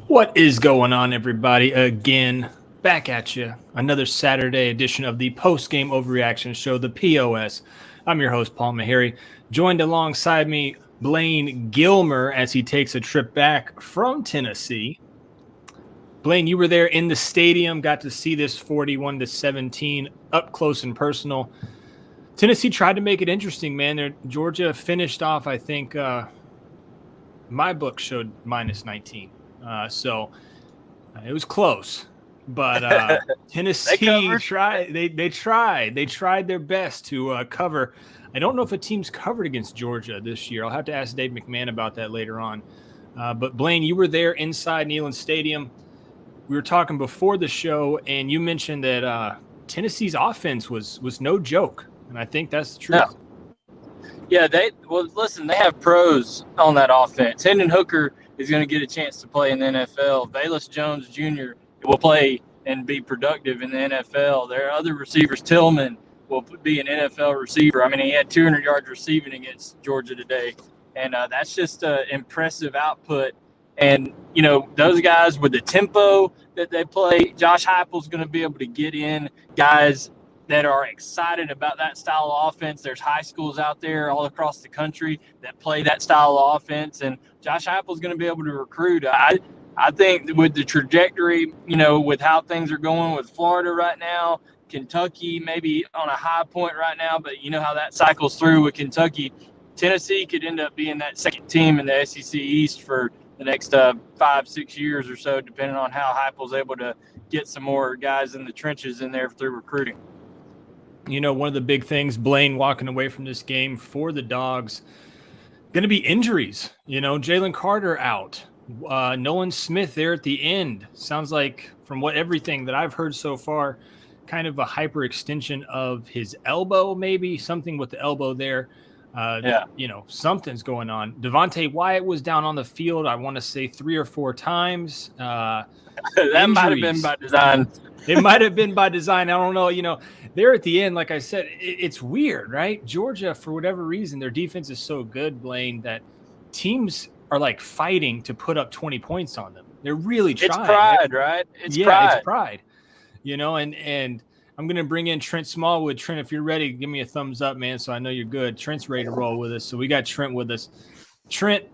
What is going on, everybody? Again, back at you. Another Saturday edition of the Postgame Overreaction show, the POS. I'm your host, Paul Meharry. Joined alongside me, Blaine Gilmer, as he takes a trip back from Tennessee. Blaine, you were there in the stadium, got to see this 41-17 up close and personal. Tennessee tried to make it interesting, man. Georgia finished off, I think, my book showed minus 19. So it was close, but Tennessee tried. They tried their best to cover. I don't know if a team's covered against Georgia this year. I'll have to ask Dave McMahon about that later on. But Blaine, you were there inside Neyland Stadium. We were talking before the show, and you mentioned that Tennessee's offense was no joke, and I think that's the truth. No. Yeah, they have pros on that offense. Hendon Hooker is going to get a chance to play in the NFL. Velus Jones Jr. will play and be productive in the NFL. There are other receivers. Tillman will be an NFL receiver. I mean, he had 200 yards receiving against Georgia today, and that's just impressive output. And, you know, those guys with the tempo that they play, Josh Heupel's going to be able to get in guys that are excited about that style of offense. There's high schools out there all across the country that play that style of offense, and Josh Heupel's going to be able to recruit. I think with the trajectory, you know, with how things are going with Florida right now, Kentucky maybe on a high point right now, but you know how that cycles through with Kentucky. Tennessee could end up being that second team in the SEC East for the next 5-6 years or so, depending on how Heupel's able to get some more guys in the trenches in there through recruiting. You know, one of the big things, Blaine, walking away from this game for the Dawgs, going to be injuries. You know, Jalen Carter out. Nolan Smith there at the end. Sounds like, from everything that I've heard so far, kind of a hyperextension of his elbow, maybe. Something with the elbow there. You know, something's going on. Devontae Wyatt was down on the field, I want to say 3 or 4 times. That might have been by design. It might have been by design. I don't know. You know, there at the end, like I said, it's weird, right? Georgia, for whatever reason, their defense is so good, Blaine, that teams are like fighting to put up 20 points on them. They're really trying. It's pride, right? It's pride. You know, and I'm going to bring in Trent Smallwood. Trent, if you're ready, give me a thumbs up, man, so I know you're good. Trent's ready to roll with us. So we got Trent with us. Trent,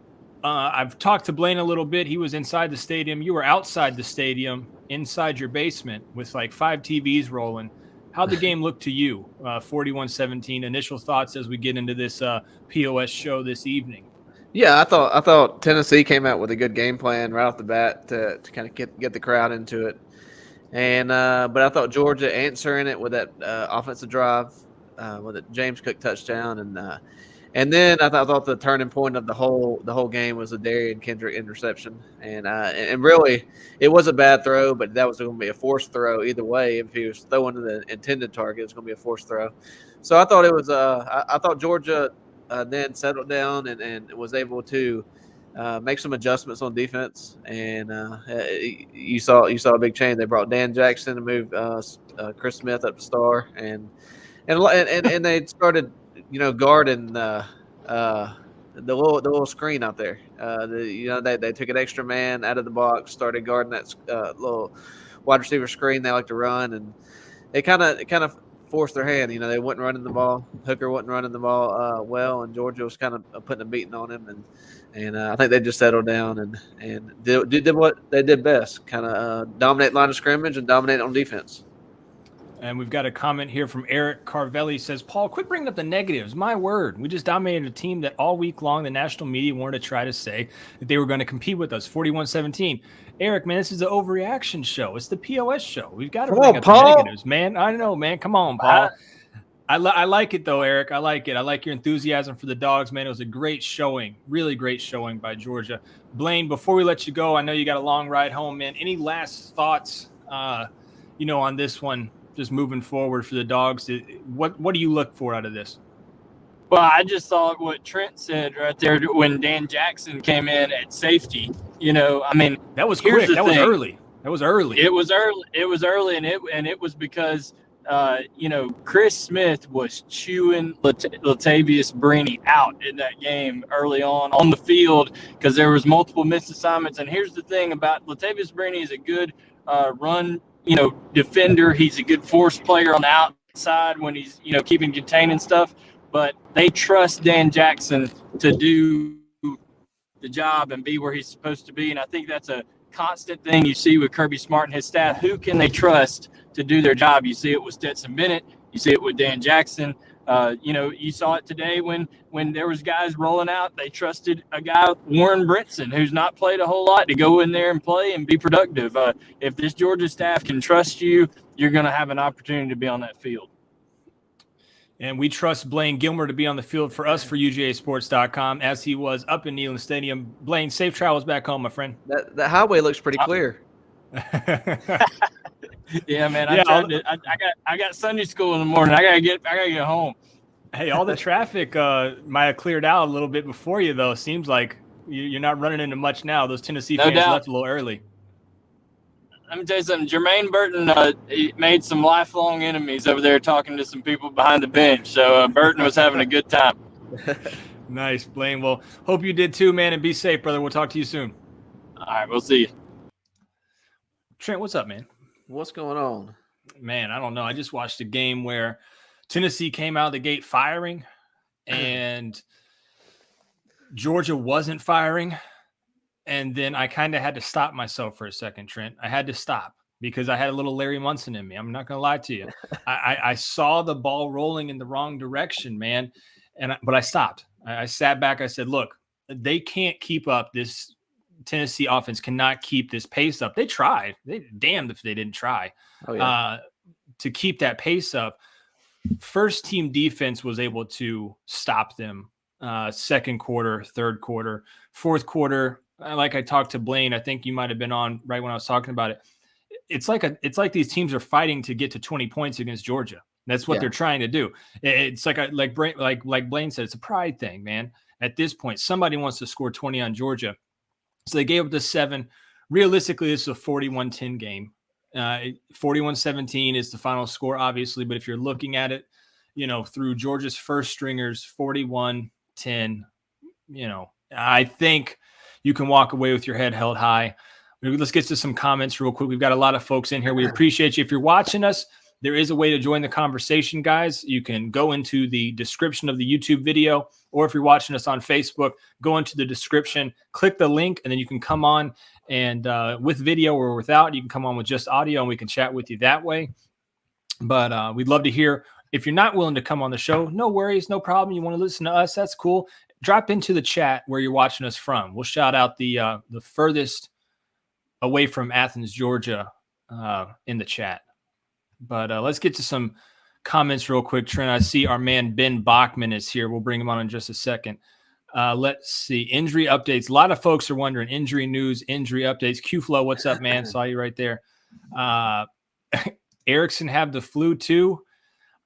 I've talked to Blaine a little bit. He was inside the stadium. You were outside the stadium, inside your basement with like 5 TVs rolling. How'd the game look to you? 41-17. Initial thoughts as we get into this POS show this evening. Yeah, I thought Tennessee came out with a good game plan right off the bat to kind of get the crowd into it. And but I thought Georgia answering it with that offensive drive with a James Cook touchdown, and then I thought the turning point of the whole game was a Darian Kendrick interception, and really it was a bad throw, but that was going to be a forced throw either way. If he was throwing to the intended target, it was going to be a forced throw. So I thought it was I thought Georgia then settled down and was able to make some adjustments on defense, and you saw a big change. They brought Dan Jackson to move Chris Smith up to star, and they started, you know, guarding the little screen out there. They took an extra man out of the box, started guarding that little wide receiver screen they like to run, and it kind of forced their hand. You know, they wasn't running the ball. Hooker wasn't running the ball well, and Georgia was kind of putting a beating on him, and I think they just settled down and did what they did best, kind of dominate line of scrimmage and dominate on defense. And we've got a comment here from Eric Carvelli. Says, Paul, quit bringing up the negatives. My word, we just dominated a team that all week long the national media wanted to try to say that they were going to compete with us. 41-17. Eric, man, this is the overreaction show. It's the POS show. We've got to bring up the negatives, man. I know, man. Come on, Paul. I like it, though, Eric. I like it. I like your enthusiasm for the Dawgs, man. It was a great showing, really great showing by Georgia. Blaine, before we let you go, I know you got a long ride home, man. Any last thoughts, on this one? Just moving forward for the Dawgs, what do you look for out of this? Well, I just thought what Trent said right there when Dan Jackson came in at safety. You know, I mean, that was quick. That was early. It was early, and it was because Chris Smith was chewing Latavius Brini out in that game early on the field because there was multiple missed assignments. And here's the thing about Latavius Brini is a good run, defender. He's a good force player on the outside when he's, keeping containing stuff. But they trust Dan Jackson to do the job and be where he's supposed to be. And I think that's a constant thing you see with Kirby Smart and his staff. Who can they trust to do their job? You see it with Stetson Bennett. You see it with Dan Jackson. You saw it today when there was guys rolling out. They trusted a guy, Warren Brinson, who's not played a whole lot, to go in there and play and be productive. If this Georgia staff can trust you, you're going to have an opportunity to be on that field. And we trust Blaine Gilmer to be on the field for us for UGAsports.com as he was up in Neyland Stadium. Blaine, safe travels back home, my friend. That highway looks pretty clear. Yeah, man. I got Sunday school in the morning. I gotta get home. Hey, all the traffic might have cleared out a little bit before you, though. Seems like you're not running into much now. Those Tennessee fans left a little early. Let me tell you something. Jermaine Burton he made some lifelong enemies over there talking to some people behind the bench. So Burton was having a good time. Nice, Blaine. Well, hope you did too, man, and be safe, brother. We'll talk to you soon. All right, we'll see you. Trent, what's up, man? What's going on? Man, I don't know. I just watched a game where Tennessee came out of the gate firing, and Georgia wasn't firing. And then I kind of had to stop myself for a second, Trent. I had to stop because I had a little Larry Munson in me. I'm not going to lie to you. I saw the ball rolling in the wrong direction, man. But I stopped. I sat back. I said, look, they can't keep up. This Tennessee offense cannot keep this pace up. They tried. They damned if they didn't try to keep that pace up. First team defense was able to stop them. Second quarter, third quarter, fourth quarter. Like I talked to Blaine, I think you might have been on right when I was talking about it. It's like these teams are fighting to get to 20 points against Georgia. That's what they're trying to do. It's like Blaine said, it's a pride thing, man. At this point, somebody wants to score 20 on Georgia. So they gave up the 7. Realistically, this is a 41-10 game. 41-17 is the final score, obviously. But if you're looking at it, through Georgia's first stringers, 41-10, I think you can walk away with your head held high. Let's get to some comments real quick. We've got a lot of folks in here. We appreciate you. If you're watching us, there is a way to join the conversation, guys. You can go into the description of the YouTube video, or if you're watching us on Facebook, go into the description, click the link, and then you can come on and with video or without, you can come on with just audio and we can chat with you that way. But we'd love to hear. If you're not willing to come on the show, no worries, no problem. You want to listen to us, that's cool. Drop into the chat where you're watching us from. We'll shout out the furthest away from Athens, Georgia in the chat. But let's get to some comments real quick. Trent, I see our man Ben Bachman is here. We'll bring him on in just a second. Let's see. Injury updates. A lot of folks are wondering. Injury news, injury updates. Q-Flow, what's up, man? Saw you right there. Erickson have the flu too?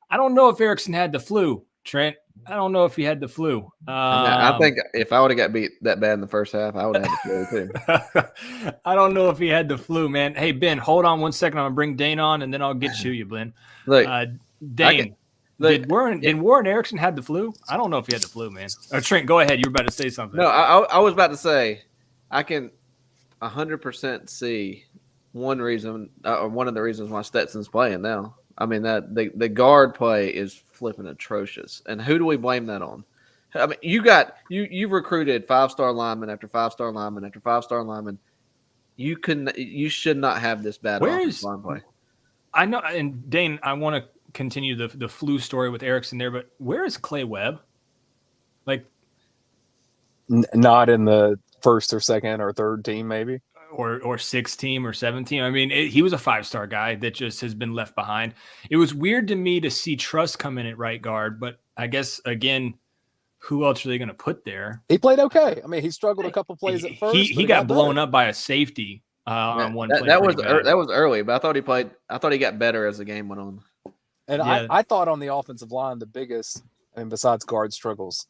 I don't know if Erickson had the flu, Trent. I don't know if he had the flu. I think if I would have got beat that bad in the first half, I would have had the flu too. I don't know if he had the flu, man. Hey, Ben, hold on 1 second. I'm going to bring Dane on, and then I'll get you, Ben. Look, Dane, did Warren Erickson had the flu? I don't know if he had the flu, man. Trent, go ahead. You were about to say something. No, I was about to say I can 100% see one reason or one of the reasons why Stetson's playing now. I mean, that the guard play is flipping atrocious. And who do we blame that on? I mean, you've recruited 5-star lineman after 5-star lineman after 5-star lineman. You should not have this bad offensive line play. I know, and Dane, I want to continue the flu story with Erickson there, but where is Clay Webb? Like, not in the first or second or third team, maybe. Or 6 team or 7 team. I mean, he was a 5-star guy that just has been left behind. It was weird to me to see Truss come in at right guard, but I guess, again, who else are they going to put there? He played okay. I mean, he struggled a couple plays at first. He got blown up by a safety on one play. That was early, but I thought he got better as the game went on. And yeah. I thought on the offensive line, the biggest, besides guard struggles,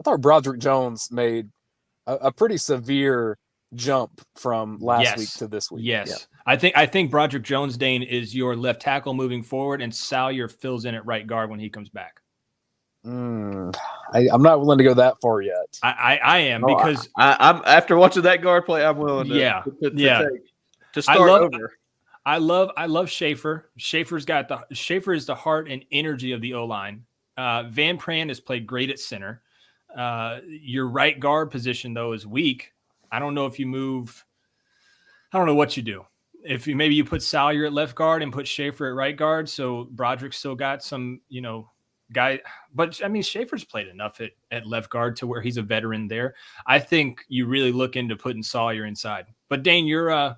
I thought Broderick Jones made a pretty severe jump from last week to this week. Yes. I think Broderick Jones-Dane is your left tackle moving forward, and Salyer fills in at right guard when he comes back. I'm not willing to go that far yet. I am, No, because I'm after watching that guard play, I'm willing to start over. I love Schaefer. Schaefer is the heart and energy of the O-line. Van Pran has played great at center. Your right guard position though is weak. I don't know what you do. If you put Salyer at left guard and put Schaefer at right guard, so Broderick's still got some, guy. But I mean, Schaefer's played enough at left guard to where he's a veteran there. I think you really look into putting Salyer inside. But Dane, your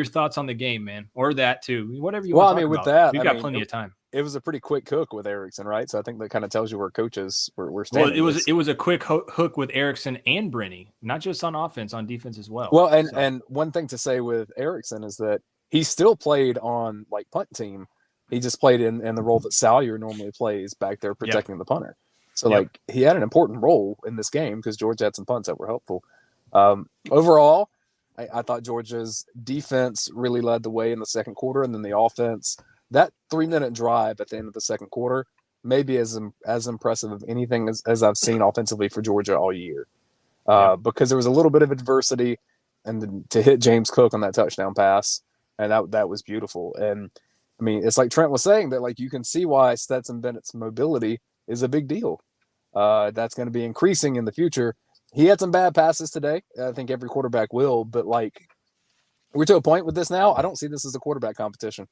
thoughts on the game, man, or that too, whatever you want to talk about. We've got plenty of time. It was a pretty quick hook with Erickson, right? So I think that kind of tells you where coaches were standing. Well, it was a quick hook with Erickson and Brenny, not just on offense, on defense as well. Well, and one thing to say with Erickson is that he still played on like punt team. He just played in the role that Salyer normally plays back there protecting the punter. So like he had an important role in this game because Georgia had some punts that were helpful. Overall, I thought Georgia's defense really led the way in the second quarter, and then the offense. That 3-minute drive at the end of the second quarter may be as impressive of anything as I've seen offensively for Georgia all year. Because there was a little bit of adversity and to hit James Cook on that touchdown pass, and that was beautiful. And, I mean, it's like Trent was saying that, like, you can see why Stetson Bennett's mobility is a big deal. That's going to be increasing in the future. He had some bad passes today. I think every quarterback will, but, like, we're to a point with this now. I don't see this as a quarterback competition.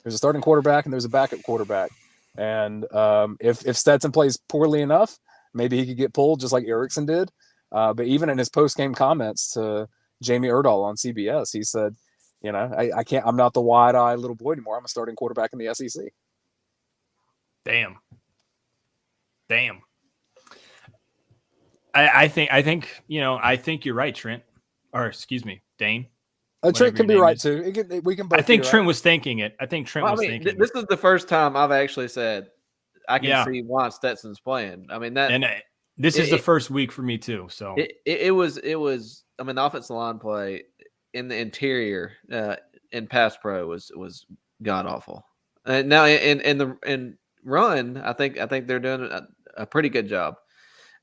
There's a starting quarterback and there's a backup quarterback. And if Stetson plays poorly enough, maybe he could get pulled just like Erickson did. But even in his post-game comments to Jamie Erdahl on CBS, he said, I can't, I'm not the wide-eyed little boy anymore. I'm a starting quarterback in the SEC. Damn. I think you're right, Trent. Or excuse me, Dane. Trent can be right too. We can both. I think Trent was thinking it. Thinking this is the first time I've actually said I can see why Stetson's playing. I mean this is the first week for me too. So it was. I mean, the offensive line play in the interior in pass pro was god awful. Now in run, I think they're doing a pretty good job,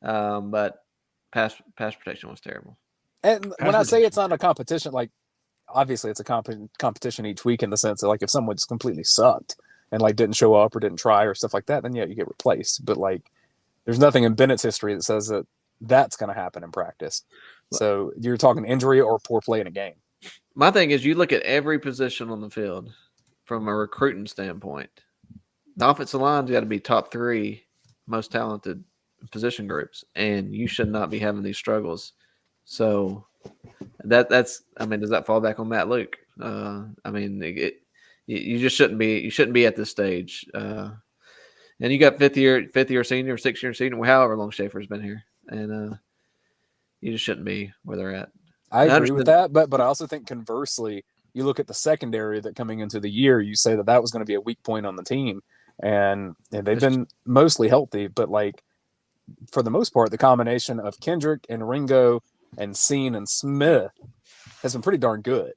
but pass protection was terrible. And when I say it's not a competition, like. Obviously, it's a competition each week in the sense that, like, if someone just completely sucked and, like, didn't show up or didn't try or stuff like that, then, yeah, you get replaced. But, like, there's nothing in Bennett's history that says that that's going to happen in practice. So you're talking injury or poor play in a game. My thing is you look at every position on the field from a recruiting standpoint. The offensive line's got to be top 3 most talented position groups, and you should not be having these struggles. So that's I mean, does that fall back on Matt Luke? I mean, you just shouldn't be. You shouldn't be at this stage. And you got fifth year senior, 6th-year senior, however long Schaefer's been here, and you just shouldn't be where they're at. I agree with that, but I also think conversely, you look at the secondary that coming into the year, you say that was going to be a weak point on the team, and they've been mostly healthy, but like for the most part, the combination of Kendrick and Ringo and Scene and Smith has been pretty darn good.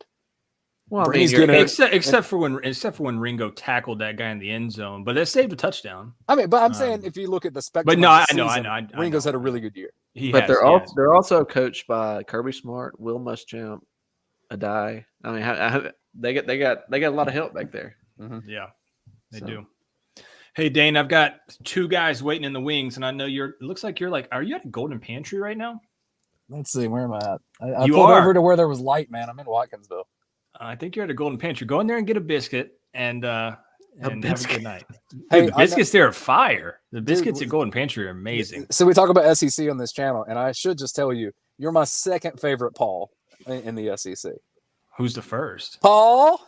Well, I mean, except for when Ringo tackled that guy in the end zone, but that saved a touchdown. I mean, but I'm saying if you look at the spectrum, but no, I know, Ringo's had a really good year. They're also coached by Kirby Smart, Will Muschamp, Adai. I mean, they got a lot of help back there. Mm-hmm. Yeah, they do. Hey Dane, I've got 2 guys waiting in the wings, and I know it looks like are you at a Golden Pantry right now? Let's see, where am I at? I pulled over to where there was light, man. I'm in Watkinsville. I think you're at a Golden Pantry. Go in there and get a biscuit and have a good night. Hey, the biscuits there are fire. The biscuits at Golden Pantry are amazing. So we talk about SEC on this channel, and I should just tell you, you're my second favorite Paul in the SEC. Who's the first? Paul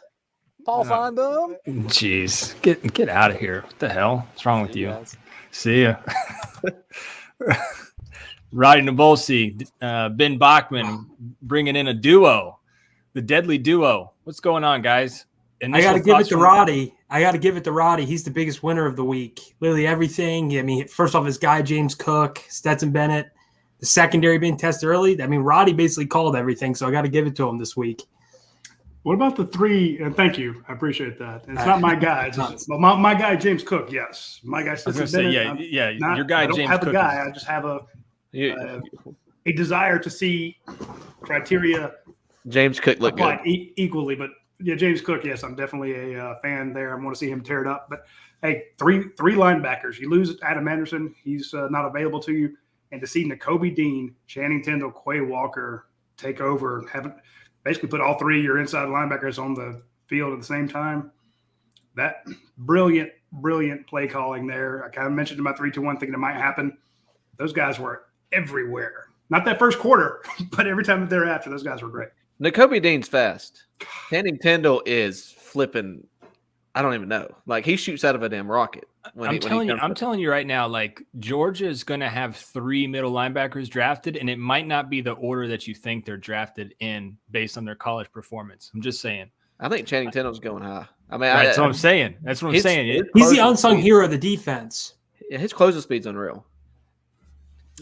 Fondum. Jeez, get out of here. What the hell? What's wrong with you? Guys. See ya. Roddy Nabolsi, Ben Bachman bringing in a duo, the deadly duo. What's going on, guys? I got to give it to Roddy. He's the biggest winner of the week. Literally everything. I mean, first off, his guy, James Cook, Stetson Bennett, the secondary being tested early. I mean, Roddy basically called everything, so I got to give it to him this week. What about the three? And thank you, I appreciate that. And it's not my guy. It's just, my guy James Cook. Yes, my guy. I was going to say, your guy I don't James have Cook. a guy. I just have a desire to see criteria. James Cook looked good equally, but yeah, James Cook. Yes, I'm definitely a fan there. I want to see him tear it up. But hey, three linebackers. You lose Adam Anderson. He's not available to you. And to see Nakobe Dean, Channing Tindall, Quay Walker take over, basically put all three of your inside linebackers on the field at the same time. That brilliant play calling there. I kind of mentioned in my 3-2-1 thinking it might happen. Those guys were everywhere. Not that first quarter, but every time thereafter, those guys were great. Nakobe Dean's fast. Channing Tindall is flipping. I don't even know. Like, he shoots out of a damn rocket. I'm telling you right now, like, Georgia is going to have 3 middle linebackers drafted, and it might not be the order that you think they're drafted in based on their college performance. I'm just saying. I think Channing Tindall's going high. I mean, that's what I'm saying. That's what I'm saying. He's the unsung hero of the defense. Yeah, his closing speed's unreal.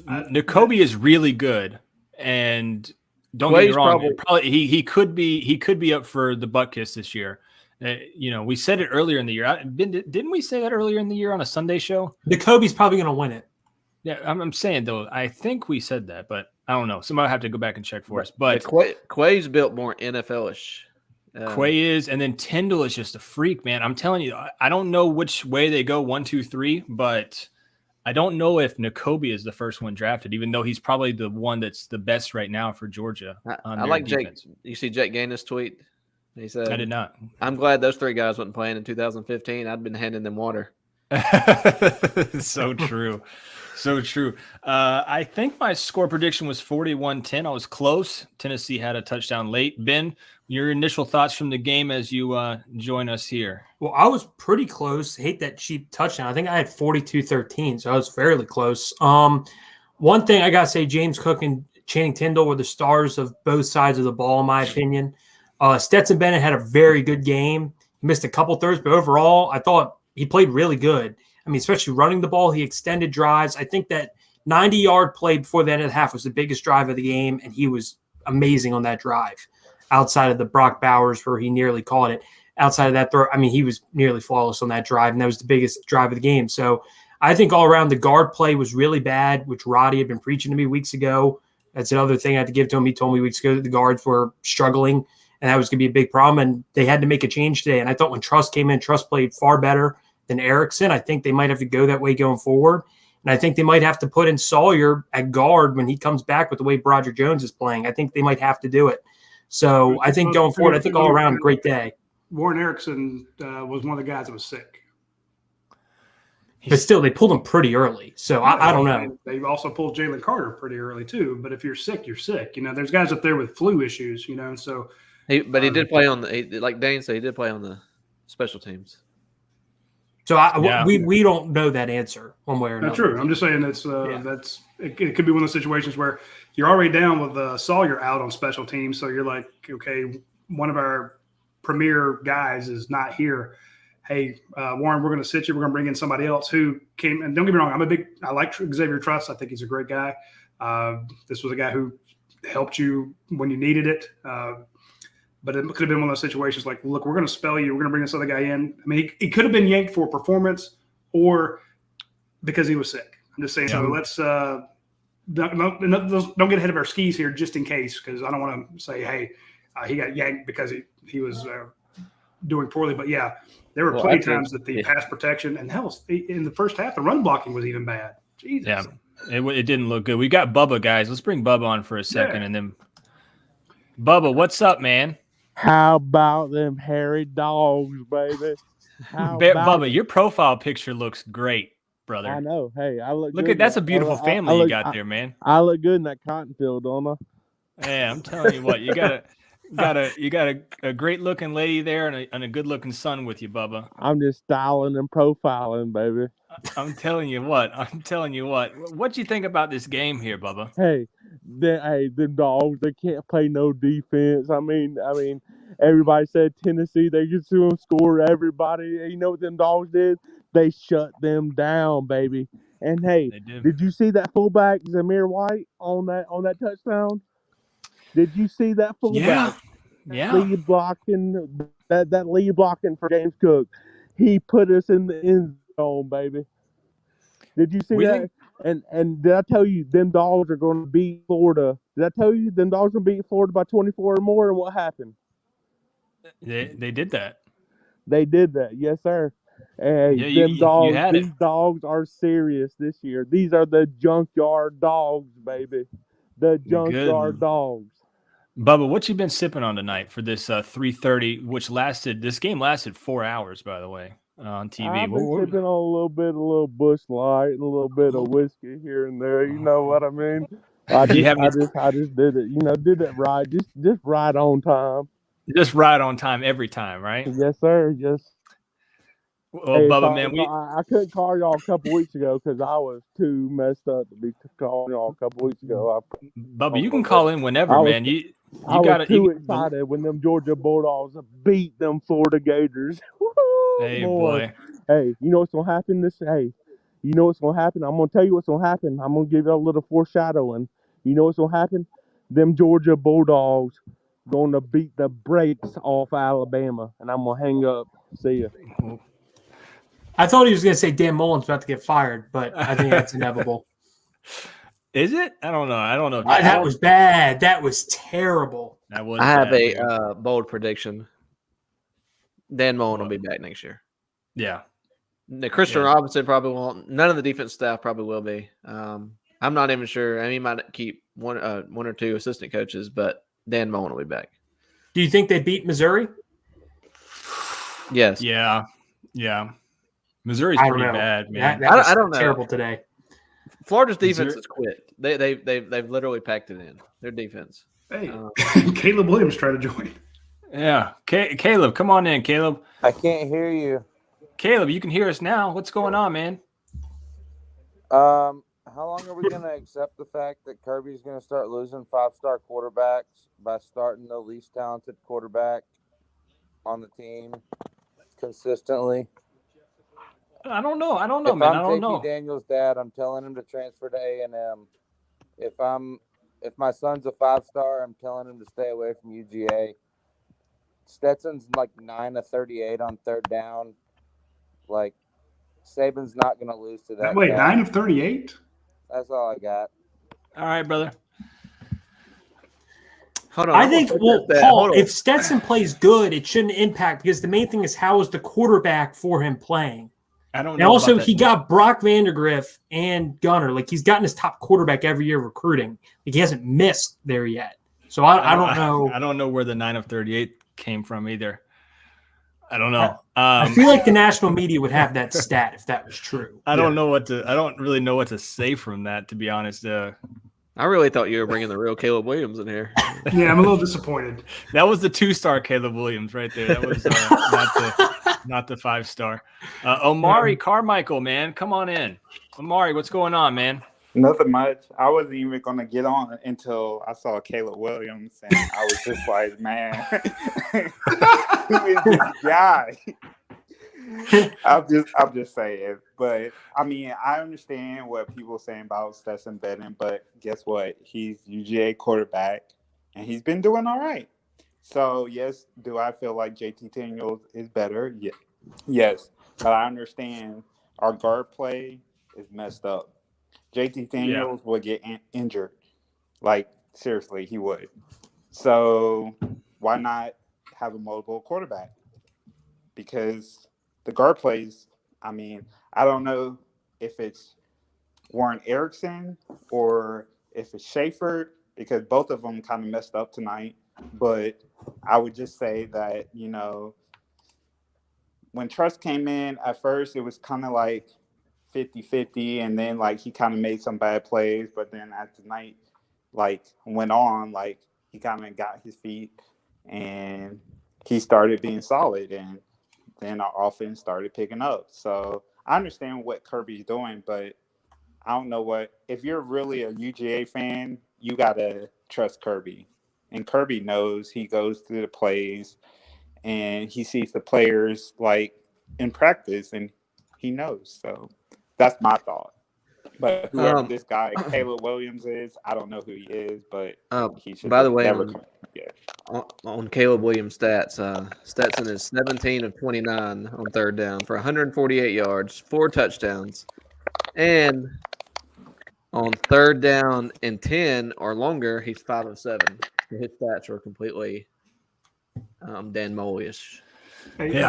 Nakobe is really good, and don't get me wrong. He could be up for the butt kiss this year. We said it earlier in the year. Didn't we say that earlier in the year on a Sunday show? Nakobe's probably going to win it. Yeah, I'm saying, though, I think we said that, but I don't know. Somebody will have to go back and check for us. But Quay's built more NFL-ish. Quay is, and then Tindall is just a freak, man. I'm telling you, I don't know which way they go, 1, 2, 3, but I don't know if Nakobe is the first one drafted, even though he's probably the one that's the best right now for Georgia. I like defense. Jake. You see Jake Gaines' tweet? He said, I did not. I'm glad those 3 guys wasn't playing in 2015. I'd been handing them water. So true. So true. I think my score prediction was 41-10. I was close. Tennessee had a touchdown late. Ben, your initial thoughts from the game as you join us here? Well, I was pretty close. Hate that cheap touchdown. I think I had 42-13, so I was fairly close. One thing I got to say, James Cook and Channing Tindall were the stars of both sides of the ball, in my opinion. Stetson Bennett had a very good game. He missed a couple throws, but overall, I thought he played really good. I mean, especially running the ball. He extended drives. I think that 90-yard play before the end of the half was the biggest drive of the game, and he was amazing on that drive. Outside of the Brock Bowers where he nearly caught it. Outside of that throw, I mean, he was nearly flawless on that drive, and that was the biggest drive of the game. So I think all around the guard play was really bad, which Roddy had been preaching to me weeks ago. That's another thing I had to give to him. He told me weeks ago that the guards were struggling, and that was going to be a big problem, and they had to make a change today. And I thought when Truss came in, Truss played far better than Erickson. I think they might have to go that way going forward. And I think they might have to put in Sawyer at guard when he comes back with the way Broderick Jones is playing. I think they might have to do it. So I think going forward, I think all around, great day. Warren Erickson was one of the guys that was sick. But still, they pulled him pretty early. So I don't know. They also pulled Jalen Carter pretty early, too. But if you're sick, you're sick. There's guys up there with flu issues, so. He did play on like Dane said, he did play on the special teams. So we don't know that answer one way or another. That's true. I'm just saying it could be one of those situations where you're already down with Sawyer out on special teams. So you're like, okay, one of our premier guys is not here. Hey, Warren, we're going to sit you. We're going to bring in somebody else who came. And don't get me wrong, I like Xavier Truss. I think he's a great guy. This was a guy who helped you when you needed it. But it could have been one of those situations like, look, we're going to spell you. We're going to bring this other guy in. I mean, he could have been yanked for performance or because he was sick. I'm just saying, so let's don't get ahead of our skis here just in case, because I don't want to say, hey, he got yanked because he was doing poorly. But, yeah, there were plenty of times that the pass protection and hell, in the first half, the run blocking was even bad. Jesus. Yeah, it didn't look good. We got Bubba, guys. Let's bring Bubba on for a second. And then, Bubba, what's up, man? How about them hairy dogs, baby? Bubba, your profile picture looks great, brother. I know. Hey, I look at good. That's a beautiful family you got there, man. I look good in that cotton field, don't I? Yeah, I'm telling you what, you got a great looking lady there and a good looking son with you, Bubba. I'm just styling and profiling, baby. I'm telling you what. What you think about this game here, Bubba? Hey, the dogs, they can't play no defense. I mean, everybody said Tennessee, they get to them, score everybody. You know what them dogs did? They shut them down, baby. And hey, did you see that fullback Zamir White on that touchdown? Did you see that fullback? Yeah. lead blocking, that lead blocking for James Cook, he put us in the end zone, baby. Did you see We that? And did I tell you them Dogs are going to beat Florida? Did I tell you them Dogs will beat Florida by 24 or more? And what happened? They did that. They did that, yes, sir. Hey, Yeah, them you dogs, had it. these dogs are serious this year. These are the junkyard dogs, baby. The junkyard dogs. Bubba, what you been sipping on tonight for this 3:30, which this game lasted 4 hours, by the way, on TV. I've been sipping on a little Bush Light and a little bit of whiskey here and there. You know what I mean? I just did it. Did it right. Just right on time. Just right on time every time, right? Yes, sir. Yes. Well, Hey, Bubba, man, I couldn't call y'all a couple weeks ago because I was too messed up to be calling y'all a couple weeks ago. Bubba, you can call in whenever, man. I was too excited when them Georgia Bulldogs beat them Florida Gators. Hey, Lord. boy. Hey, you know what's gonna happen? You know what's gonna happen? I'm gonna tell you what's gonna happen. I'm gonna give you a little foreshadowing. You know what's gonna happen? Them Georgia Bulldogs gonna beat the brakes off Alabama, and I'm gonna hang up. See ya. I thought he was going to say Dan Mullen's about to get fired, but I think that's inevitable. Is it? I don't know. That was bad. That was terrible. That was. I have a bold prediction. Dan Mullen will be back next year. Yeah. Christian Robinson probably won't. None of the defense staff probably will be. I'm not even sure. I mean, he might keep one or two assistant coaches, but Dan Mullen will be back. Do you think they beat Missouri? Yes. Yeah. Missouri's pretty bad, man. I don't know. Terrible today. Florida's defense has quit. They've literally packed it in. Their defense. Hey, Caleb Williams tried to join. Yeah, Caleb, come on in, Caleb. I can't hear you. Caleb, you can hear us now. What's going on, man? How long are we going to accept the fact that Kirby's going to start losing 5-star quarterbacks by starting the least talented quarterback on the team consistently? I don't know, man. I'm I don't know. JT Daniels' dad, I'm telling him to transfer to A&M. If my son's a 5-star, I'm telling him to stay away from UGA. Stetson's like 9 of 38 on third down. Like, Saban's not going to lose to that. Wait, guy. 9 of 38? That's all I got. All right, brother. Hold on. I think, Paul, if Stetson plays good, it shouldn't impact because the main thing is how is the quarterback for him playing. I don't know. And also, he got Brock Vandagriff and Gunner. Like, he's gotten his top quarterback every year recruiting. Like, he hasn't missed there yet. So I don't know. I don't know where the 9 of 38 came from either. I don't know. I feel like the national media would have that stat if that was true. I don't really know what to say from that, to be honest. I really thought you were bringing the real Caleb Williams in here. Yeah, I'm a little disappointed. That was the 2-star Caleb Williams right there. That was not the 5-star. Omari Carmichael, man, come on in. Omari, what's going on, man? Nothing much. I wasn't even going to get on until I saw Caleb Williams, and I was just like, man, who is this guy? I'm just saying. But, I mean, I understand what people are saying about Stetson Bennett, but guess what? He's UGA quarterback, and he's been doing all right. So, yes, do I feel like JT Daniels is better? Yeah. Yes, but I understand our guard play is messed up. JT Daniels would get injured. Like, seriously, he would. So why not have a mobile quarterback? Because the guard plays, I mean, I don't know if it's Warren Erickson or if it's Schaefer, because both of them kind of messed up tonight. But I would just say that, you know, when Trust came in, at first it was kind of like 50-50, and then like he kind of made some bad plays, but then as the night like went on, like he kind of got his feet and he started being solid, and then our offense started picking up. So I understand what Kirby's doing, but I don't know what, if you're really a UGA fan, you gotta trust Kirby, and Kirby knows. He goes through the plays and he sees the players like in practice, and he knows. So that's my thought. But whoever this guy, Caleb Williams, is, I don't know who he is, but he should by the way, never come. Yeah. on Caleb Williams' stats. Stetson is 17 of 29 on third down for 148 yards, 4 touchdowns, and on third down and 10 or longer, he's 5 of 7. So his stats were completely Dan Moley-ish. Hey,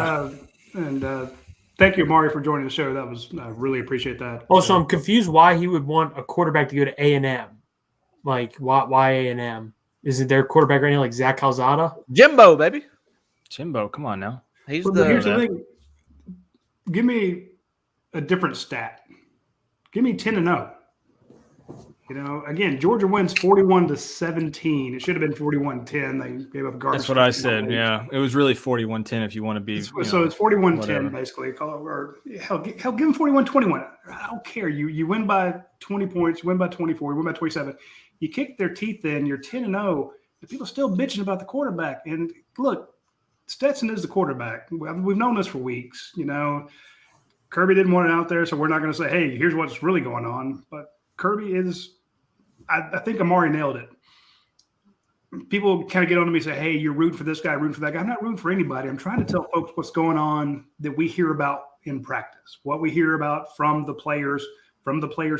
thank you, Mario, for joining the show. That was I really appreciate that. Also, I'm confused why he would want a quarterback to go to A&M. Like, why A&M? Isn't there a quarterback right now like Zach Calzada? Jimbo, baby. Jimbo, come on now. He's Here's the thing. Give me a different stat. Give me 10-0. You know, again, Georgia wins 41-17. It should have been 41-10. They gave up garbage. That's what I said. Yeah, it was really 41-10 if you want to be. It's 41-10 basically. Or hell, give them 41-21. I don't care. You win by 20 points. You win by 24. You win by 27. You kick their teeth in. You're 10-0. And people still bitching about the quarterback. And look, Stetson is the quarterback. We've known this for weeks. You know, Kirby didn't want it out there, so we're not going to say, hey, here's what's really going on. But Kirby is, I think Amari nailed it. People kind of get on to me and say, hey, you're rooting for this guy, rooting for that guy. I'm not rooting for anybody. I'm trying to tell folks what's going on that we hear about in practice, what we hear about from the players'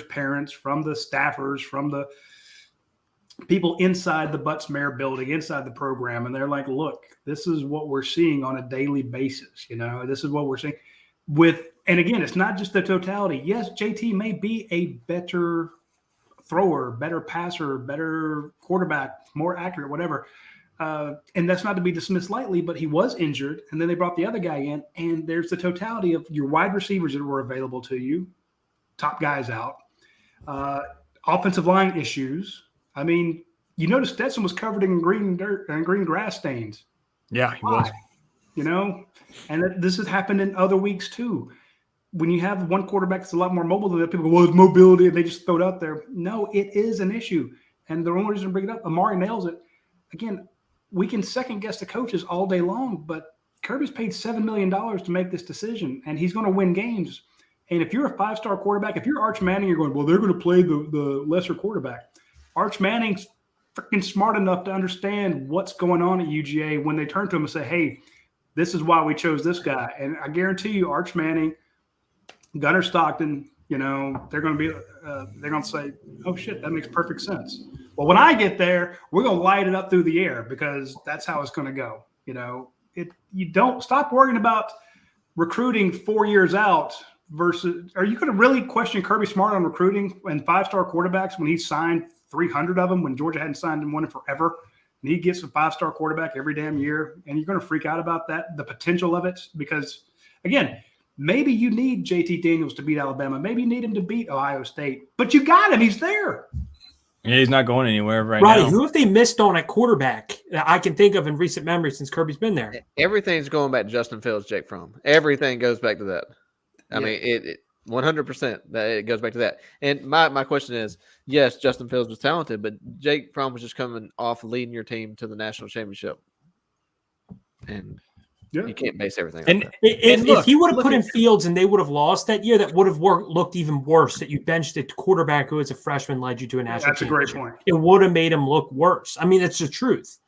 parents, from the staffers, from the people inside the Butts-Mehre building, inside the program. And they're like, look, this is what we're seeing on a daily basis. You know, this is what we're seeing and again, it's not just the totality. Yes, JT may be a better thrower, better passer, better quarterback, more accurate, whatever. And that's not to be dismissed lightly, but he was injured. And then they brought the other guy in. And there's the totality of your wide receivers that were available to you, top guys out, offensive line issues. I mean, you notice Stetson was covered in green dirt and green grass stains. Yeah, he was. You know, and this has happened in other weeks too. When you have one quarterback that's a lot more mobile than that, people go, well, it's mobility, and they just throw it out there. No, it is an issue. And the only reason to bring it up, Amari nails it. Again, we can second guess the coaches all day long, but Kirby's paid $7 million to make this decision, and he's going to win games. And if you're a 5-star quarterback, if you're Arch Manning, you're going, well, they're going to play the lesser quarterback. Arch Manning's freaking smart enough to understand what's going on at UGA when they turn to him and say, hey, this is why we chose this guy. And I guarantee you, Arch Manning, Gunnar Stockton, you know, they're going to say, oh, shit, that makes perfect sense. Well, when I get there, we're going to light it up through the air because that's how it's going to go. You know, you don't stop worrying about recruiting 4 years out versus – are you going to really question Kirby Smart on recruiting and 5-star quarterbacks when he signed 300 of them when Georgia hadn't signed one in forever? And he gets a 5-star quarterback every damn year, and you're going to freak out about that, the potential of it, because, again, maybe you need JT Daniels to beat Alabama. Maybe you need him to beat Ohio State. But you got him. He's there. Yeah, he's not going anywhere right now. Who have they missed on at quarterback that I can think of in recent memory since Kirby's been there? Everything's going back to Justin Fields, Jake Fromm. Everything goes back to that. I mean, it 100% that it goes back to that. And my question is, yes, Justin Fields was talented, but Jake Fromm was just coming off leading your team to the national championship. And you can't base everything on that. If he would have put in Fields and they would have lost that year, that would have looked even worse, that you benched a quarterback who as a freshman led you to a national championship. That's a great point. It would have made him look worse. I mean, that's the truth.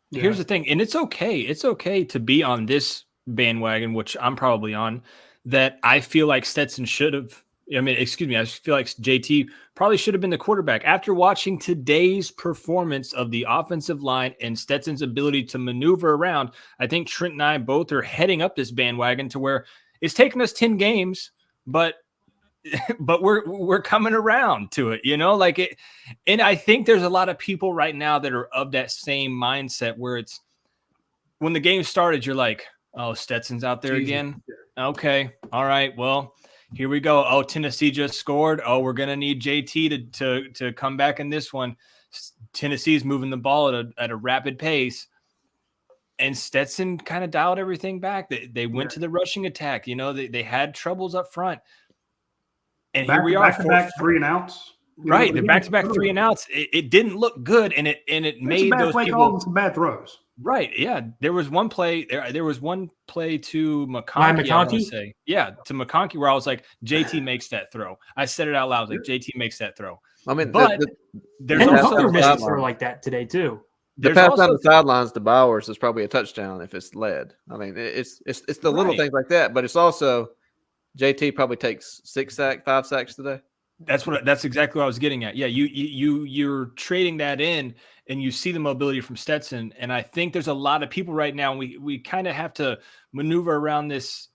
Yeah. Here's the thing, and it's okay. It's okay to be on this bandwagon, which I'm probably on, that I feel like Stetson should have – I feel like JT probably should have been the quarterback. After watching today's performance of the offensive line and Stetson's ability to maneuver around, I think Trent and I both are heading up this bandwagon to where it's taken us 10 games, but we're coming around to it, you know, like it. And I think there's a lot of people right now that are of that same mindset where it's when the game started, you're like, oh, Stetson's out there again. Okay. All right. Well, here we go. Oh, Tennessee just scored. Oh, we're going to need JT to come back in this one. Tennessee's moving the ball at a rapid pace. And Stetson kind of dialed everything back. They went to the rushing attack. You know, they had troubles up front. And here we are. Back-to-back 3 and outs. Right. The back-to-back 3 and outs. It didn't look good. And it made those people. Some bad throws. Right. Yeah. There was one play. There was one play to McConkey. Yeah, to McConkey where I was like, JT makes that throw. I said it out loud. I was like, JT makes that throw. I mean, but there's also a throw like that today too. The pass down the sidelines to Bowers is probably a touchdown if it's led. I mean, it's the little things like that, but it's also JT probably takes 5 sacks today. That's exactly what I was getting at. Yeah, you're trading that in, and you see the mobility from Stetson, and I think there's a lot of people right now. We kind of have to maneuver around this.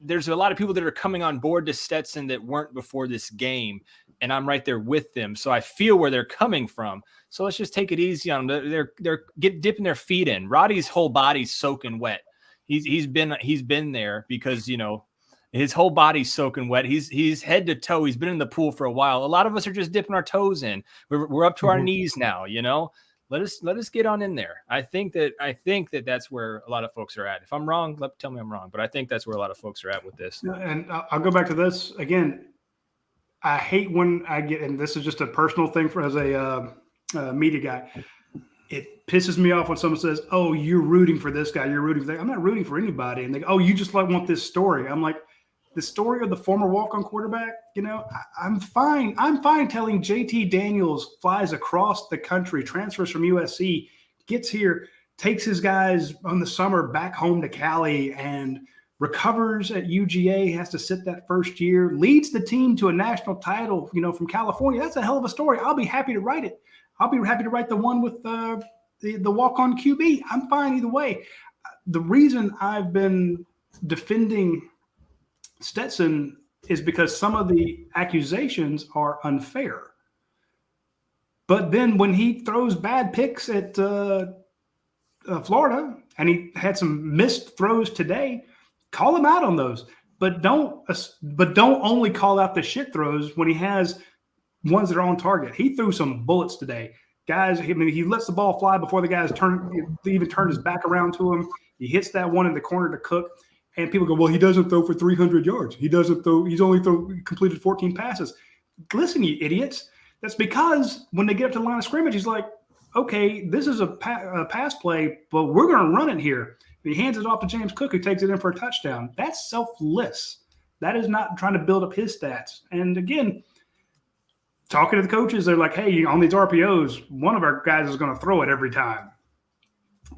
There's a lot of people that are coming on board to Stetson that weren't before this game, and I'm right there with them. So I feel where they're coming from. So let's just take it easy on them. They're dipping their feet in. Roddy's whole body's soaking wet. He's been there because his whole body's soaking wet. He's head to toe. He's been in the pool for a while. A lot of us are just dipping our toes in. We're up to our knees now. Let us get on in there. I think that that's where a lot of folks are at. If I'm wrong, tell me I'm wrong. But I think that's where a lot of folks are at with this. And I'll go back to this again. I hate when I get, and this is just a personal thing as a media guy. It pisses me off when someone says, "Oh, you're rooting for this guy. You're rooting for that." I'm not rooting for anybody. And they go, "Oh, you just want this story." I'm like, the story of the former walk-on quarterback. I'm fine. I'm fine telling JT Daniels flies across the country, transfers from USC, gets here, takes his guys on the summer back home to Cali, and recovers at UGA, has to sit that first year, leads the team to a national title, from California. That's a hell of a story. I'll be happy to write it. I'll be happy to write the one with the walk-on QB. I'm fine either way. The reason I've been defending Stetson is because some of the accusations are unfair. But then when he throws bad picks at Florida, and he had some missed throws today, call him out on those. But don't only call out the shit throws when he has ones that are on target. He threw some bullets today. Guys, he lets the ball fly before the guys even turn his back around to him. He hits that one in the corner to Cook. And people go, well, he doesn't throw for 300 yards. He doesn't throw. He's only completed 14 passes. Listen, you idiots. That's because when they get up to the line of scrimmage, he's like, okay, this is a pass play, but we're going to run it here. And he hands it off to James Cook, who takes it in for a touchdown. That's selfless. That is not trying to build up his stats. And again, talking to the coaches, they're like, hey, on these RPOs, one of our guys is going to throw it every time.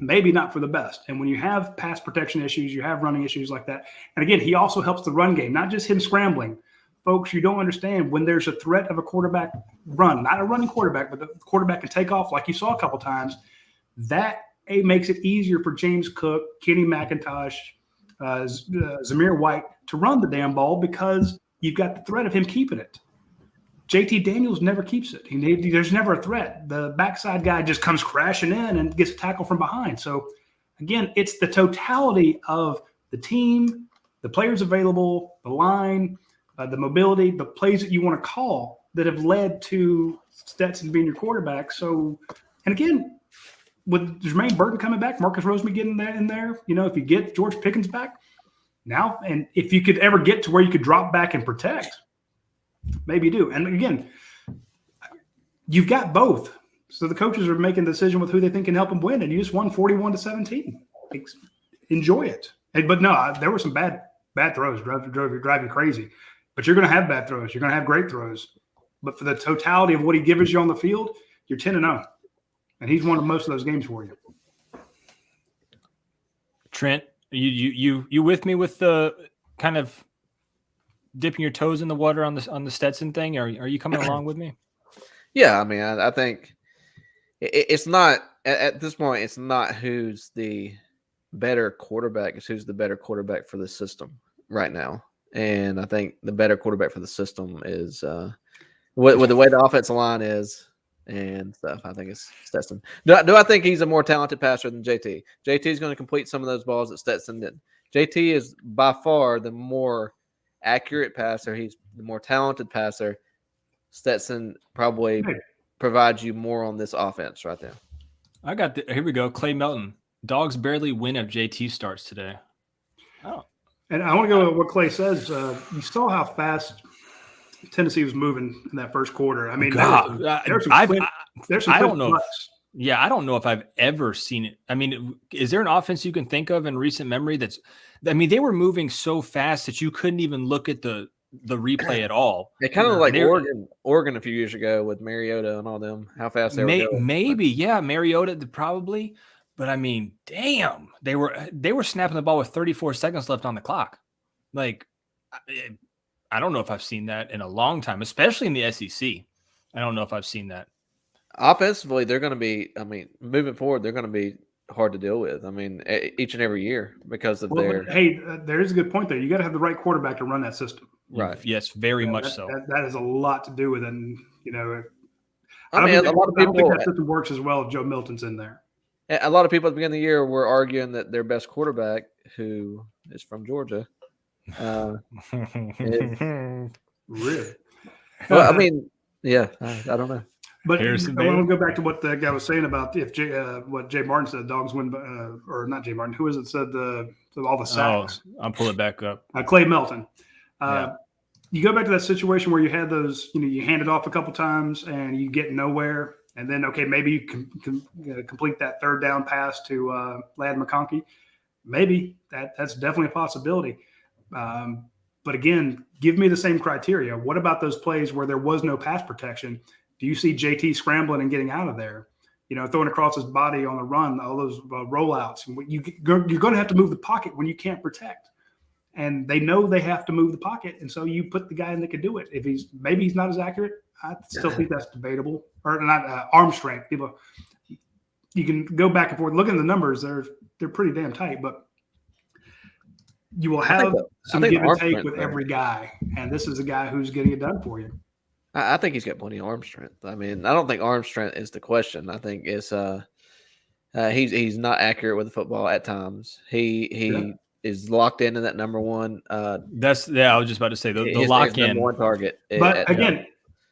Maybe not for the best. And when you have pass protection issues, you have running issues like that. And again, he also helps the run game, not just him scrambling. Folks, you don't understand when there's a threat of a quarterback run, not a running quarterback, but the quarterback can take off like you saw a couple times. That makes it easier for James Cook, Kenny McIntosh, Zamir White to run the damn ball because you've got the threat of him keeping it. JT Daniels never keeps it. There's never a threat. The backside guy just comes crashing in and gets a tackle from behind. So, again, it's the totality of the team, the players available, the line, the mobility, the plays that you want to call that have led to Stetson being your quarterback. So, and again, with Jermaine Burton coming back, Marcus Roseman getting in there, if you get George Pickens back now, and if you could ever get to where you could drop back and protect, maybe you do. And again, you've got both. So the coaches are making the decision with who they think can help them win. And you just won 41-17. Enjoy it. But no, there were some bad throws, drive you crazy. But you're going to have bad throws. You're going to have great throws. But for the totality of what he gives you on the field, you're 10-0. And he's won most of those games for you. Trent, you with me with the kind of dipping your toes in the water on the Stetson thing? Are you coming along with me? Yeah, I mean, I think it's not at this point. It's not who's the better quarterback. It's who's the better quarterback for the system right now. And I think the better quarterback for the system is with the way the offensive line is and stuff. I think it's Stetson. Do I think he's a more talented passer than JT? JT is going to complete some of those balls that Stetson did. JT is by far the more accurate passer. He's the more talented passer. Stetson probably provides you more on this offense right there. Here we go. Clay Melton. Dawgs barely win if JT starts today. Oh. And I want to go with what Clay says. You saw how fast Tennessee was moving in that first quarter. I mean, there's some I don't know. Yeah, I don't know if I've ever seen it. I mean, is there an offense you can think of in recent memory they were moving so fast that you couldn't even look at the the replay at all. It kind of like Oregon a few years ago with Mariota and all them. How fast they were going. Maybe, yeah, Mariota probably. But I mean, damn, they were snapping the ball with 34 seconds left on the clock. Like, I don't know if I've seen that in a long time, especially in the SEC. I don't know if I've seen that. Offensively, they're going to be. I mean, moving forward, they're going to be hard to deal with. I mean, each and every year because of their. Hey, there is a good point there. You got to have the right quarterback to run that system. Right. Yes, very much so. That has a lot to do with it. And, you know, I don't think that system works as well if Joe Milton's in there. A lot of people at the beginning of the year were arguing that their best quarterback, who is from Georgia, really. Well, I mean, yeah, I don't know. But I want to go back to what the guy was saying about if what Jay Martin said, Dawgs win, or not Jay Martin. Who is it said all the sacks? Oh, I'll pull it back up. Clay Melton. You go back to that situation where you had those, you hand it off a couple times and you get nowhere. And then, okay, maybe you can complete that third down pass to Ladd McConkey. Maybe that's definitely a possibility. But again, give me the same criteria. What about those plays where there was no pass protection? Do you see JT scrambling and getting out of there? Throwing across his body on the run, all those rollouts. You're going to have to move the pocket when you can't protect. And they know they have to move the pocket. And so you put the guy in that can do it. If maybe he's not as accurate, I still think that's debatable. Or not arm strength. People, you can go back and forth. Look at the numbers; they're pretty damn tight. But you will have some give and take with every guy, and this is a guy who's getting it done for you. I think he's got plenty of arm strength. I mean, I don't think arm strength is the question. I think it's he's not accurate with the football at times. He is locked into that number one. I was just about to say the lock in number one target. But again.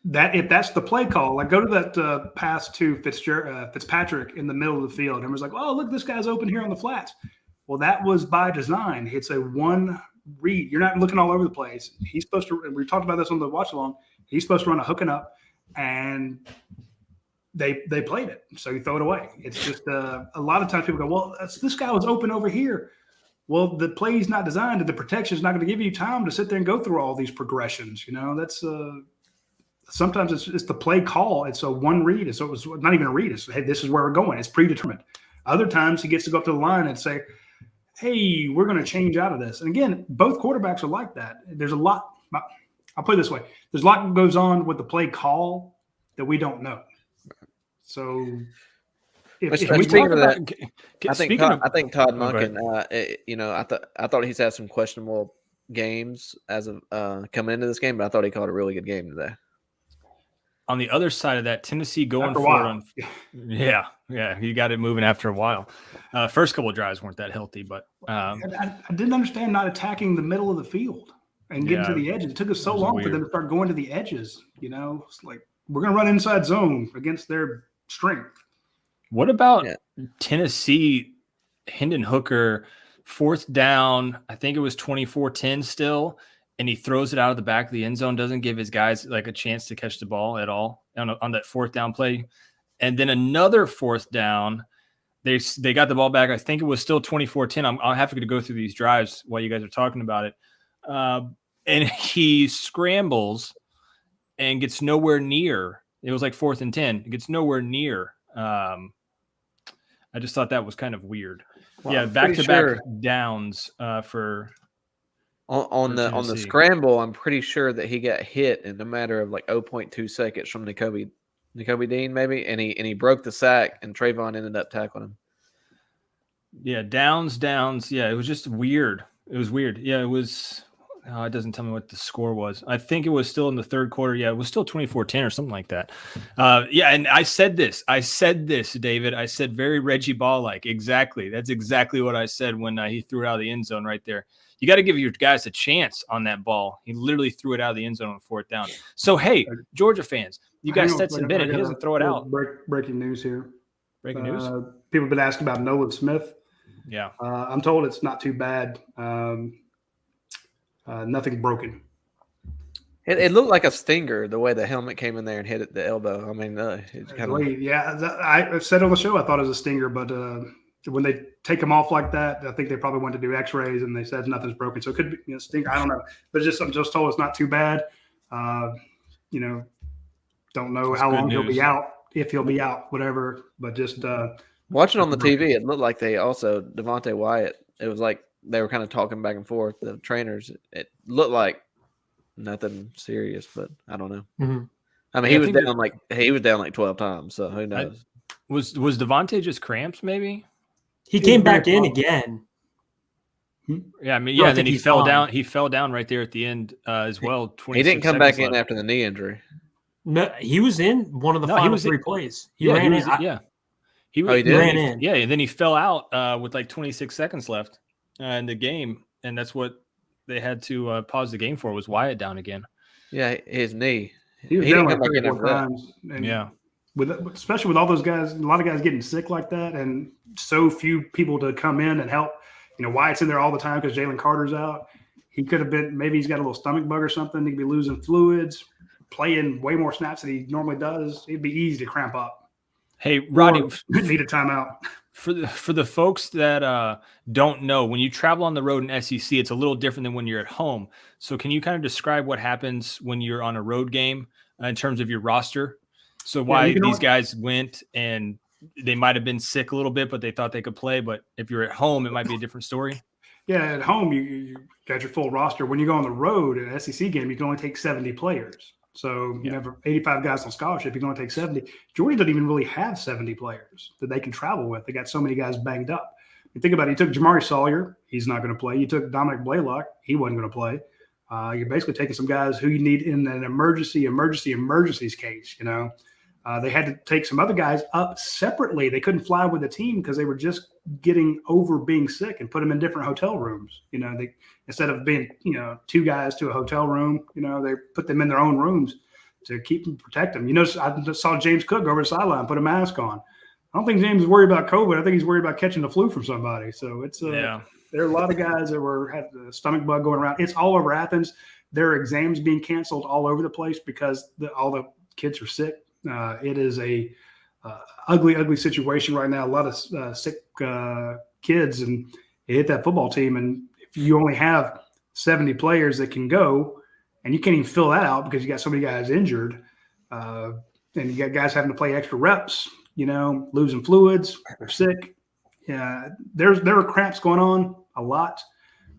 If that's the play call, like go to that pass to Fitzpatrick in the middle of the field, and was like, "Oh, look, this guy's open here on the flats." Well, that was by design. It's a one read. You're not looking all over the place. He's supposed to. We talked about this on the watch along. He's supposed to run a hooking up, and they played it, so you throw it away. It's just a lot of times people go, "Well, this guy was open over here." Well, the play's not designed, and the protection is not going to give you time to sit there and go through all these progressions. That's. Sometimes it's the play call. It's a one read. So it was not even a read. It's, hey, this is where we're going. It's predetermined. Other times he gets to go up to the line and say, hey, we're going to change out of this. And again, both quarterbacks are like that. There's a lot. I'll put it this way. There's a lot that goes on with the play call that we don't know. So speaking of that, I think Todd Monken, I thought he's had some questionable games as of coming into this game, but I thought he called a really good game today. On the other side of that, Tennessee going forward you got it moving after a while. First couple of drives weren't that healthy, but I didn't understand not attacking the middle of the field and getting to the edges. It took us so long for them to start going to the edges. It's like we're going to run inside zone against their strength. What about Tennessee? Hendon Hooker, fourth down. I think it was 24-10 still. And he throws it out of the back of the end zone, doesn't give his guys like a chance to catch the ball at all on that fourth down play. And then another fourth down, they got the ball back. I think it was still 24-10. I'll have to go through these drives while you guys are talking about it. And he scrambles and gets nowhere near. It was like 4th and 10. It gets nowhere near. I just thought that was kind of weird. Well, back-to-back downs for – On the scramble, I'm pretty sure that he got hit in a matter of like 0.2 seconds from Nakobe Dean, maybe, and he broke the sack, and Trayvon ended up tackling him. Yeah, downs. Yeah, it was just weird. It was weird. Yeah, it was. It doesn't tell me what the score was. I think it was still in the third quarter. Yeah, it was still 24-10 or something like that. And I said this, David. I said very Reggie Ball-like. Exactly. That's exactly what I said when he threw it out of the end zone right there. You got to give your guys a chance on that ball. He literally threw it out of the end zone on 4th down. So, hey, Georgia fans, you guys Stetson Bennett. He doesn't throw it out. Breaking news here. Breaking news? People have been asking about Nolan Smith. Yeah. I'm told it's not too bad. Nothing broken. It looked like a stinger the way the helmet came in there and hit at the elbow. I mean, it's kind of. Yeah, I said on the show I thought it was a stinger, but when they take them off like that, I think they probably went to do X-rays and they said nothing's broken. So it could be stink. I don't know, but it's just something just told it's not too bad. Don't know That's how good long he'll news. be out, if he'll be out, whatever. But just watching on the TV, it looked like they also Devontae Wyatt. It was like they were kind of talking back and forth. The trainers, it looked like nothing serious, but I don't know. Mm-hmm. I mean, he was down like 12 times, so who knows? Was Devontae just cramps? Maybe he came back in again. Yeah, I mean, No, I then think he he's fell fine. down. He fell down right there at the end as well. He didn't come back in left. after the knee injury. No, he was in one of the final 3 plays. He ran in. He did? ran in. Yeah, and then he fell out with like 26 seconds left in the game, and that's what they had to pause the game for. Was Wyatt down again? Yeah, his knee. he was He down didn't like come back 3 or in 4 after that. times. And Yeah. especially with all those guys, a lot of guys getting sick like that, and so few people to come in and help. Wyatt's in there all the time because Jalen Carter's out. He could have been, maybe he's got a little stomach bug or something. He could be losing fluids, playing way more snaps than he normally does. It'd be easy to cramp up. Hey, Roddy, Need a timeout. for the folks that don't know, when you travel on the road in SEC, it's a little different than when you're at home. So can you kind of describe what happens when you're on a road game in terms of your roster? So why these guys went and they might have been sick a little bit, but they thought they could play. But if you're at home, it might be a different story. Yeah, at home, you got your full roster. When you go on the road in an SEC game, you can only take 70 players. So you have 85 guys on scholarship. You can only take 70. Georgia doesn't even really have 70 players that they can travel with. They got so many guys banged up. You think about it. You took Jamari Sawyer. He's not going to play. You took Dominic Blaylock. He wasn't going to play. You're basically taking some guys who you need in an emergencies case, They had to take some other guys up separately. They couldn't fly with the team because they were just getting over being sick and put them in different hotel rooms. They instead of being 2 guys to a hotel room, they put them in their own rooms to keep them, protect them. I just saw James Cook go over the sideline, put a mask on. I don't think James is worried about COVID. I think he's worried about catching the flu from somebody. So it's there are a lot of guys that had the stomach bug going around. It's all over Athens. There are exams being canceled all over the place because all the kids are sick. It is a ugly situation right now. A lot of sick kids, and it hit that football team. And if you only have 70 players that can go, and you can't even fill that out because you got so many guys injured, and you got guys having to play extra reps, losing fluids, they're sick. Yeah, there are cramps going on a lot,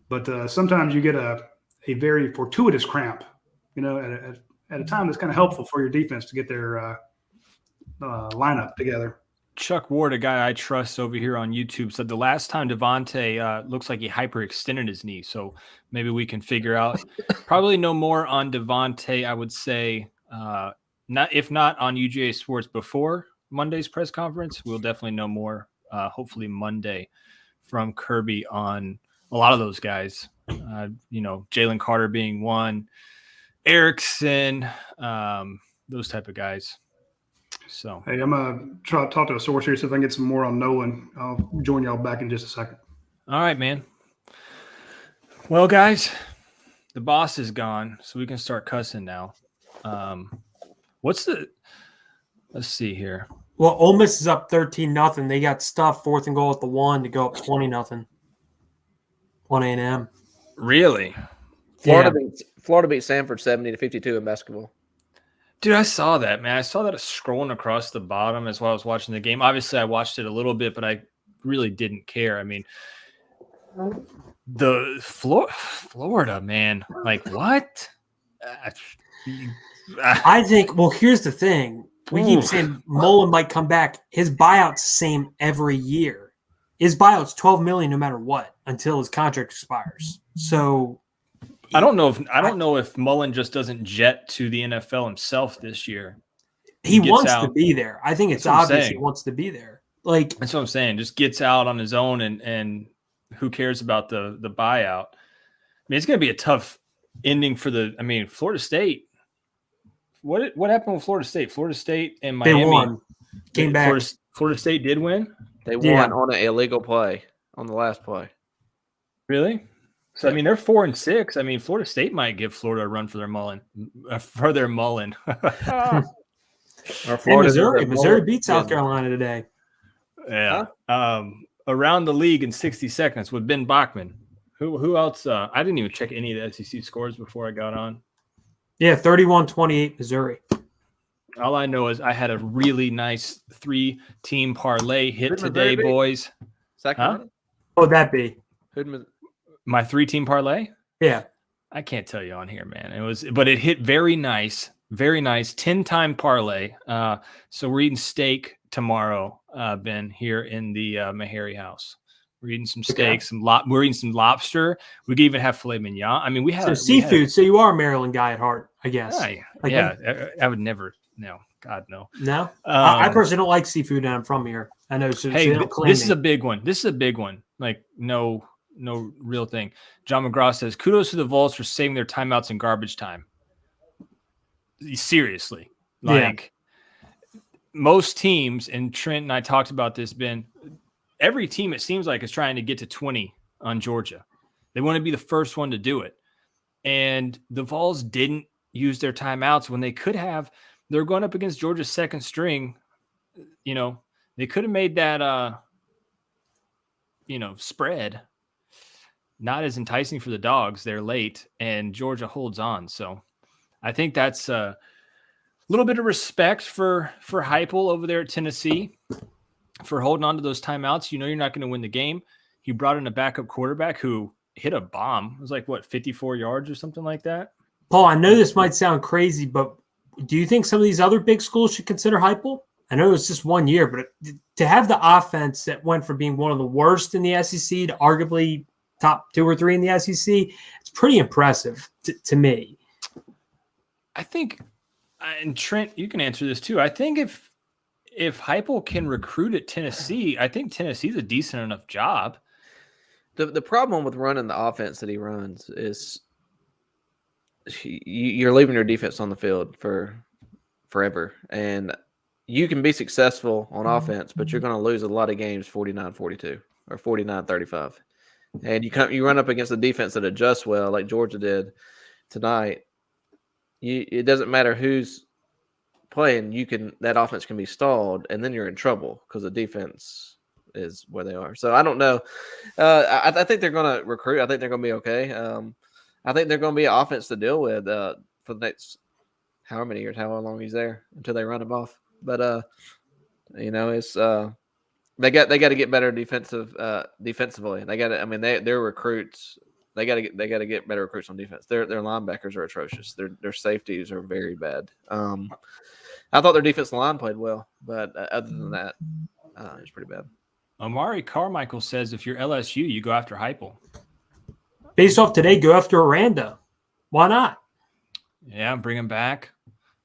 but sometimes you get a very fortuitous cramp, at a time that's kind of helpful for your defense to get their lineup together. Chuck Ward, a guy I trust over here on YouTube, said the last time Devontae looks like he hyperextended his knee. So maybe we can figure out. Probably no more on Devontae, I would say. If not on UGA Sports before Monday's press conference, we'll definitely know more, hopefully Monday, from Kirby on a lot of those guys. Jalen Carter being one, Erickson, those type of guys. So, hey, I'm going to try to talk to a source here, see if I can get some more on Nolan. I'll join y'all back in just a second. All right, man. Well, guys, the boss is gone, so we can start cussing now. Let's see here. Well, Ole Miss is up 13-0. They got stuffed 4th and goal at the 1 to go up 20-0 on A&M. Really? Florida beat Samford 70-52 in basketball. Dude, I saw that, man. I saw that scrolling across the bottom as while I was watching the game. Obviously, I watched it a little bit, but I really didn't care. I mean, the Florida, man, like what? I think, well, here's the thing. We keep saying Mullen might come back. His buyout's the same every year. His buyout's $12 million no matter what until his contract expires. So I don't know if Mullen just doesn't jet to the NFL himself this year. He wants to be there. I think it's obvious he wants to be there. Like that's what I'm saying. Just gets out on his own and who cares about the buyout? I mean, it's going to be a tough ending for Florida State. What happened with Florida State? Florida State and Miami they won. Came back. Florida State did win? They won on an illegal play on the last play. Really? So, they're 4-6. Florida State might give Florida a run for their Mullen. Or Florida, Missouri beat South Carolina today. Yeah. around the league in 60 seconds with Ben Bachman. Who else? I didn't even check any of the SEC scores before I got on. Yeah, 31-28 Missouri. All I know is I had a really nice 3-team parlay hit today, boys. Sacramento? What would that be? My 3-team parlay? Yeah. I can't tell you on here, man. But it hit very nice, 10-time parlay. So we're eating steak tomorrow, Ben, here in the Meharry house. We're eating some steak, we're eating some lobster. We could even have filet mignon. I mean, we had seafood. So you are a Maryland guy at heart, I guess. I would never. No, God, no. No, I personally don't like seafood, and I'm from here. I know. So hey, this is a big one. Like no real thing. John McGraw says, "Kudos to the Vols for saving their timeouts in garbage time." Seriously, most teams, and Trent and I talked about this, Ben. Every team, it seems like, is trying to get to 20 on Georgia. They want to be the first one to do it. And the Vols didn't use their timeouts when they could have. They're going up against Georgia's second string. You know, they could have made that, spread not as enticing for the Dogs. They're late, and Georgia holds on. So I think that's a little bit of respect for Heupel over there at Tennessee, for holding on to those timeouts. You know you're not going to win the game. He brought in a backup quarterback who hit a bomb. It was like, 54 yards or something like that? Paul, I know this might sound crazy, but do you think some of these other big schools should consider Heupel? I know it's just 1 year, but to have the offense that went from being one of the worst in the SEC to arguably top 2 or 3 in the SEC, it's pretty impressive to me. I think, and Trent, you can answer this too. I think if Heupel can recruit at Tennessee, I think Tennessee's a decent enough job. The problem with running the offense that he runs is you're leaving your defense on the field for forever. And you can be successful on offense, but you're going to lose a lot of games 49-42 or 49-35. And you run up against a defense that adjusts well, like Georgia did tonight. It doesn't matter who's playing, that offense can be stalled, and then you're in trouble because the defense is where they are. So I don't know. I think they're going to recruit. I think they're going to be okay. I think they're going to be an offense to deal with for the next however many years, however long he's there until they run him off. But it's they got to get better defensively. They got to. I mean, their recruits. They got to get better recruits on defense. Their linebackers are atrocious. Their safeties are very bad. I thought their defensive line played well, but other than that, it's pretty bad. Amari Carmichael says if you're LSU, you go after Heupel. Based off today, go after Aranda. Why not? Yeah, bring him back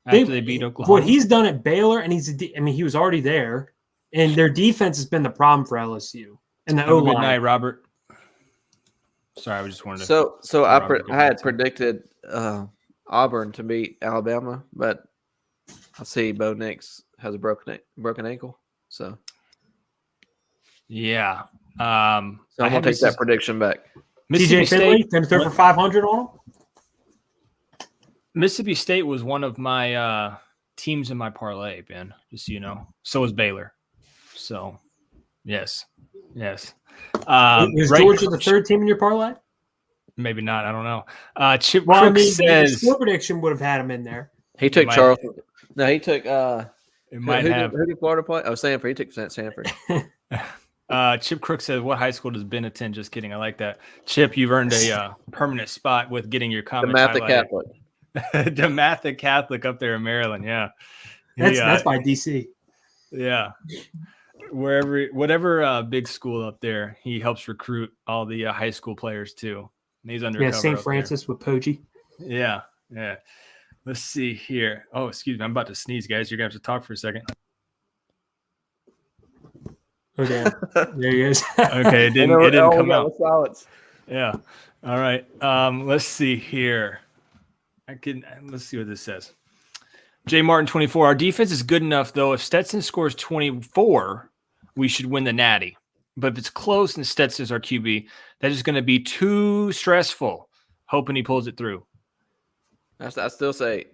after they beat Oklahoma. What he's done at Baylor, and he was already there, and their defense has been the problem for LSU. And the O-line. Good night, Robert. Sorry, I just wanted to. So I had predicted Auburn to beat Alabama, but I see Bo Nix has a broken ankle. So yeah, so I'm gonna take that prediction back. TJ Finley going to throw for 500 on him. Mississippi State was one of my teams in my parlay, Ben. Just so you know, so was Baylor. So yes. Is Georgia the third team in your parlay? Maybe not. I don't know. Chip Crook says the score prediction would have had him in there. He took Charleston. No, he took. It might have. Who did Florida play? Oh, Stanford. He took Stanford. Chip Crook says, "What high school does Ben attend?" Just kidding. I like that. Chip, you've earned a permanent spot with getting your comments. DeMatha Catholic. DeMatha Catholic up there in Maryland. Yeah, that's by DC. Yeah. Whatever big school up there, he helps recruit all the high school players too. And he's undercover. Yeah, St. Francis with Poggi. Yeah. Let's see here. Oh, excuse me, I'm about to sneeze, guys. You're gonna have to talk for a second. Okay, there he is. Okay, it didn't come out. Silence. Yeah. All right. Let's see here. Let's see what this says. J Martin 24. Our defense is good enough though. If Stetson scores 24. We should win the Natty. But if it's close and Stetson's our QB, that is going to be too stressful. Hoping he pulls it through. I still say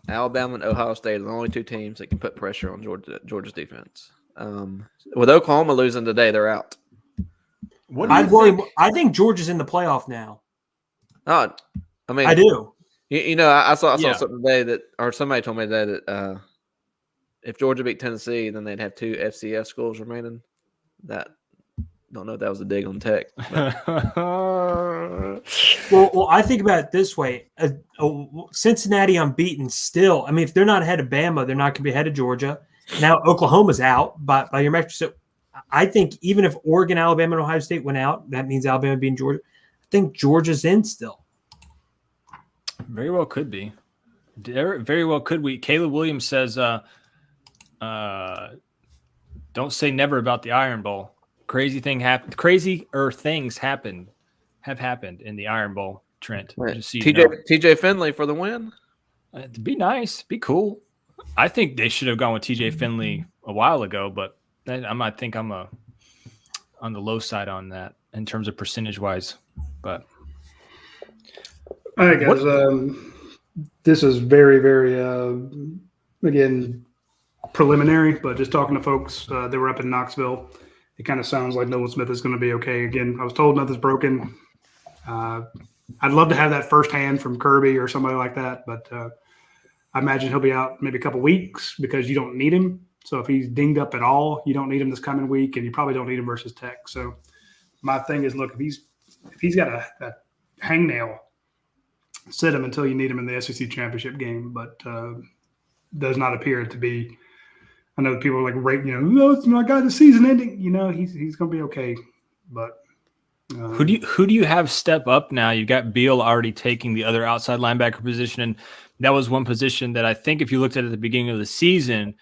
Alabama and Ohio State are the only two teams that can put pressure on Georgia's defense. With Oklahoma losing today, they're out. What do you think? I think Georgia's in the playoff now. Oh, I mean, I do. I saw Yeah. something today somebody told me today that if Georgia beat Tennessee, then they'd have 2 FCS schools remaining. Don't know if that was a dig on Tech. Well, I think about it this way: Cincinnati unbeaten still. I mean, if they're not ahead of Bama, they're not going to be ahead of Georgia. Now Oklahoma's out by your metric. So I think even if Oregon, Alabama, and Ohio State went out, that means Alabama being Georgia. I think Georgia's in still. Very well could be. Very well could be. Caleb Williams says, "Don't say never about the Iron Bowl. Crazier things have happened in the Iron Bowl." Trent, just so you know. TJ Finley for the win. Be nice, be cool. I think they should have gone with TJ Finley a while ago, but I think I'm on the low side on that in terms of percentage wise. But all right, guys. This is very, very again preliminary, but just talking to folks that were up in Knoxville, it kind of sounds like Nolan Smith is going to be okay. Again, I was told nothing's broken. I'd love to have that firsthand from Kirby or somebody like that, but I imagine he'll be out maybe a couple weeks because you don't need him. So if he's dinged up at all, you don't need him this coming week, and you probably don't need him versus Tech. So my thing is, look, if he's got a hangnail, sit him until you need him in the SEC championship game. But does not appear to be. I know people are like, no, it's my guy. The season ending. He's going to be okay. But who do you have step up now? You've got Beal already taking the other outside linebacker position, and that was one position that I think if you looked at the beginning of the season,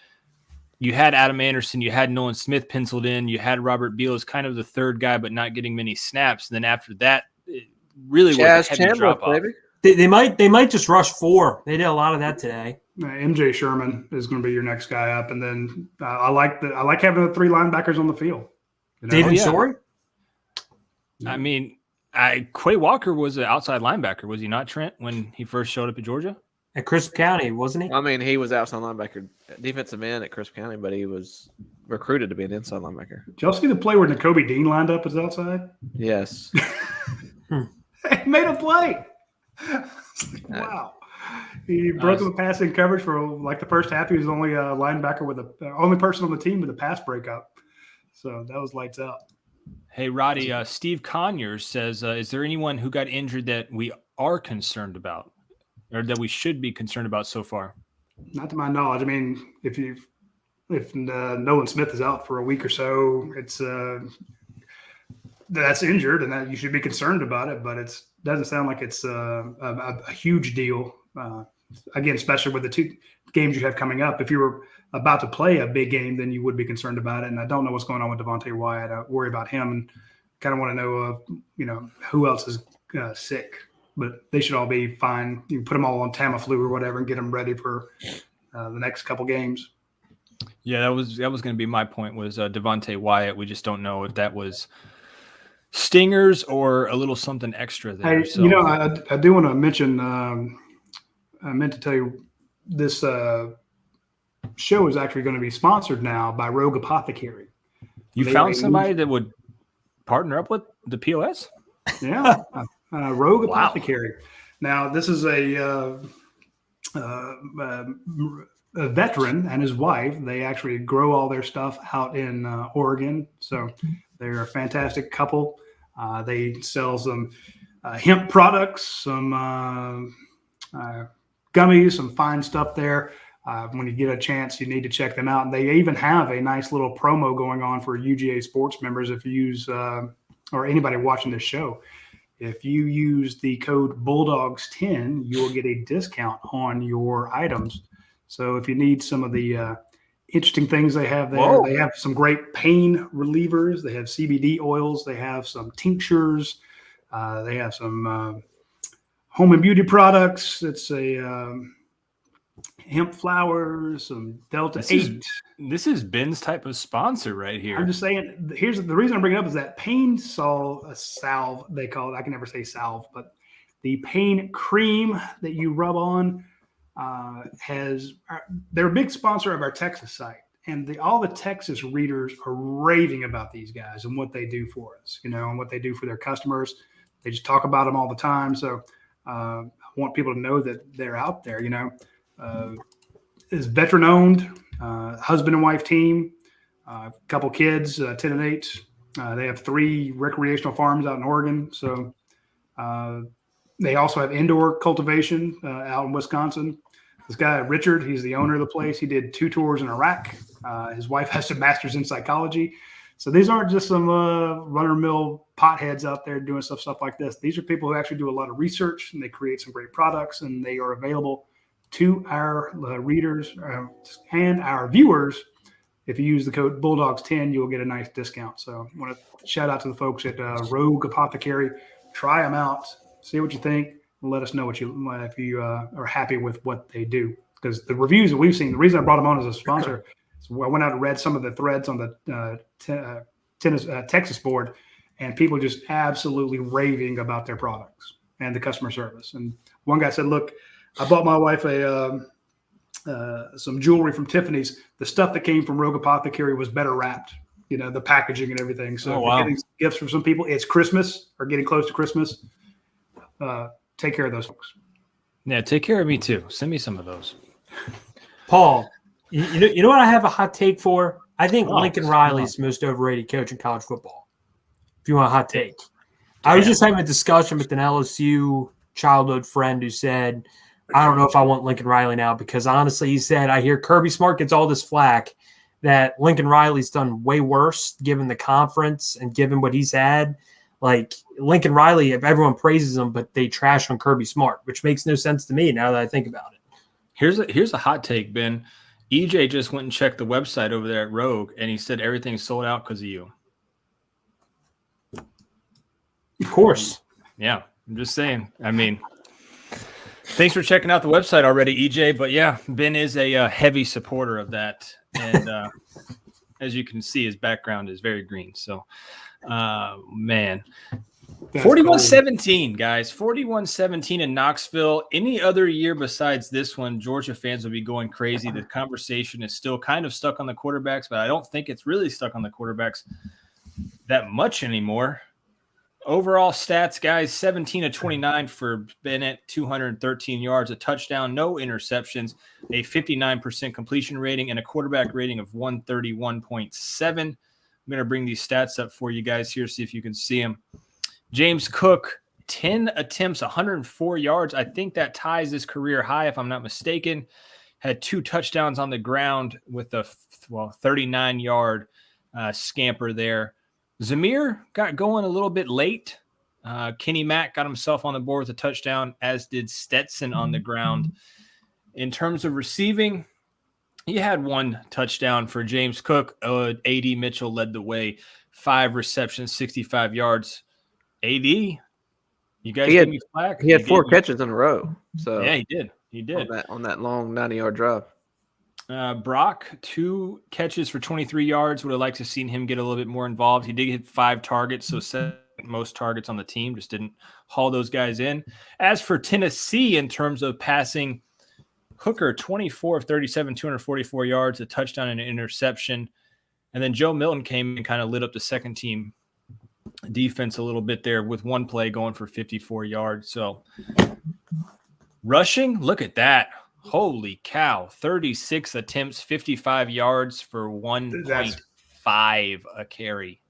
you had Adam Anderson, you had Nolan Smith penciled in, you had Robert Beal as kind of the third guy, but not getting many snaps. And then after that, it really was a heavy drop off. They might just rush 4. They did a lot of that today. MJ Sherman is going to be your next guy up, and then I like having the 3 linebackers on the field. David Story. I mean, Quay Walker was an outside linebacker, was he not, Trent, when he first showed up at Georgia? At Crisp County, wasn't he? I mean, he was outside linebacker, defensive end at Crisp County, but he was recruited to be an inside linebacker. Did y'all see the play where N'Kobe Dean lined up as outside? Yes. He made a play. Wow. He broke the passing coverage for like the first half. He was only a linebacker with only person on the team with a pass breakup. So that was lights out. Hey, Roddy, Steve Conyers says, is there anyone who got injured that we are concerned about or that we should be concerned about so far? Not to my knowledge. I mean, if Nolan Smith is out for a week or so, it's that's injured and that you should be concerned about it, but it doesn't sound like it's a huge deal. Again, especially with the 2 games you have coming up. If you were about to play a big game, then you would be concerned about it. And I don't know what's going on with Devontae Wyatt. I worry about him and kind of want to know, who else is sick. But they should all be fine. You can put them all on Tamiflu or whatever and get them ready for the next couple games. Yeah, that was going to be my point was Devontae Wyatt. We just don't know if that was stingers or a little something extra there. Hey, so. I do want to mention. I meant to tell you this show is actually going to be sponsored now by Rogue Apothecary. You found somebody that would partner up with the POS? Yeah, Rogue Apothecary. Now, this is a veteran and his wife. They actually grow all their stuff out in Oregon. So they're a fantastic couple. They sell some hemp products, some gummies, some fine stuff there. When you get a chance, you need to check them out. And they even have a nice little promo going on for UGA sports members. If you use, or anybody watching this show, if you use the code Bulldogs10, you will get a discount on your items. So if you need some of the interesting things they have there, they have some great pain relievers. They have CBD oils. They have some tinctures. They have some home and beauty products. It's a hemp flowers, some Delta 8. This is Ben's type of sponsor right here. I'm just saying, here's the reason I'm bringing it up is that pain salve, they call it. I can never say salve, but the pain cream that you rub on they're a big sponsor of our Texas site. and all the Texas readers are raving about these guys and what they do for us, and what they do for their customers. They just talk about them all the time. So I want people to know that they're out there. Is veteran owned, husband and wife team, a couple kids, 10 and 8. They have 3 recreational farms out in Oregon. So they also have indoor cultivation out in Wisconsin. This guy, Richard, he's the owner of the place. He did 2 tours in Iraq. His wife has a master's in psychology. So these aren't just some run-of-the-mill potheads out there doing stuff like this. These are people who actually do a lot of research, and they create some great products, and they are available to our readers and our viewers. If you use the code Bulldogs10, you'll get a nice discount. So I want to shout out to the folks at Rogue Apothecary. Try them out. See what you think. And let us know if you are happy with what they do. Because the reviews that we've seen, the reason I brought them on as a sponsor is I went out and read some of the threads on the Texas board, and people just absolutely raving about their products and the customer service. And one guy said, look, I bought my wife some jewelry from Tiffany's. The stuff that came from Rogue Apothecary was better wrapped, the packaging and everything. So if you're getting gifts from some people, it's Christmas or getting close to Christmas. Take care of those folks. Yeah, take care of me too. Send me some of those. Paul, you know what I have a hot take for? I think Lincoln Riley's the most overrated coach in college football. If you want a hot take. I was just having a discussion with an LSU childhood friend who said, I don't know if I want Lincoln Riley now, because honestly, he said, I hear Kirby Smart gets all this flack that Lincoln Riley's done way worse given the conference and given what he's had. Like Lincoln Riley, everyone praises him, but they trash on Kirby Smart, which makes no sense to me now that I think about it. Here's a hot take, Ben. EJ just went and checked the website over there at Rogue, and he said everything's sold out because of you. Of course. Yeah, I'm just saying. I mean, thanks for checking out the website already, EJ. But yeah, Ben is a heavy supporter of that. And as you can see, his background is very green. So, man. 41-17, guys. 41-17 in Knoxville. Any other year besides this one, Georgia fans will be going crazy. The conversation is still kind of stuck on the quarterbacks, but I don't think it's really stuck on the quarterbacks that much anymore. Overall stats, guys, 17 of 29 for Bennett, 213 yards, a touchdown, no interceptions, a 59% completion rating, and a quarterback rating of 131.7. I'm going to bring these stats up for you guys here, see if you can see them. James Cook, 10 attempts, 104 yards. I think that ties his career high, if I'm not mistaken. Had 2 touchdowns on the ground with a 39-yard scamper there. Zamir got going a little bit late. Kenny Mack got himself on the board with a touchdown, as did Stetson on the ground. In terms of receiving, he had 1 touchdown for James Cook. A.D. Mitchell led the way, 5 receptions, 65 yards. A.D., you guys give me flack. He had 4 catches in a row. So yeah, he did. He did. On that long 90-yard drive. Brock, 2 catches for 23 yards. Would have liked to have seen him get a little bit more involved. He did hit 5 targets, so 7 most targets on the team. Just didn't haul those guys in. As for Tennessee, in terms of passing, Hooker, 24 of 37, 244 yards, a touchdown and an interception. And then Joe Milton came and kind of lit up the second team defense a little bit there with 1 play going for 54 yards. So rushing, look at that. Holy cow. 36 attempts, 55 yards for 1.5 a carry.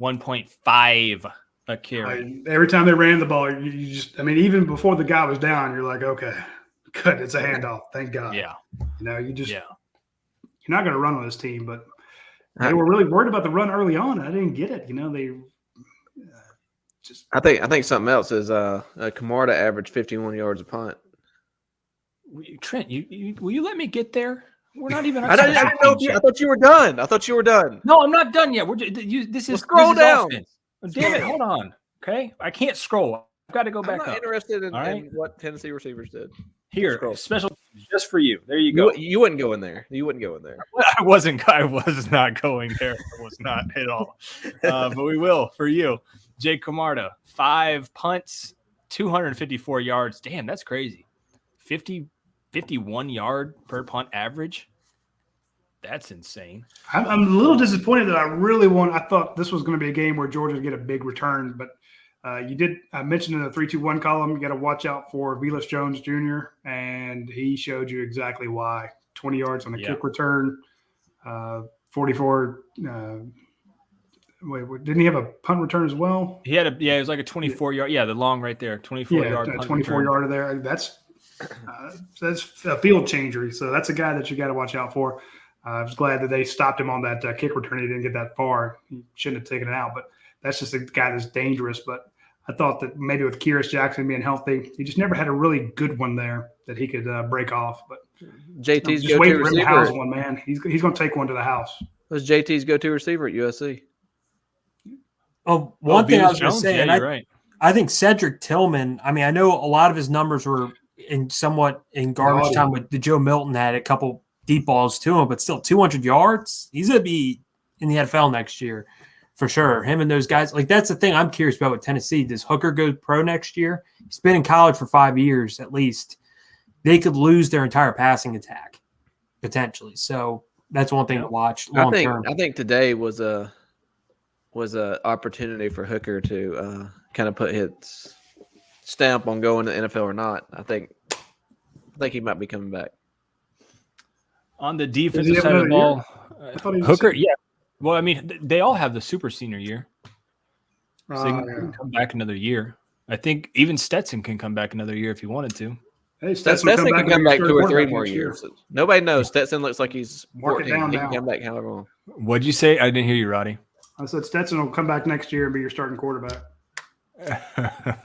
1.5 a carry. Every time they ran the ball, you just, even before the guy was down, you're like, okay, good. It's a handoff. Thank God. Yeah. You're not going to run on this team, but they were really worried about the run early on. I didn't get it. They just. I think something else is Camarda averaged 51 yards a punt. Trent, will you let me get there? We're not even. I didn't know. I thought you were done. No, I'm not done yet. This is scroll down. Damn it! Hold on. Okay, I can't scroll. I've got to go back up. I'm not interested in what Tennessee receivers did. Here, special just for you. There you go. You wouldn't go in there. I was not going there. I was not at all. But we will for you. Jake Camarda, 5 punts, 254 yards. Damn, that's crazy. 51 yard per punt average. That's insane. I'm a little disappointed that I thought this was going to be a game where Georgia would get a big return, but I mentioned in the 3-2-1 column, you got to watch out for Velus Jones Jr., and he showed you exactly why. 20 yards on a kick return, 44. Didn't he have a punt return as well? He had it was like a 24-yard. Yeah, the long right there, 24-yard. Yeah, 24-yarder there. That's a field changer. So that's a guy that you got to watch out for. I was glad that they stopped him on that kick return. He didn't get that far. He shouldn't have taken it out, but that's just a guy that's dangerous. But I thought that maybe with Kyrus Jackson being healthy, he just never had a really good one there that he could break off. But JT's just wait go-to for him to receiver. house one, man. He's going to take one to the house. Was JT's go-to receiver at USC? Oh, one thing I was going to Jones, say, and you're right. I think Cedric Tillman. I mean, I know a lot of his numbers were somewhat in garbage time with the Joe Milton had a couple deep balls to him, but still 200 yards. He's going to be in the NFL next year for sure. Him and those guys. Like, that's the thing I'm curious about with Tennessee. Does Hooker go pro next year? He's been in college for 5 years at least. They could lose their entire passing attack potentially. So that's one thing to watch long term. I think today was a opportunity for Hooker to kind of put his stamp on going to the NFL or not. I think he might be coming back. On the defensive side of the ball, Hooker, well, I mean, they all have the super senior year. So they can come back another year. I think even Stetson can come back another year if he wanted to. Hey, Stetson can come back 2 or 3 more years. Nobody knows. Stetson looks like he's 14. He can come back however long. What'd you say? I didn't hear you, Roddy. I said Stetson will come back next year and be your starting quarterback.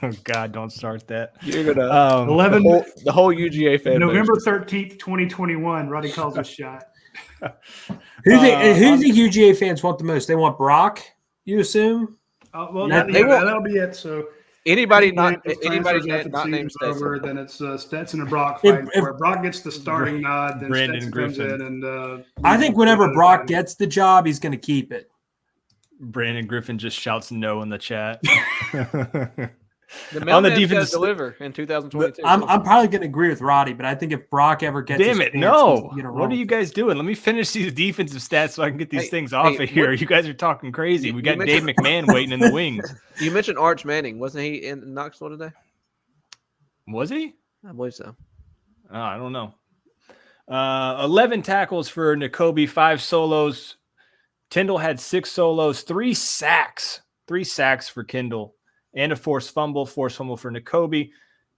Oh, God, don't start that. You're gonna 11 the whole UGA fan. November 13th, 2021. Roddy calls a shot. Who the UGA fans want the most? They want Brock, you assume? That'll be it. So anybody not named Stetson. Then it's Stetson and Brock fighting for it. Brock gets the starting nod, then Brandon Stetson Griffin. comes in, and I think whenever Brock gets the job, he's going to keep it. Brandon Griffin just shouts no in the chat. On the defense deliver in 2022. I'm probably going to agree with Roddy, but I think if Brock ever gets what are you guys doing? Let me finish these defensive stats so I can get these things off of here. You guys are talking crazy. We got Dave McMahon waiting in the wings. You mentioned Arch Manning. Wasn't he in Knoxville today? Was he? I believe so. I don't know. 11 tackles for Nakobe, 5 solos. Tyndall had 6 solos, 3 sacks. 3 sacks for Kendall. And a forced fumble for Nakobe.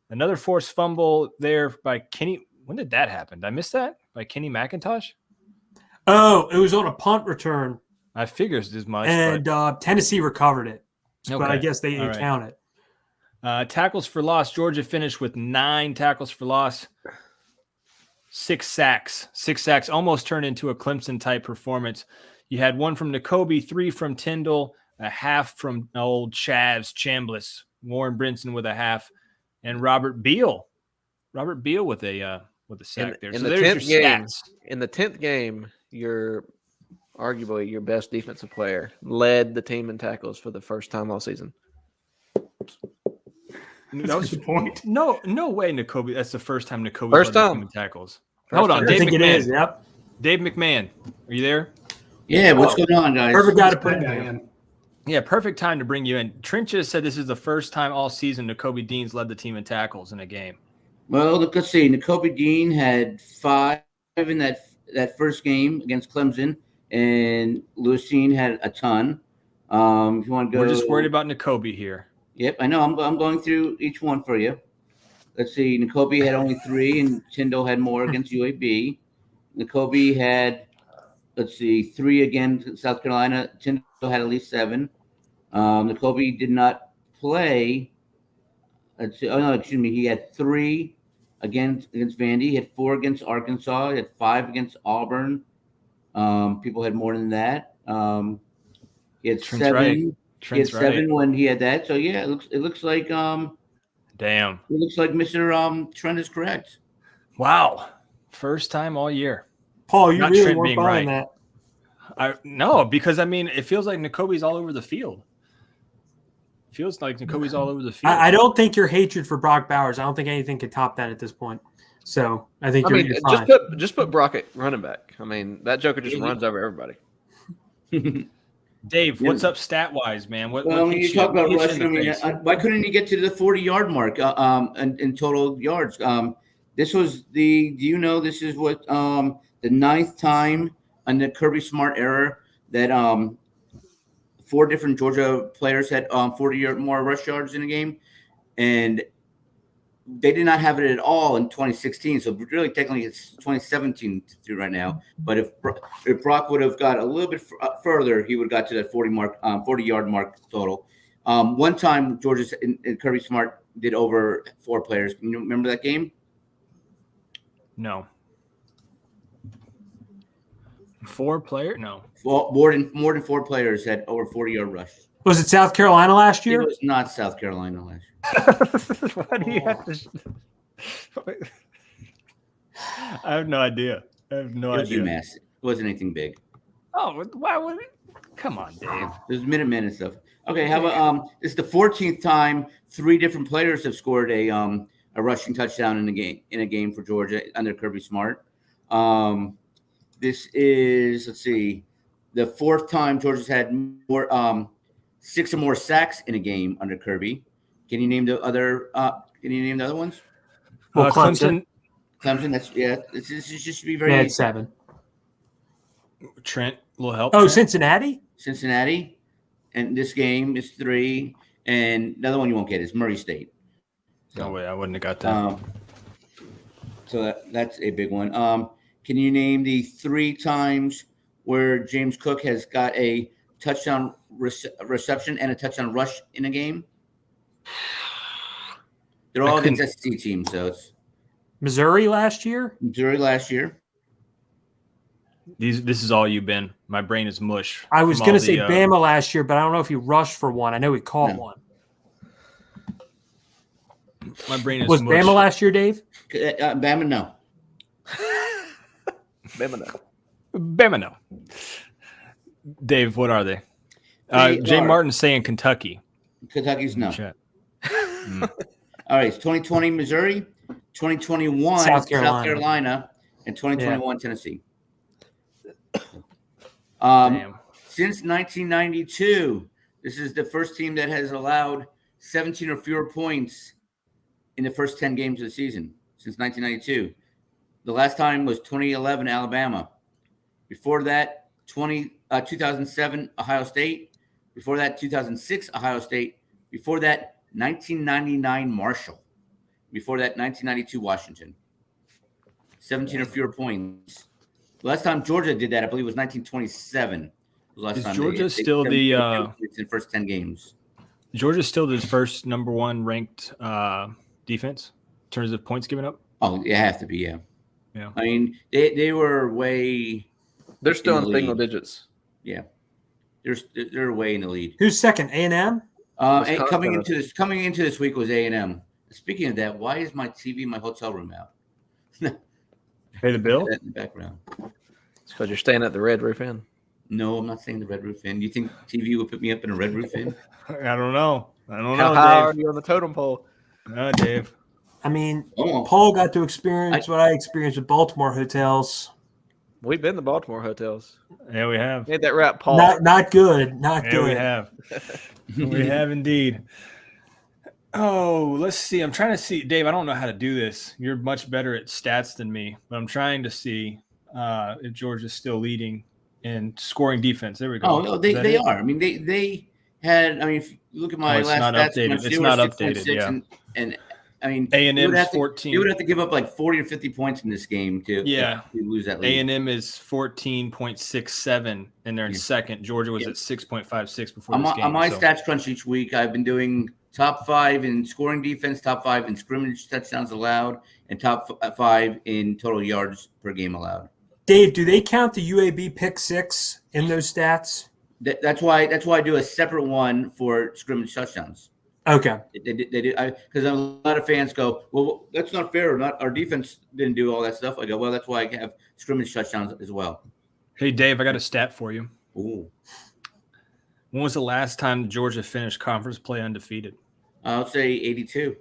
Another forced fumble there by Kenny. When did that happen? Did I miss that? By Kenny McIntosh? Oh, it was on a punt return. I figured as much. And Tennessee recovered it. Okay. But I guess they didn't count it. Tackles for loss. Georgia finished with 9 tackles for loss. 6 sacks. 6 sacks almost turned into a Clemson-type performance. You had 1 from Nakobe, 3 from Tyndall, a half from old Chavs, Chambliss, Warren Brinson with a half, and Robert Beal. Robert Beal with a sack there. So there's your stats. In the 10th game, arguably your best defensive player led the team in tackles for the first time all season. That was the point. No way, Nakobe. That's the first time Nakobe led the team in tackles. Hold on, Dave McMahon. Yep. Dave McMahon, are you there? Yeah, what's going on, guys? Perfect guy to put in. Yeah, perfect time to bring you in. Trenches said this is the first time all season Nakobe Dean's led the team in tackles in a game. Well, let's see. Nakobe Dean had 5 in that first game against Clemson, and Lucine had a ton. If you want to go, we're just worried about Nakobe here. Yep, I know. I'm going through each one for you. Let's see. Nakobe had only 3, and Tyndall had more against UAB. Nakobe had, 3 against South Carolina. Tyndall had at least 7. Nakobe did not play. He had 3 against Vandy. He had 4 against Arkansas. He had 5 against Auburn. People had more than that. He had 7. Right. He had 7 when he had that. So yeah, it looks like damn. It looks like Mr. Trent is correct. Wow. First time all year. Paul, you Not really Trent weren't being buying right. that. No, because I mean it feels like Nakobe's all over the field. Feels like Nakobe's all over the field. I don't think your hatred for Brock Bowers, I don't think anything could top that at this point. So I think I you're, mean, you're fine. just put Brock at running back. I mean, that Joker just runs over everybody. Dave, what's up stat wise, man? What When hits you talk about what hits rushing, you I in the mean, face? why couldn't he get to the 40-yard mark in total yards? This was do you know this is what the 9th time in the Kirby Smart era that 4 different Georgia players had 40 or more rush yards in a game, and they did not have it at all in 2016. So really, technically, it's 2017 through right now. But if Brock would have got a little bit further, he would have got to that 40-yard mark total. One time, Georgia in Kirby Smart did over 4 players. Can you remember that game? No. 4 player? No. More than 4 players had over 40-yard rush. Was it South Carolina last year? It was not South Carolina last year. Why do you have to? I have no idea. I have no It was idea. UMass. It wasn't anything big. Oh, why would it? Come on, Dave. It was Minutemen and stuff. Okay, how about it's the 14th time 3 different players have scored a rushing touchdown in a game for Georgia under Kirby Smart. This is, let's see, the 4th time Georgia's had more 6 or more sacks in a game under Kirby. Can you name the other? Can you name the other ones? Well, Clemson. Clemson. That's This is just to be very. They had 7. Trent, a little help. Oh, Trent? Cincinnati. Cincinnati, and this game is 3. And another one you won't get is Murray State. No way, I wouldn't have got that. So that's a big one. Can you name the 3 times where James Cook has got a touchdown reception and a touchdown rush in a game? They're all against SEC teams, so it's Missouri last year. Missouri last year. This is all you, Ben. My brain is mush. I was going to say Bama last year, but I don't know if he rushed for one. I know he caught one. My brain is was mush. Bama last year, Dave? Bama, no. Bama, no. Dave, what are they? Jay Martin's saying Kentucky. Kentucky's no. All right, it's 2020 Missouri, 2021 South Carolina, and 2021 Tennessee. Since 1992, this is the first team that has allowed 17 or fewer points in the first 10 games of the season since 1992. The last time was 2011 Alabama. Before that, 2007 Ohio State. Before that, 2006 Ohio State. Before that, 1999 Marshall. Before that, 1992 Washington. 17 or fewer points. The last time Georgia did that, I believe, was 1927. Is Georgia still the in first 10 games? Georgia still the first number 1 ranked defense in terms of points given up? Oh, it have to be, yeah. Yeah. I mean, they were way. They're still in single digits. Yeah, they're way in the lead. Who's second? A&M. Coming into this week was A&M. Speaking of that, why is my TV in my hotel room out? Pay the bill in the background. It's because you're staying at the Red Roof Inn. No, I'm not staying the Red Roof Inn. Do you think TV would put me up in a Red Roof Inn? I don't know. How high are you on the totem pole? Dave. I mean, Paul got to experience what I experienced with Baltimore hotels. We've been to Baltimore hotels. Yeah, we have. Ain't that right, Paul? Not good. Not good. We have. We have indeed. Oh, let's see. I'm trying to see. Dave, I don't know how to do this. You're much better at stats than me, but I'm trying to see if Georgia's still leading in scoring defense. There we go. Oh, no, they are. I mean, they had. I mean, if you look at my last stats, it's not updated. Yeah. And I mean, A&M's 14. You would have to give up like 40 or 50 points in this game to lose that lead. A&M is 14.67, and they're in second. Georgia was at 6.56 before this game. On my stats crunch each week, I've been doing top 5 in scoring defense, top 5 in scrimmage touchdowns allowed, and top 5 in total yards per game allowed. Dave, do they count the UAB pick 6 in those stats? That's why I do a separate one for scrimmage touchdowns. Okay. They did because a lot of fans go, well, that's not fair. Not our defense didn't do all that stuff. I go, well, that's why I have scrimmage touchdowns as well. Hey, Dave, I got a stat for you. Ooh. When was the last time Georgia finished conference play undefeated? I'll say 82.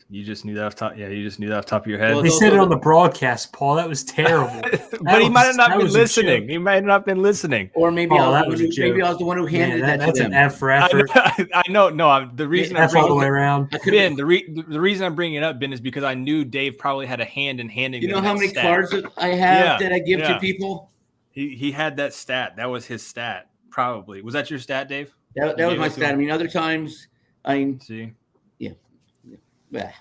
You just knew that off top. Yeah, you just knew that off the top of your head. Well, He said it on the broadcast, Paul. That was terrible. But he might have not been listening. He might have not been listening. Or maybe Oh, I that was a was maybe joke. I was the one who handed that That's to an him. F for effort. I know. No, the reason I'm F all the bringing way around. Ben, the reason I'm bringing it up, Ben, is because I knew Dave probably had a hand in handing. You know them how that many stat. cards that I have that I give yeah. to people? He had that stat. That was his stat. Probably was that your stat, Dave? That was my stat. I mean, other times, See, yeah.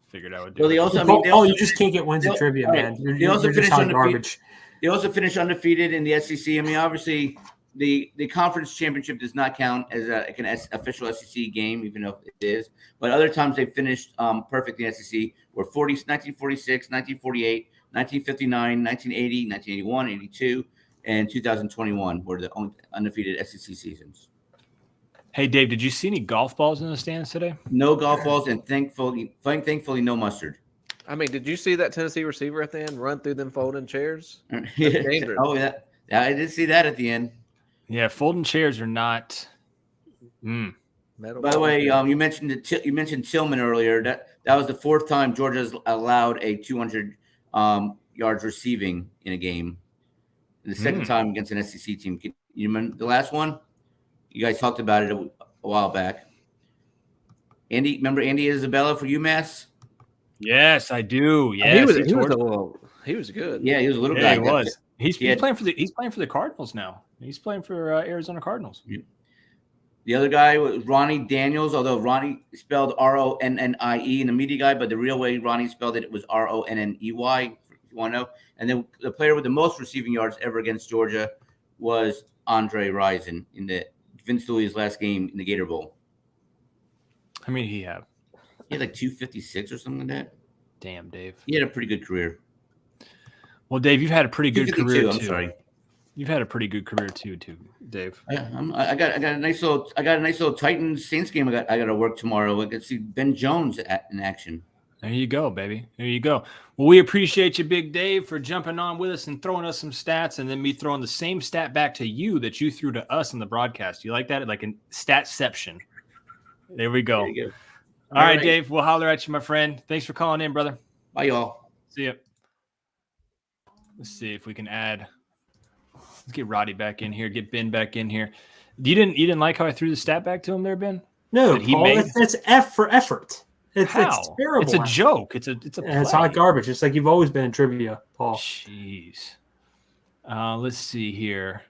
figured I would do. Well, they it. also, I mean, You just can't get wins in trivia, man. They also You're just finished hot undefeated. garbage. They also finished undefeated in the SEC. I mean, obviously, the conference championship does not count as an official SEC game, even though it is. But other times they finished perfect in the SEC. Were 1946, 1948, 1959, 1980, 1981, 82, and 2021 were the only undefeated SEC seasons. Hey, Dave, did you see any golf balls in the stands today? No golf balls, and thankfully, no mustard. I mean, did you see that Tennessee receiver at the end run through them folding chairs? Dangerous. Oh, yeah, I did see that at the end. Yeah, folding chairs are not. Metal By the way, balls. you mentioned Tillman earlier. That was the fourth time Georgia's allowed a 200 yards receiving in a game. And the second time against an SEC team. You remember the last one? You guys talked about it a while back. Remember Andy Isabella for UMass? Yes, I do. Yes, he was good. Yeah, he was a little yeah, guy. he was. He's playing for the Cardinals now. He's playing for Arizona Cardinals. The other guy was Ronnie Daniels, although Ronnie spelled Ronnie in the media guy, but the real way Ronnie spelled it was Ronney, if you want to know. And then the player with the most receiving yards ever against Georgia was Andre Rison in the Vince Dooley's last game in the Gator Bowl. How many did he have? He had like 256 or something like that. Damn, Dave. He had a pretty good career. Well, Dave, you've had a pretty good career too. I'm sorry. You've had a pretty good career too, Dave. I got a nice little Titans Saints game. I got to work tomorrow. I got to see Ben Jones in action. There you go, baby. There you go. Well, we appreciate you, Big Dave, for jumping on with us and throwing us some stats, and then me throwing the same stat back to you that you threw to us in the broadcast. You like that? Like a statception. There we go. All right, Dave. We'll holler at you, my friend. Thanks for calling in, brother. Bye, y'all. See ya. Let's see if we can add. Let's get Roddy back in here. Get Ben back in here. You didn't like how I threw the stat back to him there, Ben? No, Paul, that's F for effort. It's terrible. It's a joke. It's hot garbage. It's like you've always been in trivia, Paul. Jeez. Let's see here.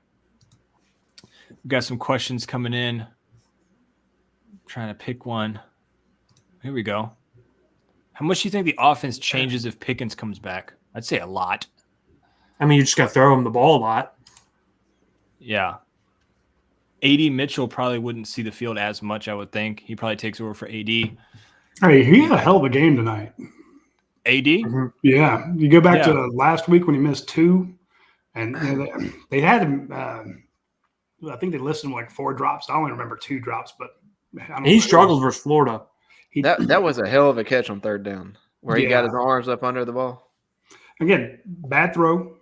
We've got some questions coming in. Trying to pick one. Here we go. How much do you think the offense changes if Pickens comes back? I'd say a lot. I mean, you just got to throw him the ball a lot. Yeah. AD Mitchell probably wouldn't see the field as much, I would think. He probably takes over for AD. Hey, he had a hell of a game tonight. AD? Mm-hmm. Yeah. You go back to last week when he missed 2, and they had him. I think they listed him like 4 drops. I only remember 2 drops, but he struggled versus Florida. That was a hell of a catch on 3rd down where he got his arms up under the ball. Again, bad throw.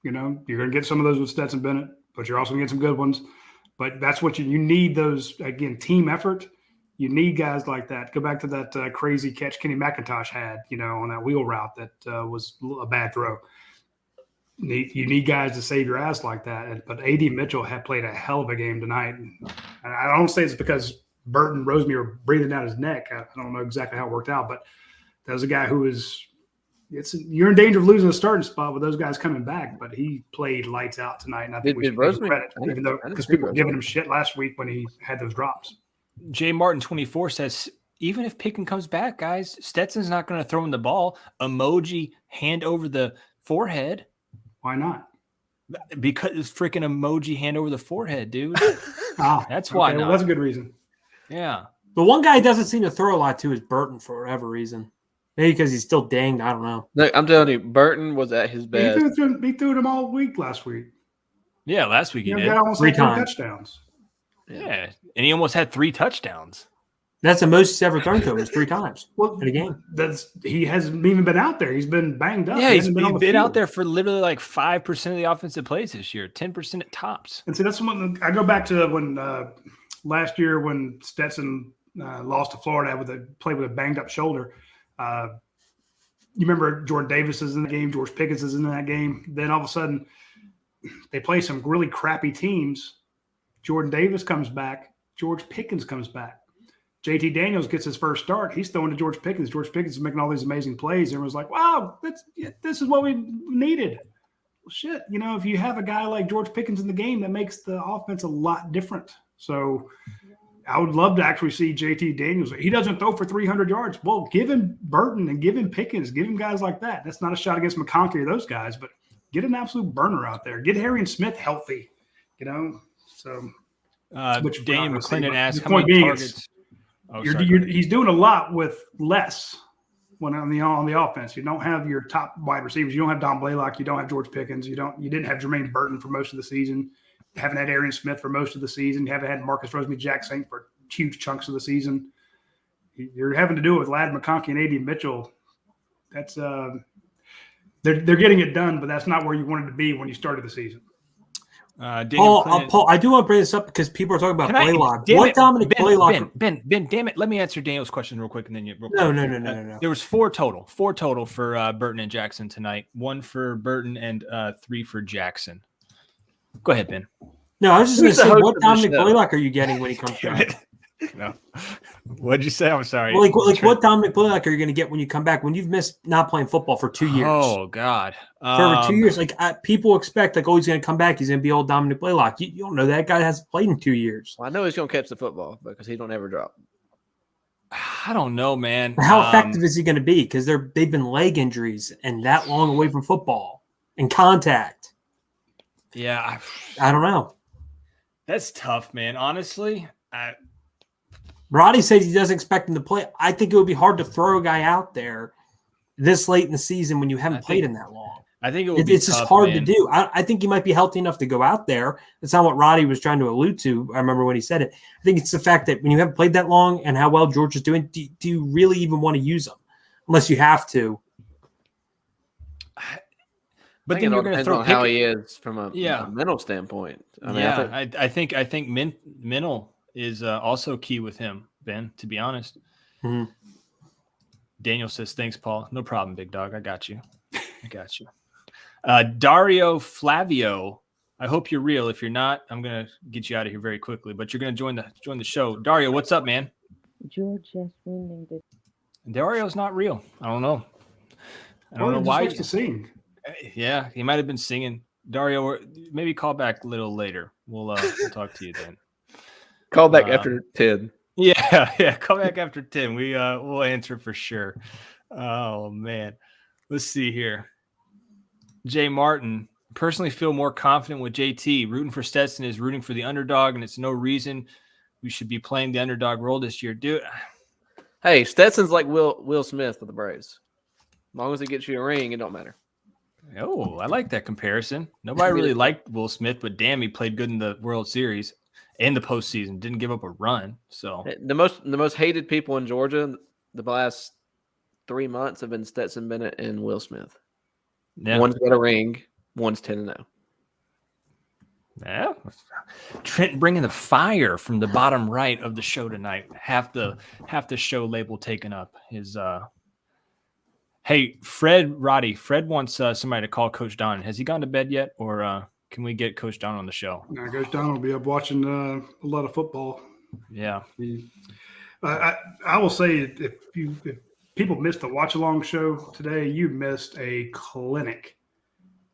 You know, you're going to get some of those with Stetson Bennett, but you're also going to get some good ones. But that's what you need those, again, team effort. You need guys like that. Go back to that crazy catch Kenny McIntosh had, on that wheel route that was a bad throw. You need guys to save your ass like that. But A.D. Mitchell had played a hell of a game tonight. And I don't say it's because Burton and Rosemary were breathing down his neck. I don't know exactly how it worked out, but that was a guy who was – you're in danger of losing a starting spot with those guys coming back, but he played lights out tonight, and I think we should give him credit, even though because people were giving him shit last week when he had those drops. J Martin 24 says, even if Pickens comes back, guys, Stetson's not going to throw him the ball. Emoji hand over the forehead. Why not? Because it's freaking emoji hand over the forehead, dude. That's why. not. Well, that's a good reason. Yeah. The one guy doesn't seem to throw a lot to is Burton for whatever reason. Maybe because he's still danged. I don't know. Look, I'm telling you, Burton was at his best. He threw them all week last week. Yeah, last week he did. Got almost 3 3 times. touchdowns. Yeah, and he almost had 3 touchdowns. That's the most he's ever thrown to him is 3 times in a game. He hasn't even been out there. He's been banged up. Yeah, he's been out there for literally like 5% of the offensive plays this year, 10% at tops. And see, that's one I go back to when last year when Stetson lost to Florida played with a banged up shoulder. You remember Jordan Davis is in the game, George Pickens is in that game. Then all of a sudden, they play some really crappy teams. Jordan Davis comes back. George Pickens comes back. JT Daniels gets his first start. He's throwing to George Pickens. George Pickens is making all these amazing plays. Everyone's like, wow, this is what we needed. Well, shit, if you have a guy like George Pickens in the game, that makes the offense a lot different. So I would love to actually see JT Daniels. He doesn't throw for 300 yards. Well, give him Burton and give him Pickens. Give him guys like that. That's not a shot against McConkey or those guys, but get an absolute burner out there. Get Harry and Smith healthy, So, Daniel McClendon asked how many targets. He's doing a lot with less when on the offense. You don't have your top wide receivers. You don't have Don Blaylock. You don't have George Pickens. You didn't have Jermaine Burton for most of the season. You haven't had Arian Smith for most of the season. You haven't had Marcus Rosemary-Jackson for huge chunks of the season. You're having to do it with Ladd McConkey and A.D. Mitchell. That's they're getting it done, but that's not where you wanted to be when you started the season. Paul, I do want to bring this up because people are talking about Blaylock. Dominic Blaylock? Ben, damn it. Let me answer Daniel's question real quick, and then you. No. There was four total for Burton and Jackson tonight. 1 for Burton and 3 for Jackson. Go ahead, Ben. No, I was just going to say, what Dominic Blaylock are you getting when he comes back? No. What'd you say? I'm sorry. Well, what Dominic Blaylock are you going to get when you come back? When you've missed not playing football for 2 years? Oh God, for over 2 years. People expect he's going to come back. He's going to be old Dominic Blaylock. You don't know that guy hasn't played in 2 years. Well, I know he's going to catch the football because he don't ever drop. I don't know, man. How effective is he going to be? Because they've been leg injuries and that long away from football and contact. Yeah, I don't know. That's tough, man. Honestly, Roddy says he doesn't expect him to play. I think it would be hard to throw a guy out there this late in the season when you haven't played him that long. I think it's just hard to do. I think he might be healthy enough to go out there. That's not what Roddy was trying to allude to. I remember when he said it. I think it's the fact that when you haven't played that long and how well George is doing, do you really even want to use him? Unless you have to. But then you're going to throw how he is from a mental standpoint. I think mental is also key with him, Ben, to be honest. Mm-hmm. Daniel says, thanks, Paul. No problem, big dog. I got you. Dario Flavio, I hope you're real. If you're not, I'm going to get you out of here very quickly, but you're going to join the show. Dario, what's up, man? George just winning the Dario's not real. I don't know. I don't know why. He to sing. Yeah, he might have been singing. Dario, maybe call back a little later. We'll talk to you then. Call back after 10. Yeah. Call back after 10. We'll answer for sure. Oh man, let's see here. Jay Martin, personally feel more confident with JT. Rooting for Stetson is rooting for the underdog, and it's no reason we should be playing the underdog role this year, dude. Hey, Stetson's like Will Smith with the Braves. As long as he gets you a ring, it don't matter. Oh, I like that comparison. Nobody really liked Will Smith, but damn, he played good in the World Series and the postseason. Didn't give up a run. So the most hated people in Georgia the last 3 months have been Stetson Bennett and Will Smith. Yeah. One's got a ring. One's 10-0. Yeah. Trent bringing the fire from the bottom right of the show tonight. Half the show label taken up. His Hey, Fred wants somebody to call Coach Don. Has he gone to bed yet, or can we get Coach Don on the show? No, Coach Don will be up watching a lot of football. Yeah. I will say if people missed the watch along show today, you missed a clinic.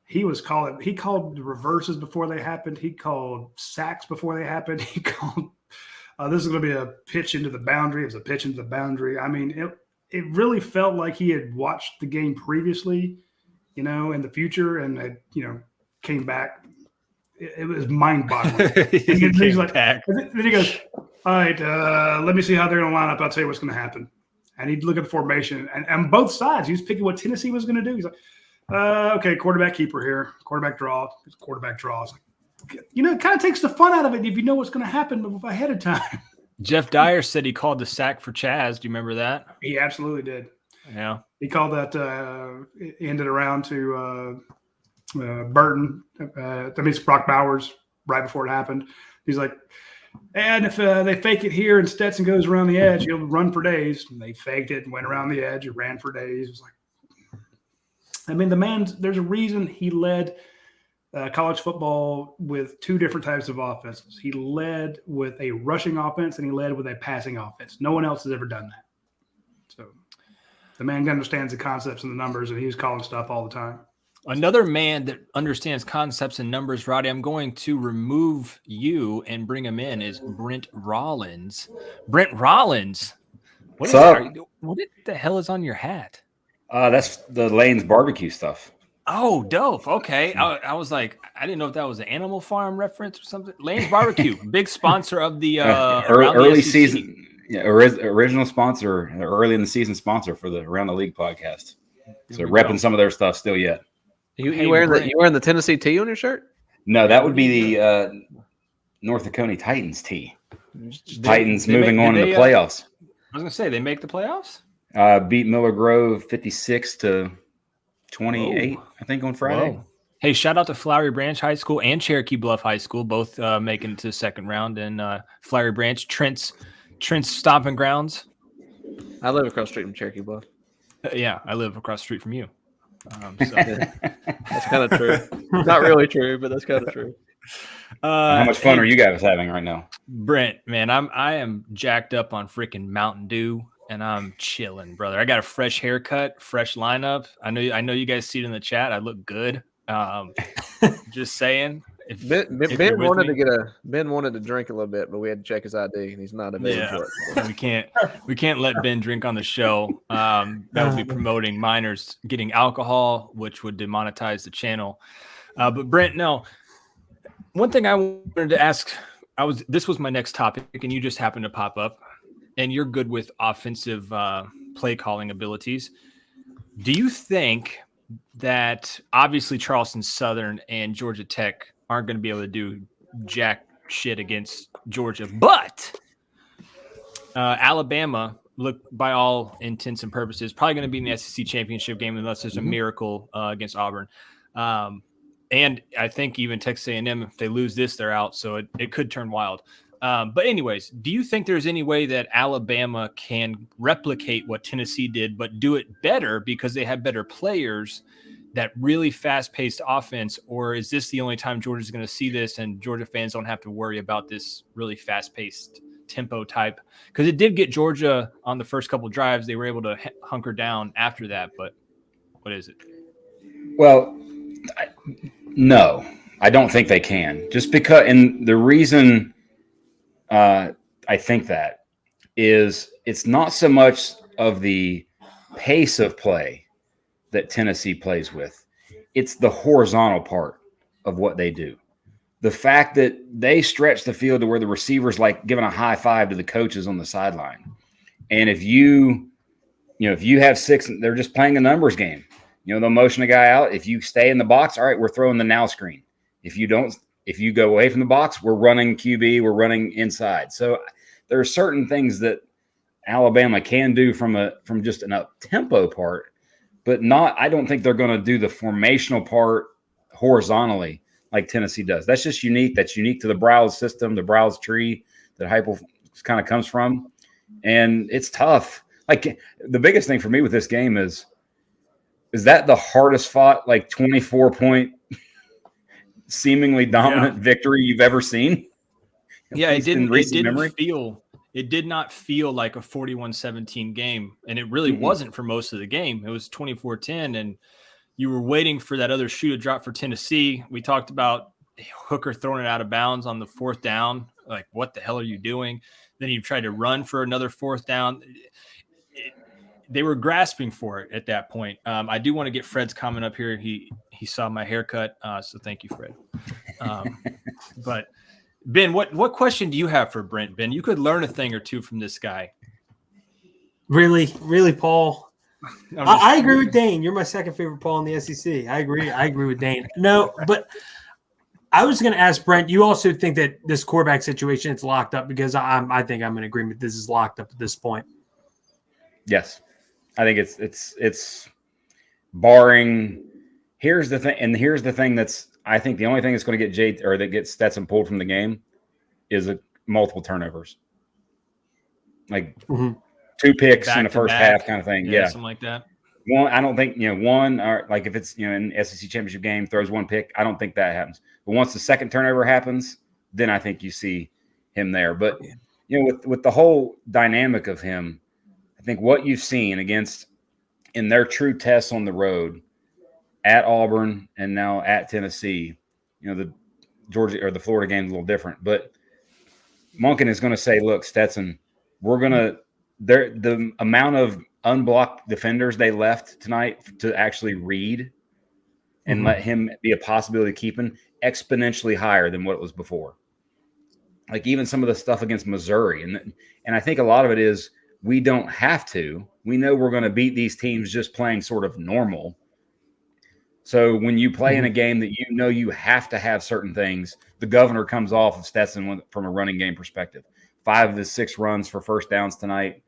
He called the reverses before they happened. He called sacks before they happened. He called this is going to be a pitch into the boundary. It was a pitch into the boundary. I mean, it really felt like he had watched the game previously, in the future, and had, came back. It was mind-boggling. He's like, then he goes, all right, let me see how they're going to line up. I'll tell you what's going to happen. And he'd look at the formation. And on both sides, he was picking what Tennessee was going to do. He's like, okay, quarterback keeper here, quarterback draw. It's quarterback draw. It's like, it kind of takes the fun out of it if you know what's going to happen ahead of time. Jeff Dyer said he called the sack for Chaz. Do you remember that? He absolutely did. Yeah. He called that, ended around to Burton. It's Brock Bowers right before it happened. He's like, And if they fake it here and Stetson goes around the edge, he'll run for days. And they faked it and went around the edge and ran for days. It was like, I mean, the man, there's a reason he led college football with two different types of offenses. He led with a rushing offense and he led with a passing offense. No one else has ever done that. So the man understands the concepts and the numbers, and he was calling stuff all the time. Another man that understands concepts and numbers, Roddy, I'm going to remove you and bring him in, is Brent Rollins. Brent Rollins, what the hell is on your hat? That's the Lane's barbecue stuff. Oh, dope. Okay. I was like, I didn't know if that was an Animal Farm reference or something. Lane's Barbecue, big sponsor of the early the season. Yeah, original sponsor, early in the season sponsor for the Around the League podcast. So repping some of their stuff still yet. You wearing the Tennessee T on your shirt? No, that would be the North Dakota Titans T. Titans moving on in the playoffs. I was gonna say they make the playoffs. Beat Miller Grove 56-28, I think, on Friday. Whoa. Hey, shout out to Flowery Branch High School and Cherokee Bluff High School, both making it to the second round. And Flowery Branch, Trent's stomping grounds. I live across the street from Cherokee Bluff. Yeah, I live across the street from you. So. That's kind of true. Not really true, but that's kind of true. How much fun are you guys having right now? Brent, man, I am jacked up on freaking Mountain Dew, and I'm chilling, brother. I got a fresh haircut, fresh lineup. I know you guys see it in the chat. I look good. Just saying. Ben wanted to drink a little bit, but we had to check his ID, and he's not available for it. We can't let Ben drink on the show. That would be promoting minors getting alcohol, which would demonetize the channel. But Brent, no. One thing I wanted to ask, this was my next topic, and you just happened to pop up, and you're good with offensive play calling abilities. Do you think that obviously Charleston Southern and Georgia Tech aren't going to be able to do jack shit against Georgia, but Alabama, look, by all intents and purposes, probably going to be in the SEC championship game unless there's a miracle against Auburn. And I think even Texas A&M, if they lose this, they're out. So it could turn wild. But anyways, do you think there's any way that Alabama can replicate what Tennessee did, but do it better because they have better players, that really fast-paced offense? Or is this the only time Georgia's going to see this and Georgia fans don't have to worry about this really fast-paced tempo type? Because it did get Georgia on the first couple drives. They were able to hunker down after that, but what is it? Well, no, I don't think they can. Just because, and the reason I think that is it's not so much of the pace of play that Tennessee plays with. It's the horizontal part of what they do. The fact that they stretch the field to where the receivers like giving a high five to the coaches on the sideline. And if you have six, they're just playing a numbers game. They'll motion a guy out. If you stay in the box, all right, we're throwing the now screen. If you go away from the box, we're running QB, we're running inside. So there are certain things that Alabama can do from just an up-tempo part, but I don't think they're going to do the formational part horizontally like Tennessee does. That's just unique. That's unique to the Browse system, the Browse tree that Heupel kind of comes from. And it's tough. Like, the biggest thing for me with this game is that the hardest fought, like 24-point seemingly dominant victory you've ever seen? Yeah, it did not feel like a 41-17 game, and it really wasn't for most of the game. It was 24-10, and you were waiting for that other shoe to drop for Tennessee. We talked about Hooker throwing it out of bounds on the fourth down. Like, what the hell are you doing? Then you tried to run for another fourth down. They were grasping for it at that point. I do want to get Fred's comment up here. He saw my haircut, so thank you, Fred. But Ben, what question do you have for Brent? Ben, you could learn a thing or two from this guy. Really, Paul? I agree with Dane. You're my second favorite Paul in the SEC. I agree with Dane. No, but I was going to ask Brent. You also think that this quarterback situation it's locked up? Because I think I'm in agreement. This is locked up at this point. Yes, I think it's barring. Here's the thing, and here's the thing that's. I think the only thing that's going to get that gets Stetson pulled from the game is multiple turnovers, like Mhm. 2 picks in Back the to first back. half kind of thing. Yeah. Something like that. One, I don't think, one, or like if it's, an SEC championship game, throws 1 pick, I don't think that happens. But once the second turnover happens, then I think you see him there. But, with the whole dynamic of him, I think what you've seen in their true tests on the road at Auburn and now at Tennessee, the Georgia or the Florida game is a little different. But Monken is going to say, look, Stetson, we're going to – the amount of unblocked defenders they left tonight to actually read and let him be a possibility of keeping exponentially higher than what it was before. Like even some of the stuff against Missouri. And I think a lot of it is we don't have to. We know we're going to beat these teams just playing sort of normal. So when you play in a game that you have to have certain things, the governor comes off of Stetson from a running game perspective. 5 of his 6 runs for first downs tonight.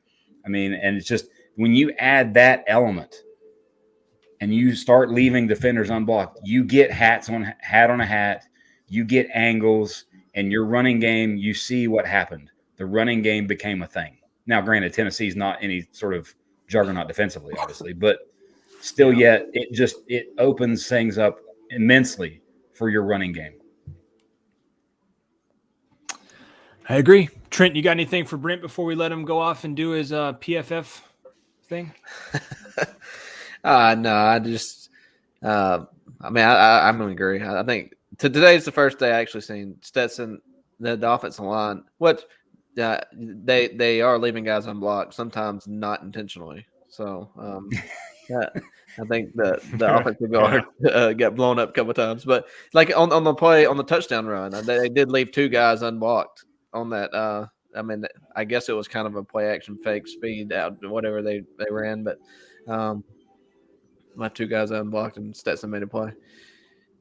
I mean, and it's just when you add that element and you start leaving defenders unblocked, you get hat on a hat, you get angles, and your running game, you see what happened. The running game became a thing. Now, granted, Tennessee's not any sort of juggernaut defensively, obviously, but still yet it opens things up immensely for your running game. I agree. Trent, you got anything for Brent before we let him go off and do his PFF thing? No, I just I'm going to agree. I think today's the first day I actually seen Stetson, the offensive line. They are leaving guys unblocked, sometimes not intentionally. So I think the offensive guard got blown up a couple of times. But like on the play on the touchdown run, they did leave 2 guys unblocked on that. I guess it was kind of a play action fake speed out, whatever they ran, but left 2 guys unblocked and Stetson made a play.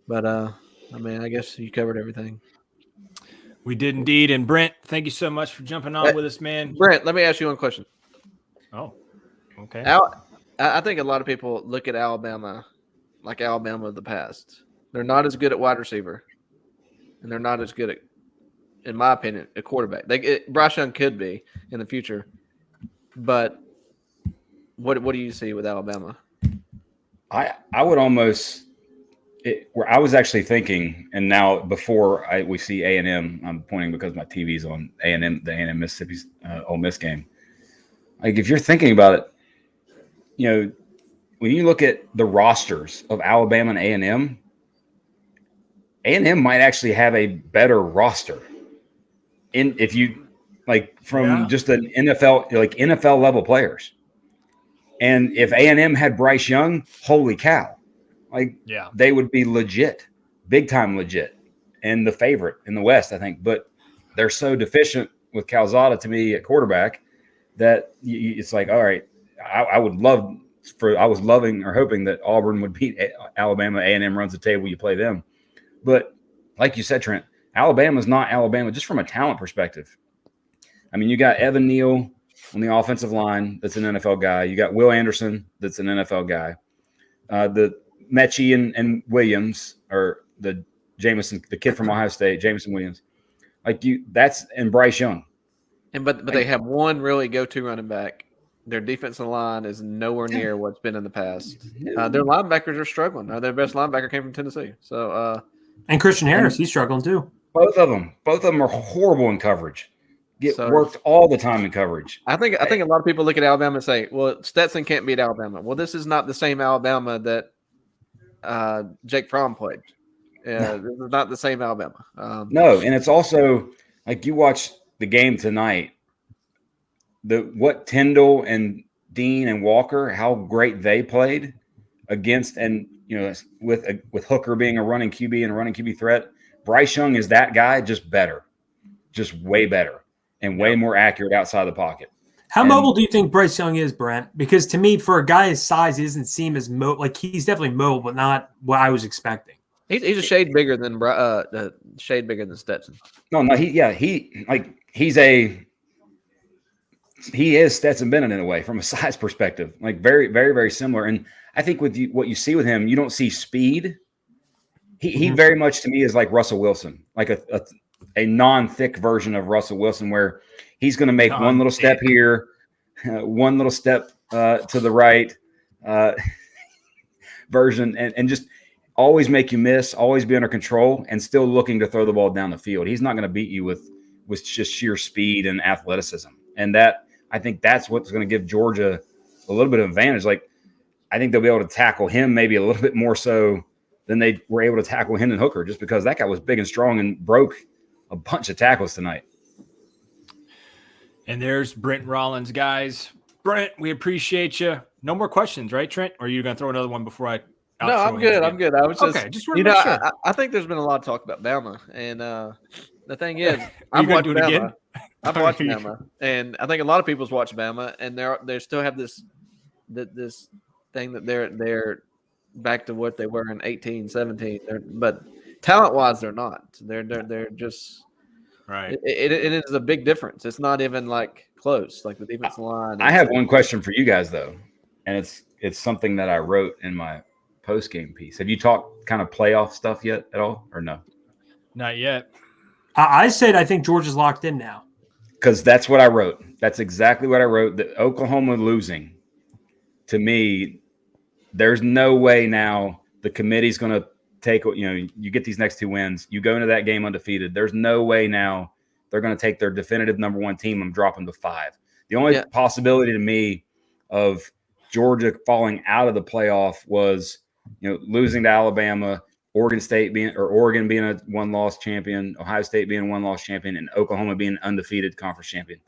But I guess you covered everything. We did indeed. And Brent, thank you so much for jumping on with us, man. Brent, let me ask you one question. Oh, okay. I think a lot of people look at Alabama like Alabama of the past. They're not as good at wide receiver, and they're not as good at, in my opinion, a quarterback. Bryce Young could be in the future, but what do you see with Alabama? I would almost where I was actually thinking, and now before we see A&M, I'm pointing because my TV's on A&M, the A&M Mississippi's Ole Miss game. Like if you're thinking about it, when you look at the rosters of Alabama and A&M might actually have a better roster. If you like from just an NFL level players. And if A&M had Bryce Young, holy cow. They would be legit, big time legit, and the favorite in the West, I think. But they're so deficient with Calzada to me at quarterback that it's like, all right, I was loving or hoping that Auburn would beat Alabama. A&M runs the table, you play them. But like you said, Trent, Alabama's not Alabama just from a talent perspective. I mean, you got Evan Neal on the offensive line that's an NFL guy. You got Will Anderson that's an NFL guy. The Mechie and Williams, or the Jameson, the kid from Ohio State, Jameson Williams, and Bryce Young. But they have one really go-to running back. Their defensive line is nowhere near what's been in the past. Their linebackers are struggling. Their best linebacker came from Tennessee. So and Christian Harris, he's struggling too. Both of them are horrible in coverage. Get worked all the time in coverage. I think a lot of people look at Alabama and say, "Well, Stetson can't beat Alabama." Well, this is not the same Alabama that Jake Fromm played. This is not the same Alabama. No, and it's also like you watch the game tonight. What Tyndall and Dean and Walker, how great they played against, and with Hooker being a running QB and a running QB threat. Bryce Young is that guy, just better, just way better. And way more accurate outside the pocket. How mobile do you think Bryce Young is, Brent? Because to me, for a guy his size, he doesn't seem as mobile. Like he's definitely mobile, but not what I was expecting. He's a shade bigger than Stetson. No, he is Stetson Bennett in a way from a size perspective. Like very, very, very similar. And I think what you see with him, you don't see speed. He very much to me is like Russell Wilson, like a non-thick version of Russell Wilson, where he's going to make one little step here, one little step to the right version, and just always make you miss, always be under control, and still looking to throw the ball down the field. He's not going to beat you with just sheer speed and athleticism. And that, I think that's what's going to give Georgia a little bit of advantage. Like, I think they'll be able to tackle him maybe a little bit more so than they were able to tackle Hendon Hooker, just because that guy was big and strong and broke a bunch of tackles tonight. And there's Brent Rollins, guys. Brent, we appreciate you. No more questions, right, Trent? Or are you going to throw another one before I? No, I'm good. I'm good. I was just, okay. Just you know, sure. I think there's been a lot of talk about Bama, and the thing is, I've watched Bama. I've watched Bama, and I think a lot of people's watched Bama, and they still have this thing that they're back to what they were in 18, 17. But talent-wise, they're not. They're just right. It is a big difference. It's not even like close, like the defensive line. I have one question for you guys though, and it's something that I wrote in my post-game piece. Have you talked kind of playoff stuff yet at all, or no? Not yet. I said I think Georgia's locked in now. Because that's what I wrote. That's exactly what I wrote. That Oklahoma losing, to me, there's no way now the committee's going to take, you get these next two wins. You go into that game undefeated. There's no way now they're going to take their definitive number one team and drop them to 5. The only possibility to me of Georgia falling out of the playoff was, losing to Alabama, Oregon being a one-loss champion, Ohio State being a one-loss champion, and Oklahoma being an undefeated conference champion.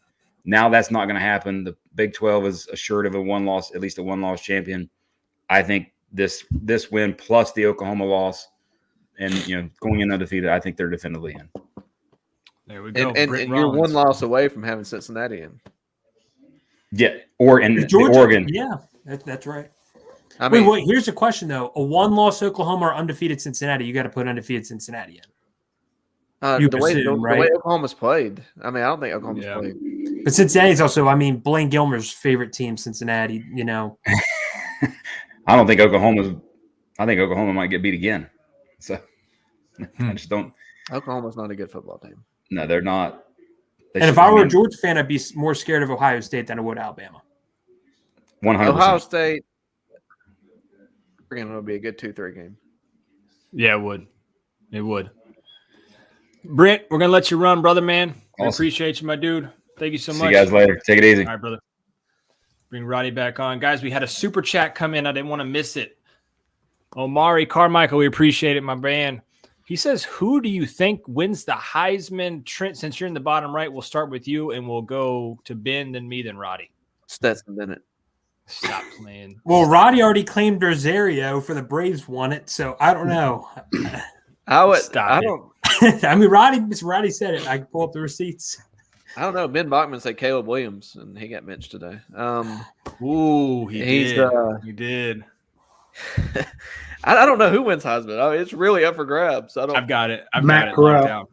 Now that's not going to happen. The Big 12 is assured of at least a one-loss champion. I think this win plus the Oklahoma loss and going in undefeated, I think they're definitively in. There we go. And you're one loss away from having Cincinnati in. Yeah, Oregon. Yeah, that's right. I mean, wait. Here's the question though: a one-loss Oklahoma or undefeated Cincinnati? You got to put undefeated Cincinnati in. The way Oklahoma's played. I mean, I don't think Oklahoma's played. But Cincinnati's also. I mean, Blaine Gilmer's favorite team, Cincinnati. I don't think Oklahoma might get beat again. So I just don't. Oklahoma's not a good football team. No, they're not. And if I were a Georgia fan, I'd be more scared of Ohio State than I would Alabama. 100%. Ohio State. It'll be a good 2-3 game. Yeah, it would. It would. Brent, we're gonna let you run, brother, man. Awesome. I appreciate you, my dude. Thank you so much. See you guys later. Take it easy. All right, brother. Bring Roddy back on. Guys, we had a super chat come in. I didn't want to miss it. Omari Carmichael, we appreciate it, my man. He says, who do you think wins the Heisman? Trent, since you're in the bottom right, we'll start with you, and we'll go to Ben, then me, then Roddy. Stetson Bennett. Stop playing. Well, Roddy already claimed Rosario for the Braves won it, so I don't know. I mean, Roddy said it. I can pull up the receipts. I don't know. Ben Bachman said Caleb Williams, and he got benched today. He did. I don't know who wins Heisman. I mean, it's really up for grabs. I've got it. Matt Corral.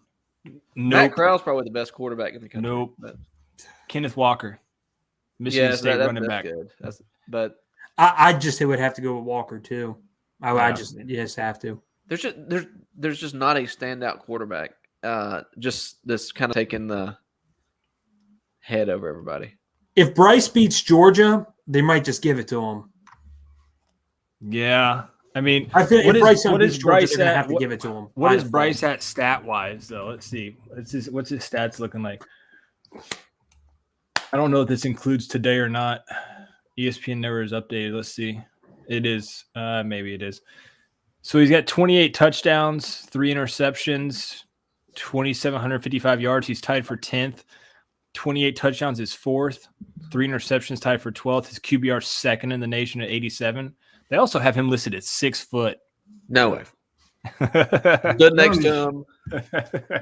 Nope. Matt Corral's probably the best quarterback in the country. Nope. Kenneth Walker. Michigan State running back. Good. But I just would have to go with Walker too. I just have to. There's just not a standout quarterback. Just this kind of taking the head over everybody. If Bryce beats Georgia, they might just give it to him. Yeah. I mean, I feel if Bryce is Bryce at? Have to give it to him. What is Bryce at stat wise though? Let's see. What's his stats looking like? I don't know if this includes today or not. ESPN never is updated. Let's see. It is. Maybe it is. So he's got 28 touchdowns, 3 interceptions, 2,755 yards. He's tied for 10th. 28 touchdowns is 4th. 3 interceptions tied for 12th. His QBR second in the nation at 87. They also have him listed at 6 foot. No way. Stood next to him.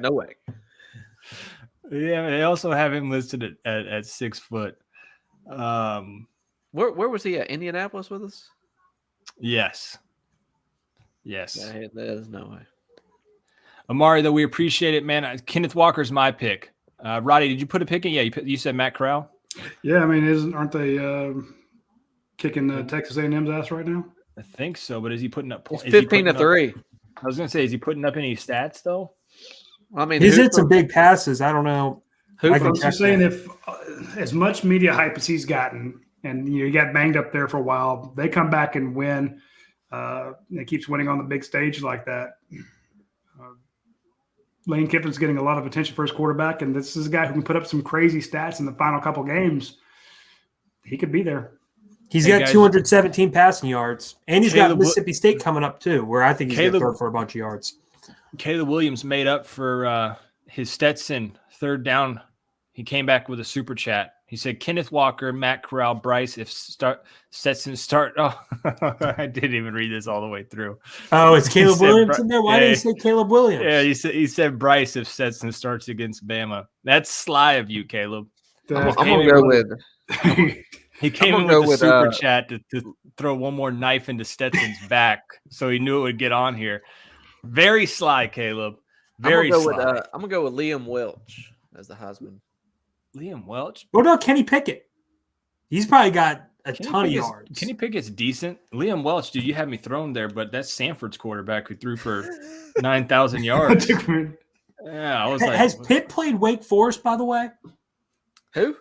No way. Yeah, they also have him listed at 6 foot. Where was he at? Indianapolis with us? Yes. There's no way. Amari, though, we appreciate it, man. Kenneth Walker's my pick. Roddy, did you put a pick in? Yeah, you said Matt Corral. Yeah, I mean, aren't they kicking Texas A&M's ass right now? I think so, but is he putting up? It's 15-3. I was gonna say, is he putting up any stats though? I mean, he's hit some big passes. I don't know. I was just saying, if as much media hype as he's gotten, and he got banged up there for a while, they come back and win. And he keeps winning on the big stage like that. Lane Kiffin's getting a lot of attention for his quarterback, and this is a guy who can put up some crazy stats in the final couple games. He could be there. He's got 217 passing yards, and he's got Mississippi State coming up too, where I think he's going to throw for a bunch of yards. Caleb Williams made up for his Stetson third down. He came back with a super chat. He said, Kenneth Walker, Matt Corral, Bryce, if Stetson start. Oh, I didn't even read this all the way through. Oh, it's Caleb Williams in there? Why did he say Caleb Williams? Yeah, he said Bryce if Stetson starts against Bama. That's sly of you, Caleb. I'm going to go with. He came in with a super chat to throw one more knife into Stetson's back, so he knew it would get on here. Very sly, Caleb. Very sly. I'm going to go with Liam Welch as the Heisman. Liam Welch? What about Kenny Pickett? He's probably got a ton of yards. Kenny Pickett's decent. Liam Welch, dude, you had me thrown there, but that's Sanford's quarterback who threw for 9,000 yards. Yeah, I was like, has Pitt played Wake Forest, by the way? Who?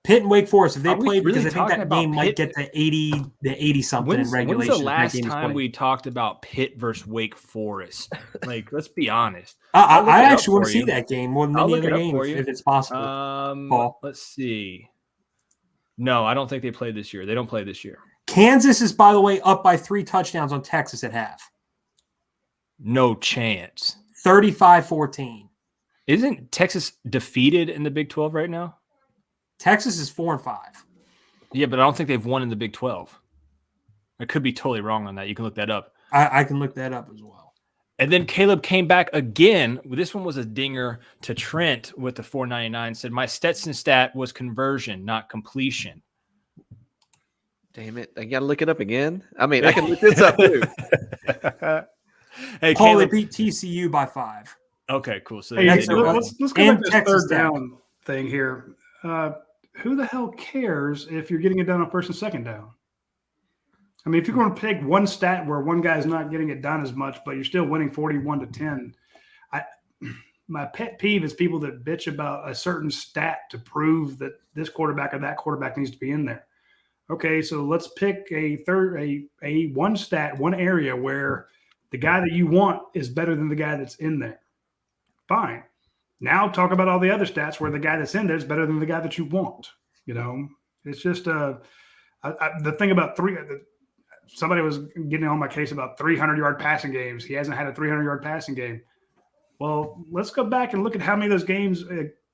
Pitt and Wake Forest. If they played, really because I think that game might get to 80 something in regulation. When's the last time we talked about Pitt versus Wake Forest? Like, let's be honest. I actually want to see that game more than any other game if it's possible. Paul. Let's see. No, I don't think they played this year. They don't play this year. Kansas is, by the way, up by 3 touchdowns on Texas at half. No chance. 35-14. Isn't Texas defeated in the Big 12 right now? Texas is 4-5. Yeah, but I don't think they've won in the Big 12. I could be totally wrong on that. You can look that up. I can look that up as well. And then Caleb came back again. This one was a dinger to Trent with the 499. Said, my Stetson stat was conversion, not completion. Damn it. I got to look it up again. I mean, I can look this up too. Hey, Paul, Caleb they beat TCU by 5. Okay, cool. So hey, let's go back to this third down thing here. Who the hell cares if you're getting it done on first and second down? I mean, if you're going to pick one stat where one guy's not getting it done as much, but you're still winning 41-10, my pet peeve is people that bitch about a certain stat to prove that this quarterback or that quarterback needs to be in there. Okay, so let's pick a one stat, one area where the guy that you want is better than the guy that's in there. Fine. Now talk about all the other stats where the guy that's in there is better than the guy that you want. You know, it's just the thing about somebody was getting on my case about 300-yard passing games. He hasn't had a 300-yard passing game. Well, let's go back and look at how many of those games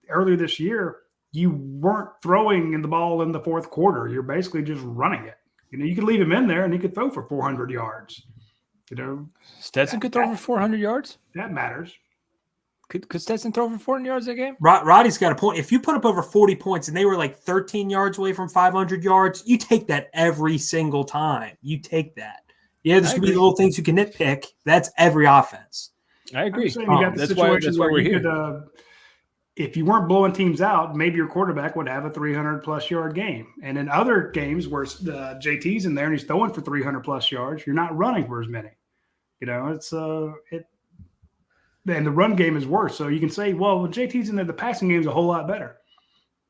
earlier this year you weren't throwing in the ball in the fourth quarter. You're basically just running it. You know, you could leave him in there and he could throw for 400 yards. You know, Stetson could throw for 400 yards. That matters. Could Stetson throw for 400 yards that game? Roddy's got a point. If you put up over 40 points and they were like 13 yards away from 500 yards, you take that every single time. You take that. Yeah, there's going to be little things you can nitpick. That's every offense. I agree. That's why we're here. If you weren't blowing teams out, maybe your quarterback would have a 300-plus yard game. And in other games where JT's in there and he's throwing for 300-plus yards, you're not running for as many. You know, and the run game is worse. So you can say, well, when JT's in there, the passing game is a whole lot better.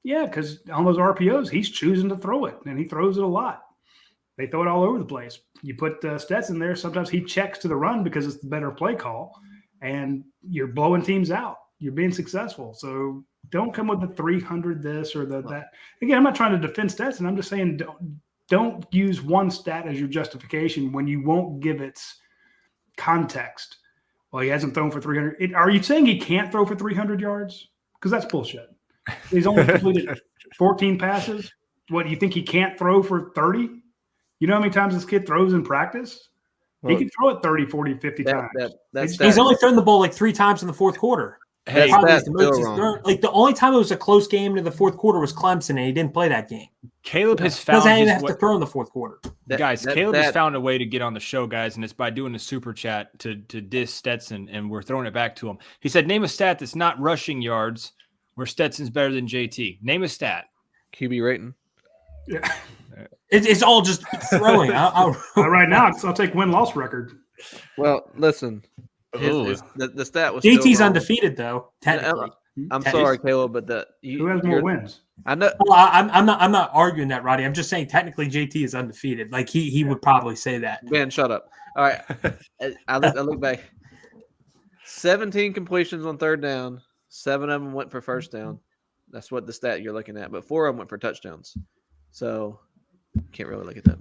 Yeah, because on those RPOs, he's choosing to throw it, and he throws it a lot. They throw it all over the place. You put Stetson there, sometimes he checks to the run because it's the better play call, and you're blowing teams out. You're being successful. So don't come with the 300 this or that. Again, I'm not trying to defend Stetson. I'm just saying don't use one stat as your justification when you won't give its context. Well, he hasn't thrown for 300. Are you saying he can't throw for 300 yards? Because that's bullshit. He's only completed 14 passes. What, you think he can't throw for 30? You know how many times this kid throws in practice? He can throw it 30, 40, 50 times. He's only thrown the ball like 3 times in the fourth quarter. Hey, like the only time it was a close game in the fourth quarter was Clemson, and he didn't play that game. Caleb has found doesn't even have to throw in the fourth quarter. Caleb has found a way to get on the show, guys, and it's by doing a super chat to diss Stetson, and we're throwing it back to him. He said, "Name a stat that's not rushing yards where Stetson's better than JT. Name a stat." QB rating. Yeah, it's all just throwing. Right now, I'll take win-loss record. Well, listen. The stat was JT's still wrong. undefeated though, technically. I'm sorry, Caleb, but who has more wins? I know. Well, I'm not arguing that, Roddy. I'm just saying technically JT is undefeated. Like he would probably say that. Ben, shut up. All right, I look back. 17 completions on third down. 7 of them went for first down. That's what the stat you're looking at. But 4 of them went for touchdowns. So can't really look at that.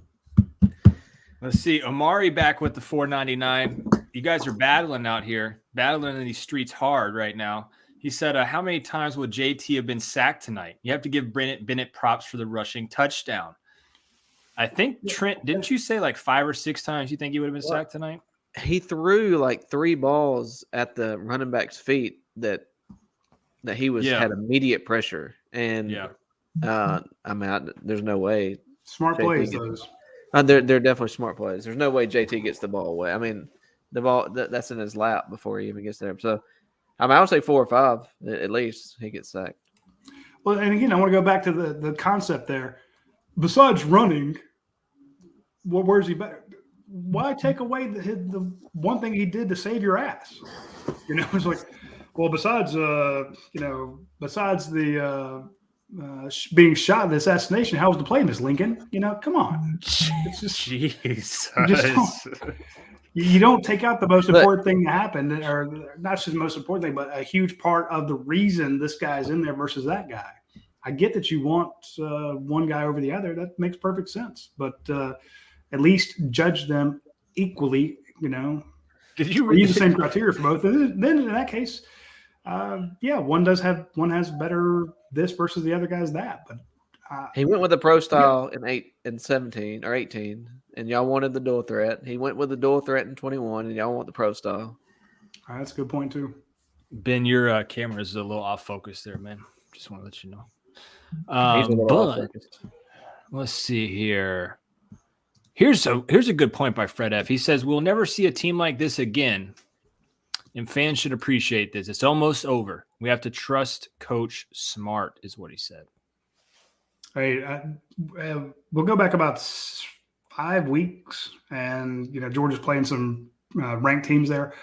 Let's see. Amari back with the 499. You guys are battling out here, battling in these streets hard right now. He said, how many times would JT have been sacked tonight? You have to give Bennett props for the rushing touchdown. I think, Trent, didn't you say like 5 or 6 times you think he would have been sacked tonight? He threw like 3 balls at the running back's feet that he had immediate pressure. And there's no way. Smart plays, those. They're definitely smart plays. There's no way JT gets the ball away. I mean, the ball that's in his lap before he even gets there. So, I would say 4 or 5 at least he gets sacked. Well, and again, I want to go back to the concept there. Besides running, where's he better? Why take away the one thing he did to save your ass? It's like, well, besides the being shot in the assassination, how was the play, Miss Lincoln? Come on. It's just, Jesus. You don't take out the most important thing that happened, or not just the most important thing, but a huge part of the reason this guy's in there versus that guy. I get that you want one guy over the other. That makes perfect sense. But at least judge them equally, Did you use the same criteria for both? And then in that case, one has better this versus the other guy's that. But he went with the pro style in 17 or 18, and y'all wanted the dual threat. He went with the dual threat in 21, and y'all want the pro style. All right, that's a good point too. Ben, your camera is a little off focus there, man. Just want to let you know. But let's see here. Here's a good point by Fred F. He says, we'll never see a team like this again, and fans should appreciate this. It's almost over. We have to trust Coach Smart, is what he said. Hey, we'll go back about 5 weeks, and Georgia's playing some ranked teams there,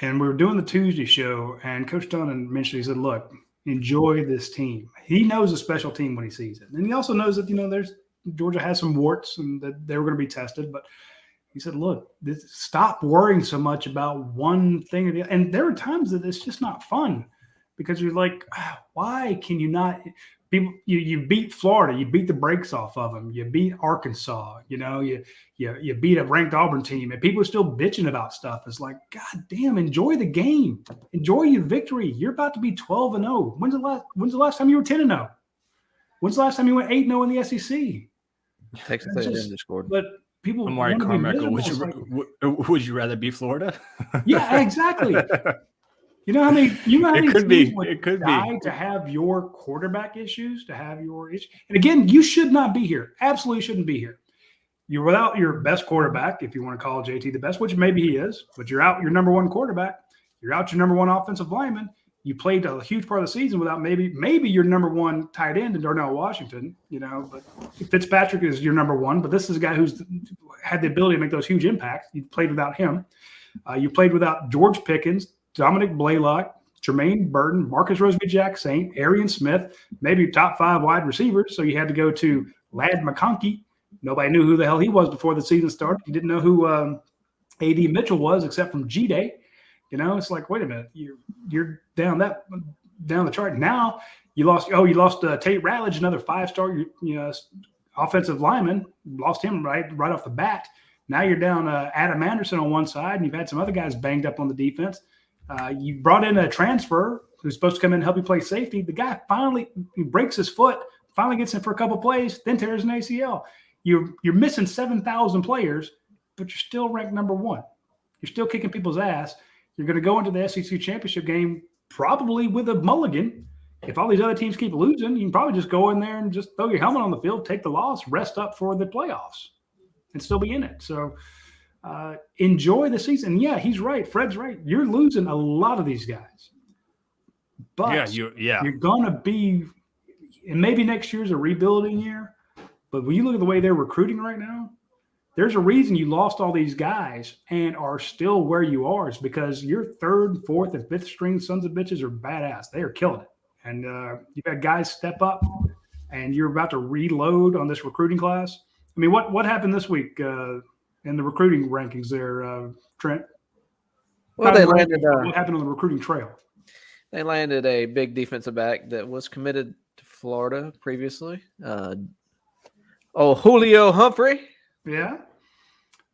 and we were doing the Tuesday show, and Coach Dunn mentioned, he said, look, enjoy this team. He knows a special team when he sees it, and he also knows that Georgia has some warts and that they were going to be tested, but he said, look, stop worrying so much about one thing or the other. And there are times that it's just not fun because you're like, why can you not? People, you beat Florida, you beat the brakes off of them, you beat Arkansas, you beat a ranked Auburn team, and people are still bitching about stuff. It's like, God damn, enjoy the game, enjoy your victory. You're about to be 12-0. When's the last time you were 10-0? When's the last time you went 8-0 in the SEC? Texas A&M scored. But people, Amari Carmichael, would you rather be Florida? Yeah, exactly. You know how many it could teams be. would It could die be to have your quarterback issues, to have your issues. And again, you should not be here. Absolutely shouldn't be here. You're without your best quarterback, if you want to call JT the best, which maybe he is, but you're out your number one quarterback. You're out your number one offensive lineman. You played a huge part of the season without maybe your number one tight end in Darnell Washington, but Fitzpatrick is your number one, but this is a guy who's had the ability to make those huge impacts. You played without him. You played without George Pickens, Dominic Blaylock, Jermaine Burton, Marcus Roseby-Jacksaint, Arian Smith, maybe top 5 wide receivers. So you had to go to Ladd McConkey. Nobody knew who the hell he was before the season started. You didn't know who A.D. Mitchell was except from G-Day. It's like, wait a minute, you're down the chart. Now you lost Tate Ratledge, another 5-star offensive lineman. Lost him right off the bat. Now you're down Adam Anderson on one side, and you've had some other guys banged up on the defense. You brought in a transfer who's supposed to come in and help you play safety. The guy finally breaks his foot, finally gets in for a couple plays, then tears an ACL. You're missing 7,000 players, but you're still ranked number one. You're still kicking people's ass. You're going to go into the SEC championship game probably with a mulligan. If all these other teams keep losing, you can probably just go in there and just throw your helmet on the field, take the loss, rest up for the playoffs, and still be in it. So enjoy the season. Yeah, he's right. Fred's right. You're losing a lot of these guys. But you're going to be – and maybe next year's a rebuilding year, but when you look at the way they're recruiting right now, there's a reason you lost all these guys and are still where you are. Is because your third, fourth, and fifth string sons of bitches are badass. They are killing it. And you've had guys step up, and you're about to reload on this recruiting class. I mean, what happened this week in the recruiting rankings there, Trent? Well, they landed. What happened on the recruiting trail? They landed a big defensive back that was committed to Florida previously. Julio Humphrey. Yeah.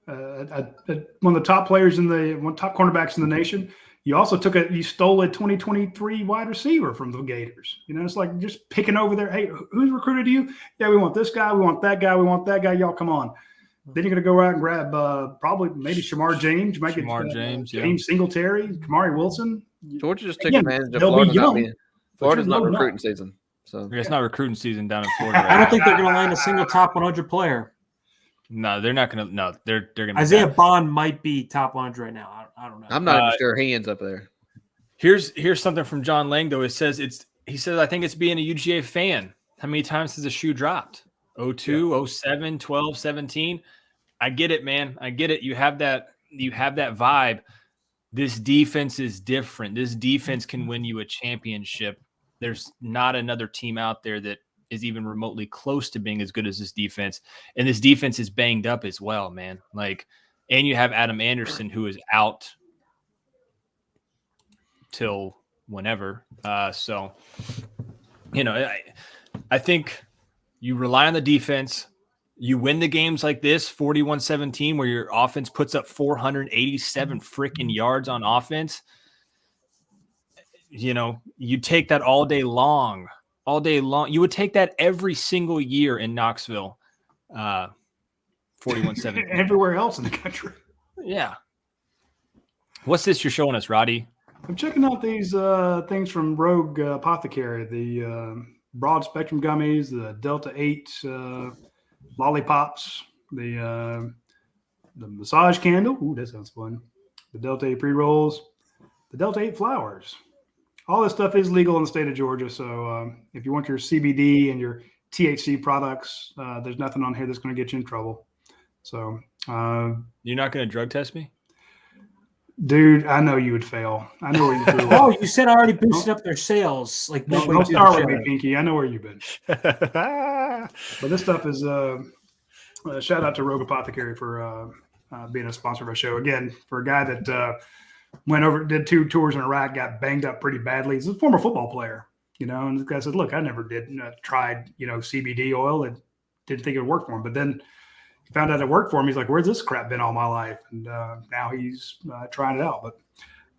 One of the top players top cornerbacks in the nation. You also you stole a 2023 wide receiver from the Gators. You know, it's like just picking over there. Hey, who's recruited you? Yeah, we want this guy. We want that guy. We want that guy. Y'all come on. Then you're going to go out and grab maybe Shamar James. You might get James Singletary, Kamari Wilson. Georgia just took advantage of Florida's not recruiting season. So it's not recruiting season down in Florida. Right I don't think they're going to land a single top 100 player. No, they're not going to. No, they're going to. Isaiah Bond might be top 100 right now. I don't know. I'm not even sure he ends up there. Here's something from John Lang though. He says I think it's being a UGA fan. How many times has the shoe dropped? 02, 07, 12, 17. I get it, man. I get it. You have that vibe. This defense is different. This defense can win you a championship. There's not another team out there that is even remotely close to being as good as this defense. And this defense is banged up as well, man. And you have Adam Anderson, who is out till whenever. So, I think you rely on the defense. You win the games like this, 41-17, where your offense puts up 487 freaking yards on offense. You take that all day long. You would take that every single year in Knoxville. 41-17. Everywhere else in the country. Yeah. What's this you're showing us, Roddy? I'm checking out these things from Rogue Apothecary, the broad spectrum gummies, the Delta 8 lollipops, the massage candle. Ooh, that sounds fun. The Delta 8 pre-rolls, the Delta 8 flowers. All this stuff is legal in the state of Georgia. So if you want your CBD and your THC products, there's nothing on here that's going to get you in trouble. So you're not going to drug test me? Dude, I know you would fail. I know where you threw Oh, you said already boosted up their sales. Like, don't start with me, Pinky. I know where you've been. But this stuff is shout out to Rogue Apothecary for being a sponsor of our show. Again, for a guy that did 2 tours in Iraq, got banged up pretty badly. He's a former football player, and this guy said, "Look, I never tried CBD oil and didn't think it would work for him, but then." He found out it worked for him. He's like, "Where's this crap been all my life?" And now he's trying it out. But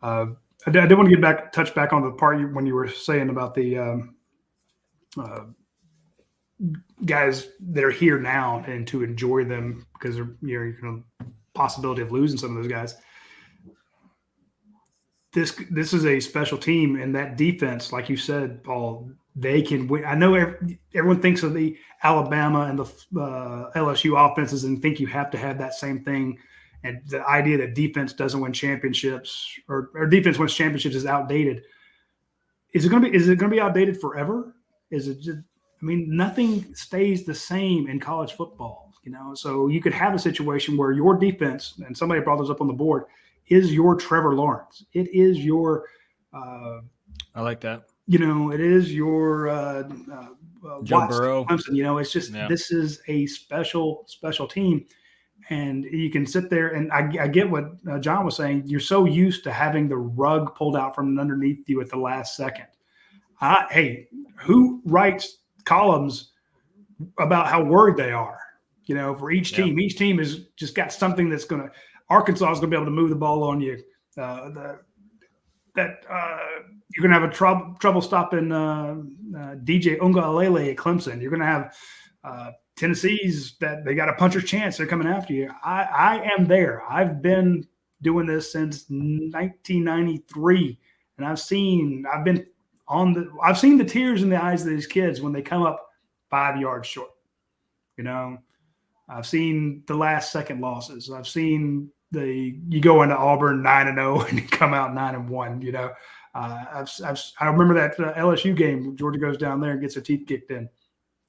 I did want to touch back on the part when you were saying about the guys that are here now and to enjoy them because you're possibility of losing some of those guys. This is a special team, and that defense, like you said, Paul, they can win. I know everyone thinks of the Alabama and the LSU offenses and think you have to have that same thing. And the idea that defense doesn't win championships or defense wins championships is outdated. Is it going to be outdated forever? Is it just? I mean, nothing stays the same in college football. So you could have a situation where your defense, and somebody brought this up on the board, is your Trevor Lawrence. It is your. I like that. It is your Joe Burrow. Clemson. It's just This is a special team, and you can sit there and I get what John was saying. You're so used to having the rug pulled out from underneath you at the last second. Hey, who writes columns about how worried they are? For each team. Each team has just got something that's going to. Arkansas is going to be able to move the ball on you. You're going to have a trouble stopping DJ Unga-Alele at Clemson. You're going to have Tennessee's that they got a puncher's chance. They're coming after you. I am there. I've been doing this since 1993, and I've seen the tears in the eyes of these kids when they come up 5 yards short. I've seen the last second losses. I've seen you go into Auburn 9-0 and you come out 9-1. I remember that LSU game. Georgia goes down there and gets their teeth kicked in.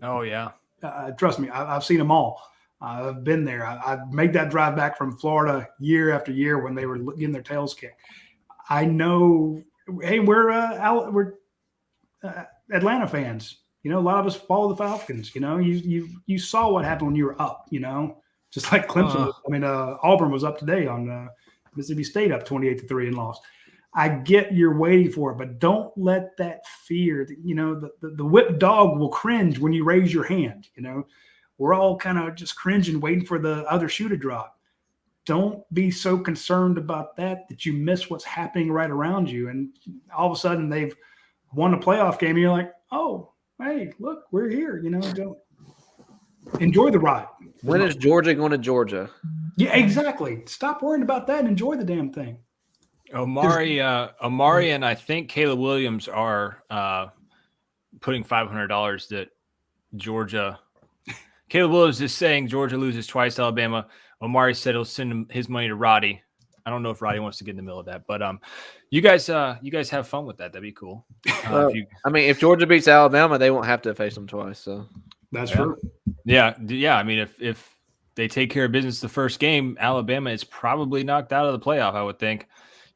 Oh yeah. Trust me, I've seen them all. I've been there. I've made that drive back from Florida year after year when they were getting their tails kicked. I know. Hey, we're Atlanta fans. You know, a lot of us follow the Falcons. You know, you saw what happened when you were up. You know, just like Clemson. Auburn was up today on Mississippi State, up 28-3 and lost. I get you're waiting for it, but don't let that fear. You know, the whipped dog will cringe when you raise your hand. You know, we're all kind of just cringing, waiting for the other shoe to drop. Don't be so concerned about that you miss what's happening right around you. And all of a sudden they've won a playoff game and you're like, oh, hey, look, we're here. You know, don't enjoy the ride. When is Georgia going to Georgia? Yeah, exactly. Stop worrying about that and enjoy the damn thing. Omari and I think Caleb Williams are putting $500 that Georgia. Caleb Williams is saying Georgia loses twice to Alabama. Omari said he'll send him his money to Roddy. I don't know if Roddy wants to get in the middle of that, but you guys have fun with that. That'd be cool. If Georgia beats Alabama, they won't have to face them twice. So that's true. Yeah. I mean, if they take care of business the first game, Alabama is probably knocked out of the playoff. I would think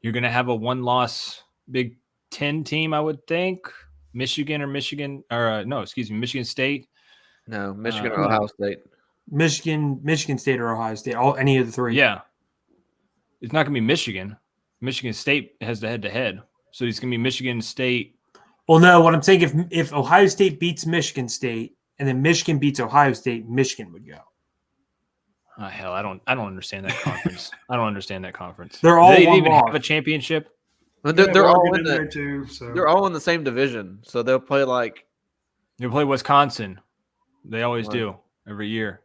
you're going to have a one-loss Big Ten team. I would think Michigan State. No, Michigan or Ohio State. Michigan State or Ohio State, any of the three. Yeah. It's not going to be Michigan. Michigan State has the head-to-head. So it's going to be Michigan State. Well, no, what I'm saying, if Ohio State beats Michigan State and then Michigan beats Ohio State, Michigan would go. Oh, hell, I don't understand that conference. I don't understand that conference. They're all they even have a championship. They're all in there too. So they're all in the same division. So they'll play they'll play Wisconsin. They always do every year.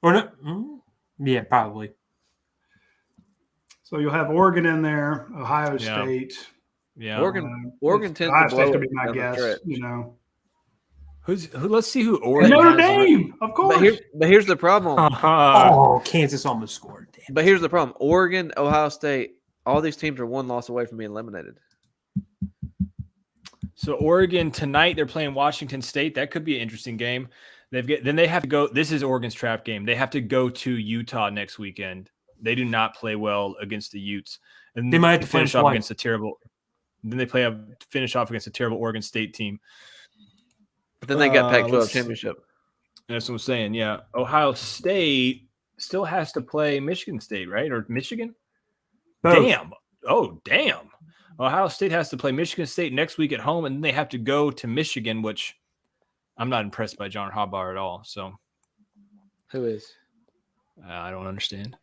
Or no? Yeah, probably. So you'll have Oregon in there, Ohio State. Yeah, Oregon tends Ohio to blow State's gonna be my guess. You know, let's see who Oregon. Notre Dame, of course. But here's the problem. Kansas almost scored. Damn. But here's the problem: Oregon, Ohio State, all these teams are one loss away from being eliminated. So Oregon tonight, they're playing Washington State. That could be an interesting game. Then they have to go. This is Oregon's trap game. They have to go to Utah next weekend. They do not play well against the Utes, and they might have to finish off against a terrible. Then they finish off against a terrible Oregon State team. But then they got Pac-12 championship. That's what I'm saying. Yeah, Ohio State still has to play Michigan State, right? Or Michigan? Damn. Oh, damn. Ohio State has to play Michigan State next week at home, and then they have to go to Michigan, which I'm not impressed by John Harbaugh at all. So, who is? I don't understand.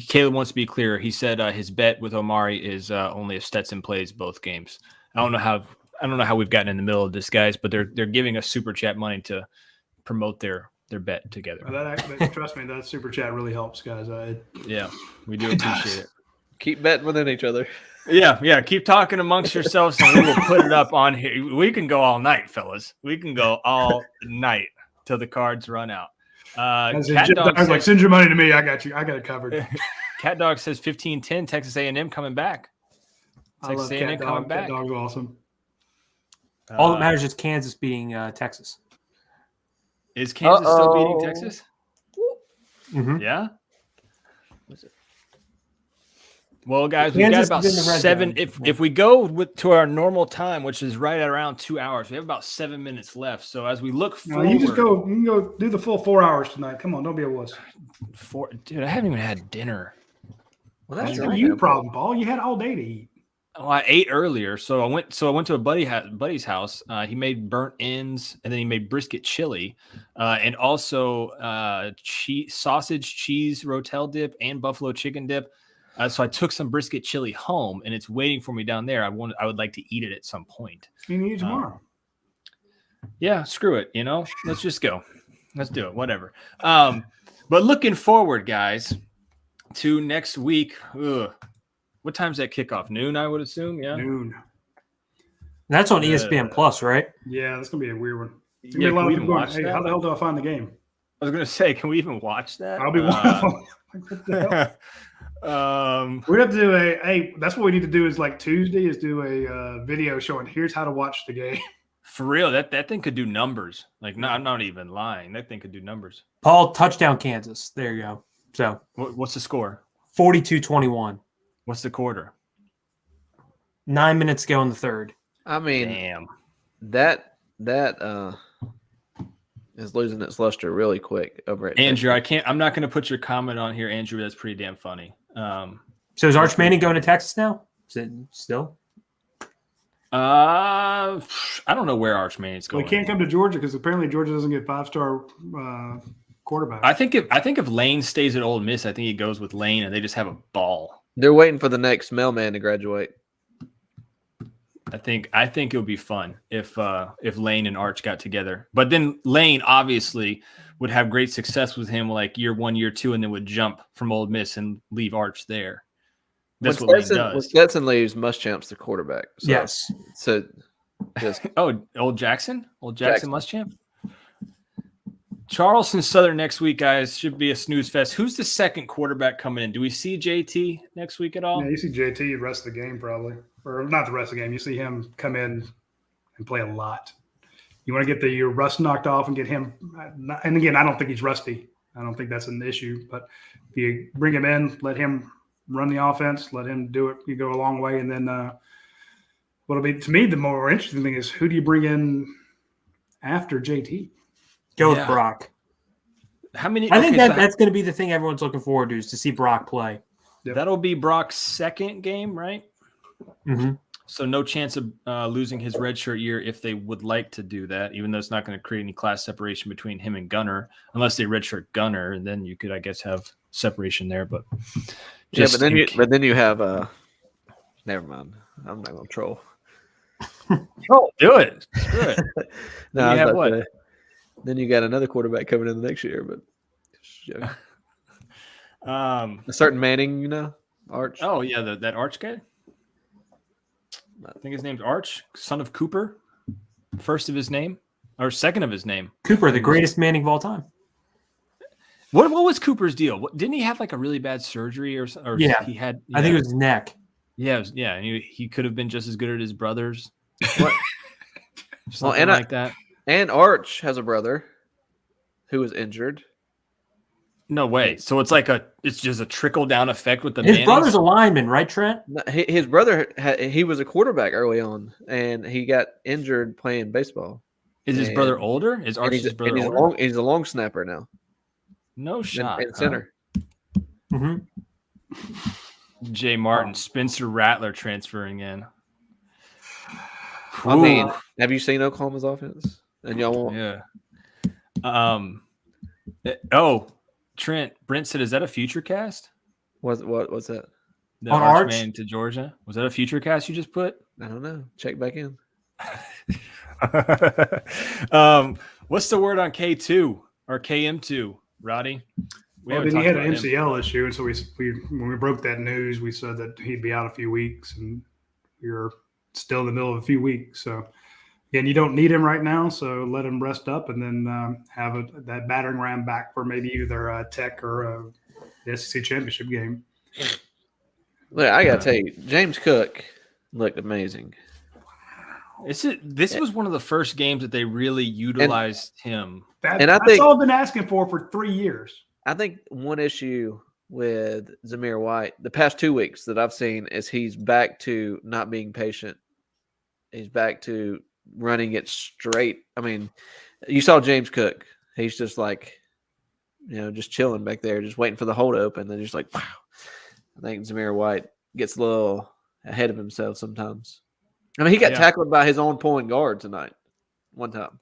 Caleb wants to be clear. He said his bet with Omari is only if Stetson plays both games. I don't know how we've gotten in the middle of this, guys, but they're giving us super chat money to promote their bet together. Trust me, that super chat really helps, guys. Yeah, we do appreciate it. Keep betting within each other. Yeah. Keep talking amongst yourselves, and we will put it up on here. We can go all night, fellas. We can go all night till the cards run out. Cat Dog says, like, send your money to me. I got you. I got it covered. Cat Dog says 15-10. Texas A&M coming back. Texas A&M coming back. Cat Dog's awesome. All that matters is Kansas beating Texas. Is Kansas still beating Texas? Mm-hmm. Yeah. Well, guys, we've got about 7. If we go to our normal time, which is right at around 2 hours, we have about 7 minutes left. So as we look forward, you can go do the full 4 hours tonight. Come on, don't be a wuss. Dude, I haven't even had dinner. Well, that's your problem, Paul. You had all day to eat. Oh, I ate earlier, so I went to a buddy's house. He made burnt ends, and then he made brisket chili, and also sausage cheese rotel dip and buffalo chicken dip. So I took some brisket chili home, and it's waiting for me down there. I would like to eat it at some point. You need it tomorrow. Yeah, screw it. Let's just go. Let's do it. Whatever. But looking forward, guys, to next week. What time's that kickoff? Noon, I would assume. Yeah, noon. That's on ESPN Plus, right? Yeah, that's gonna be a weird one. Yeah, how the hell do I find the game? I was gonna say, can we even watch that? I'll be one. We'd have to do that's what we need to do is like Tuesday is do a video showing here's how to watch the game. For real, that thing could do numbers. Like, no, I'm not even lying. That thing could do numbers. Paul, touchdown Kansas. There you go. So What's the score? 42-21. What's the quarter? 9 minutes to go in the third. I mean, Damn. that is losing its luster really quick over at Andrew, I'm not going to put your comment on here, Andrew. That's pretty damn funny. So is Arch Manning going to Texas now? Is it still? I don't know where Arch Manning's going. Well, he can't come to Georgia because apparently Georgia doesn't get 5-star quarterback. I think if Lane stays at Ole Miss, I think he goes with Lane, and they just have a ball. They're waiting for the next mailman to graduate. I think it would be fun if Lane and Arch got together. But then Lane obviously would have great success with him like year 1, year 2, and then would jump from Ole Miss and leave Arch there. That's what Lane does. When Stetson leaves, Muschamp's the quarterback. So, yes. So just old Jackson Muschamp. Charleston Southern next week, guys, should be a snooze fest. Who's the second quarterback coming in? Do we see JT next week at all? Yeah, you see JT the rest of the game probably. Or not the rest of the game. You see him come in and play a lot. You want to get your rust knocked off and get him. And again, I don't think he's rusty. I don't think that's an issue. But if you bring him in, let him run the offense, let him do it. You go a long way. And then what'll be, to me, the more interesting thing is who do you bring in after JT? Go with Brock. How many? I think that's going to be the thing everyone's looking forward to is to see Brock play. Yep. That'll be Brock's second game, right? Mm-hmm. So no chance of losing his redshirt year if they would like to do that, even though it's not going to create any class separation between him and Gunner, unless they redshirt Gunner, and then you could, I guess, have separation there. But but then you have never mind. I'm not gonna troll. Troll, do it. Do it. No, you have what? Then you got another quarterback coming in the next year, but a certain Manning, Arch. Oh yeah, that Arch guy. I think his name's Arch, son of Cooper, first of his name or second of his name. Cooper, the greatest Manning of all time. What was Cooper's deal? Didn't he have like a really bad surgery or yeah? He had. I think it was his neck. Yeah, and he could have been just as good as his brothers. Something like that. And Arch has a brother who was injured. No way. So it's just a trickle down effect with the his brother's a lineman, right, Trent? No, his brother he was a quarterback early on, and he got injured playing baseball. Is his brother older? Is Arch's brother older? He's a long snapper now. No shot. In center. Mm-hmm. Jay Martin, Spencer Rattler transferring in. I mean, have you seen Oklahoma's offense? And y'all won't. Yeah. Trent, Brent said, "Is that a future cast?" What's that? The Arch Man to Georgia. Was that a future cast you just put? I don't know. Check back in. What's the word on K2 or KM2, Roddy? Well, then he had an MCL issue, and so we when we broke that news, we said that he'd be out a few weeks, and we're still in the middle of a few weeks. So, again, you don't need him right now, so let him rest up, and then have that battering ram back for maybe either Tech or the SEC championship game. Look, I gotta tell you, James Cook looked amazing. This was one of the first games that they really utilized him. That's all I've been asking for 3 years. I think one issue with Zamir White the past 2 weeks that I've seen is he's back to not being patient. He's back to running it straight. I mean, you saw James Cook. He's just like, just chilling back there, just waiting for the hold open. And then just like, wow. I think Zamir White gets a little ahead of himself sometimes. I mean, he got tackled by his own pulling guard tonight one time.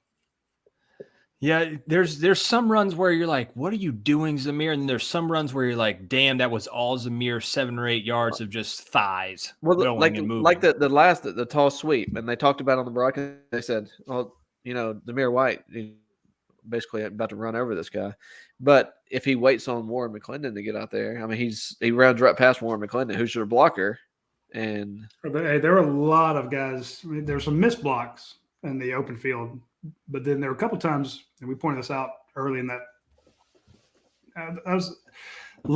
Yeah, there's some runs where you're like, what are you doing, Zamir? And there's some runs where you're like, damn, that was all Zamir, 7 or 8 yards of just thighs going and moving. Like the tall sweep, and they talked about on the broadcast, they said, well, Zamir White, basically about to run over this guy. But if he waits on Warren McClendon to get out there, I mean, he runs right past Warren McClendon, who's your blocker. And there were a lot of guys. I mean, there were some missed blocks in the open field. But then there were a couple times, and we pointed this out early in that. I was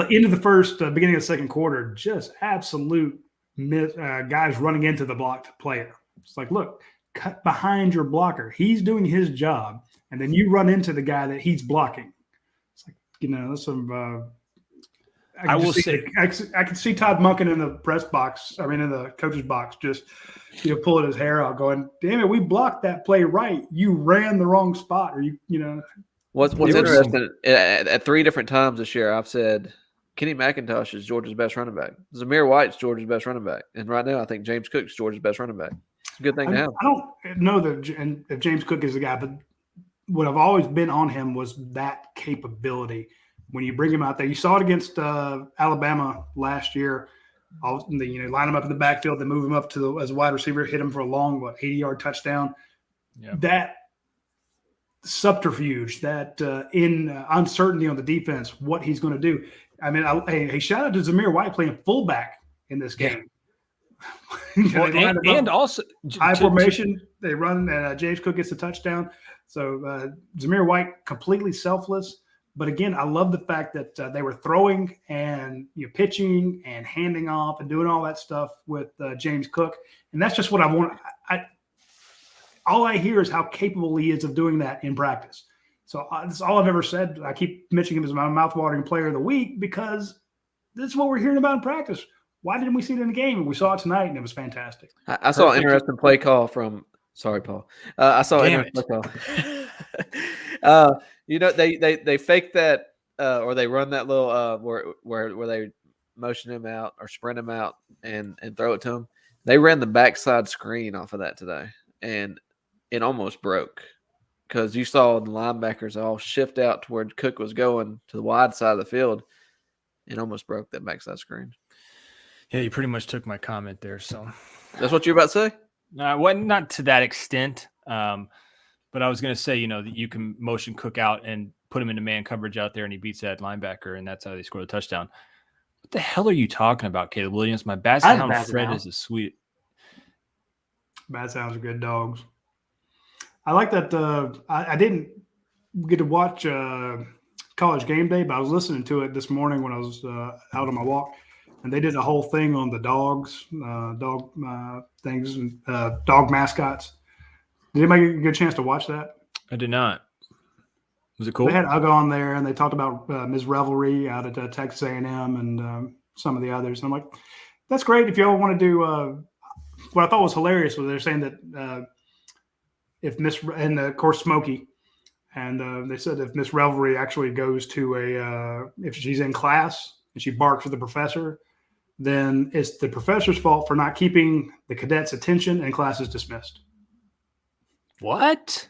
into the first, beginning of the second quarter, just absolute guys running into the block to play it. It's like, look, cut behind your blocker. He's doing his job, and then you run into the guy that he's blocking. It's like, that's some. I can see Todd Monken in the press box. I mean, in the coach's box, just pulling his hair out, going, "Damn it, we blocked that play right. You ran the wrong spot, or you know." What's interesting? At 3 different times this year, I've said Kenny McIntosh is Georgia's best running back. Zamir White's Georgia's best running back, and right now, I think James Cook's Georgia's best running back. It's a good thing to have. I don't know that if James Cook is the guy, but what I've always been on him was that capability. When you bring him out there, you saw it against Alabama last year. Line him up in the backfield, then move him up as a wide receiver, hit him for a long 80-yard touchdown. Yeah. That subterfuge, that uncertainty on the defense, what he's going to do. I mean, hey, shout out to Zamir White playing fullback in this game. Yeah. and also high formation, they run, and James Cook gets a touchdown. So Zamir White completely selfless. But again, I love the fact that they were throwing and pitching and handing off and doing all that stuff with James Cook, and that's just what I want. All I hear is how capable he is of doing that in practice. So that's all I've ever said. I keep mentioning him as my mouthwatering player of the week because this is what we're hearing about in practice. Why didn't we see it in the game? We saw it tonight, and it was fantastic. I saw an interesting play call from. Sorry, Paul. I saw an interesting play call. They fake that or they run that little where they motion him out or sprint him out and throw it to him. They ran the backside screen off of that today, and it almost broke because you saw the linebackers all shift out to where Cook was going to the wide side of the field. It almost broke that backside screen. Yeah, you pretty much took my comment there. So that's what you're about to say? Well, not to that extent. But I was going to say, that you can motion Cook out and put him into man coverage out there, and he beats that linebacker, and that's how they score the touchdown. What the hell are you talking about, Caleb Williams? My bad sound Fred is a sweet. Bad sounds are good dogs. I like that. I didn't get to watch College Game Day, but I was listening to it this morning when I was out on my walk, and they did a whole thing on the dogs, dog things, and dog mascots. Did anybody get a chance to watch that? I did not. Was it cool? They had Ugg on there, and they talked about Ms. Revelry out at Texas A&M and some of the others. And I'm like, that's great if y'all want to do what I thought was hilarious was they're saying that and of course Smokey, and they said if Miss Revelry actually goes to if she's in class and she barks at the professor, then it's the professor's fault for not keeping the cadets' attention and class is dismissed. What?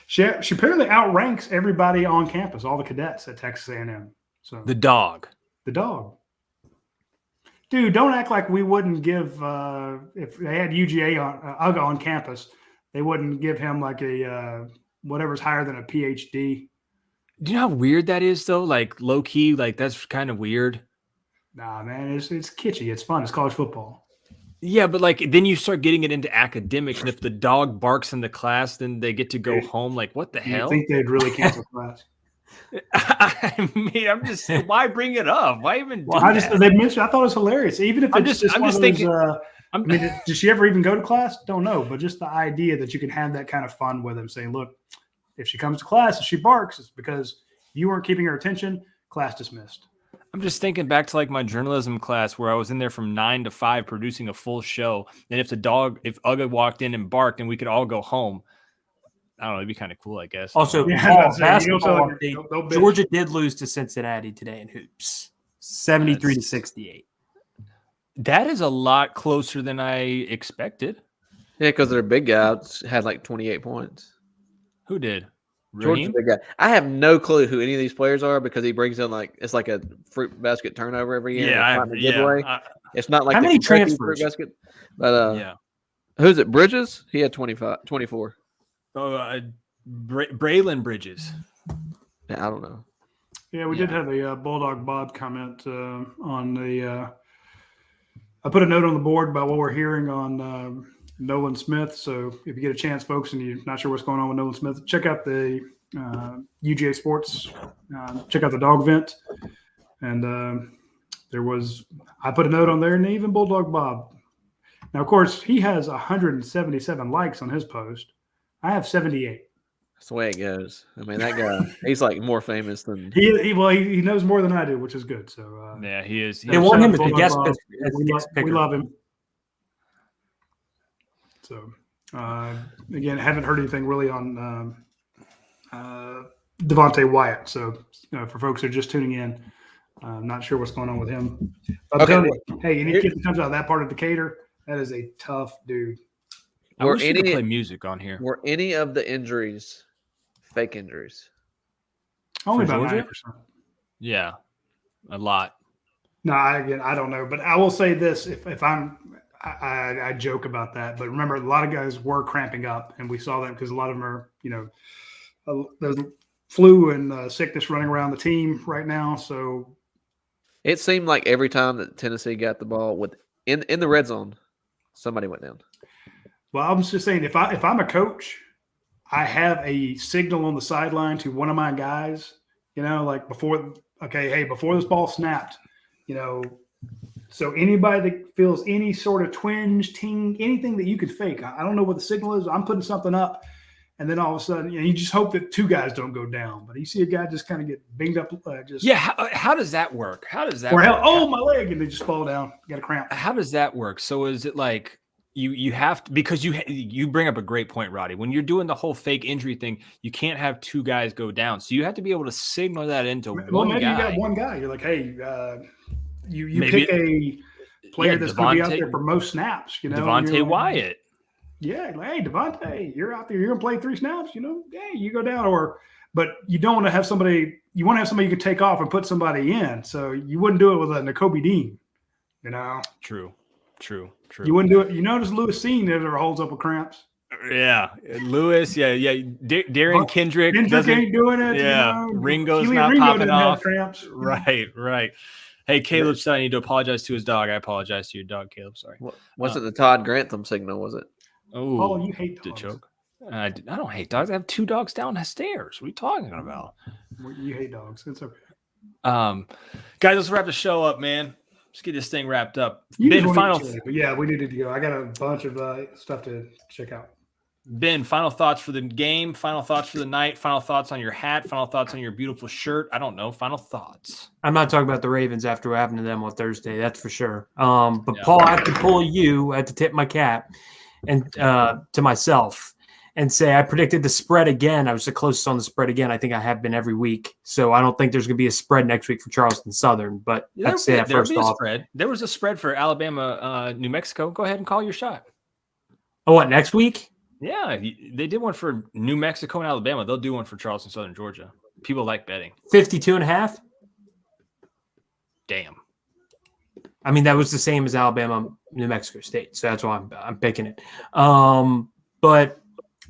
She apparently outranks everybody on campus, all the cadets at Texas A&M. So the dog. Dude, don't act like we wouldn't give if they had UGA on campus, they wouldn't give him like a whatever's higher than a PhD. Do you know how weird that is though? Like low key, like that's kind of weird. Nah, man, it's kitschy. It's fun. It's college football. Yeah, but like then you start getting it into academics, and if the dog barks in the class, then they get to go home. Like, what the hell? I think they'd really cancel class. I mean, I'm just why bring it up? Why even? They mentioned. I thought it was hilarious. Even if I'm just thinking. I mean, does she ever even go to class? Don't know, but just the idea that you can have that kind of fun with them, saying, "Look, if she comes to class and she barks, it's because you weren't keeping her attention. Class dismissed." I'm just thinking back to like my journalism class where I was in there from 9 to 5 producing a full show. And if Ugga walked in and barked and we could all go home, I don't know, it'd be kind of cool, I guess. Also, basketball update, Georgia did lose to Cincinnati today in hoops, 73 to 68. That is a lot closer than I expected. Yeah, because their big guy had like 28 points. Who did? Georgia's big guy. I have no clue who any of these players are because he brings in it's like a fruit basket turnover every year. Yeah, it's not like how many transfers? Fruit basket, but who's it? Bridges? He had 24. Oh, Braylon Bridges. Yeah, I don't know. Yeah, we did have a Bulldog Bob comment on the. I put a note on the board about what we're hearing on. Nolan Smith. So if you get a chance, folks, and you're not sure what's going on with Nolan Smith, check out the UGA Sports, check out the dog vent. And I put a note on there, and even Bulldog Bob Now, of course, he has 177 likes on his post. I have 78. That's the way it goes. I mean, that guy, he's like more famous than he knows more than I do, which is good. So yeah, he is. They want him as full the guest of, picker. we love him. So again, haven't heard anything really on Devontae Wyatt. So for folks that are just tuning in, I'm not sure what's going on with him. But Okay. Hey, any kid that comes out of that part of Decatur, that is a tough dude. I wish you could play music on here. Were any of the injuries fake injuries? Only For about Georgia? 90%. Yeah, a lot. No, I don't know, but I will say this: if I joke about that, but remember, a lot of guys were cramping up, and we saw that because a lot of them are, there's flu and sickness running around the team right now. So It seemed like every time that Tennessee got the ball in the red zone, somebody went down. well, I'm just saying, if I'm a coach, I have a signal on the sideline to one of my guys, like before this ball snapped, so anybody that feels any sort of twinge, ting, anything that you could fake, I don't know what the signal is. I'm putting something up, and then all of a sudden, you just hope that two guys don't go down. But you see a guy just kind of get binged up, How does that work? How does that? Or work? my leg, and they just fall down, got a cramp. How does that work? So is it like you have to, because you bring up a great point, Roddy. When you're doing the whole fake injury thing, you can't have two guys go down. So you have to be able to signal that into one maybe guy. you got one guy. You're like, hey, you Maybe pick a player that's going to be out there for most snaps. Devontae Wyatt. Yeah, like, hey, Devontae, you're out there. You're going to play 3 snaps. Hey, you go down. But you don't want to have somebody. You want to have somebody you can take off and put somebody in. So you wouldn't do it with a N'Kobe Dean. True. You wouldn't do it. You notice Lewis Seen never holds up with cramps. Yeah, Lewis. Yeah. Darian Kendrick ain't doing it. Yeah, Ringo's Ringo not popping didn't have off. cramps. Right. Hey, Caleb said I need to apologize to his dog. I apologize to your dog, Caleb. Sorry. Wasn't the Todd Grantham signal? Was it? Oh, you hate dogs. choke. I don't hate dogs. I have 2 dogs down the stairs. What are you talking about? You hate dogs. It's okay. Guys, let's wrap the show up, man. Let's get this thing wrapped up. Ben, Ben, yeah, we needed to go. I got a bunch of stuff to check out. Ben, final thoughts for the game, final thoughts for the night, final thoughts on your hat, final thoughts on your beautiful shirt. I don't know. Final thoughts. I'm not talking about the Ravens after what happened to them on Thursday. That's for sure. But Paul, I have to pull you. I have to tip my cap and to myself and say I predicted the spread again. I was the closest on the spread again. I think I have been every week. So I don't think there's going to be a spread next week for Charleston Southern. But I'd say that first off. There was a spread for Alabama, New Mexico. Go ahead and call your shot. Oh, what, next week? Yeah, they did one for New Mexico and Alabama. They'll do one for Charleston Southern Georgia. People like betting. 52.5? Damn. I mean, that was the same as Alabama, New Mexico State. So that's why I'm picking it. But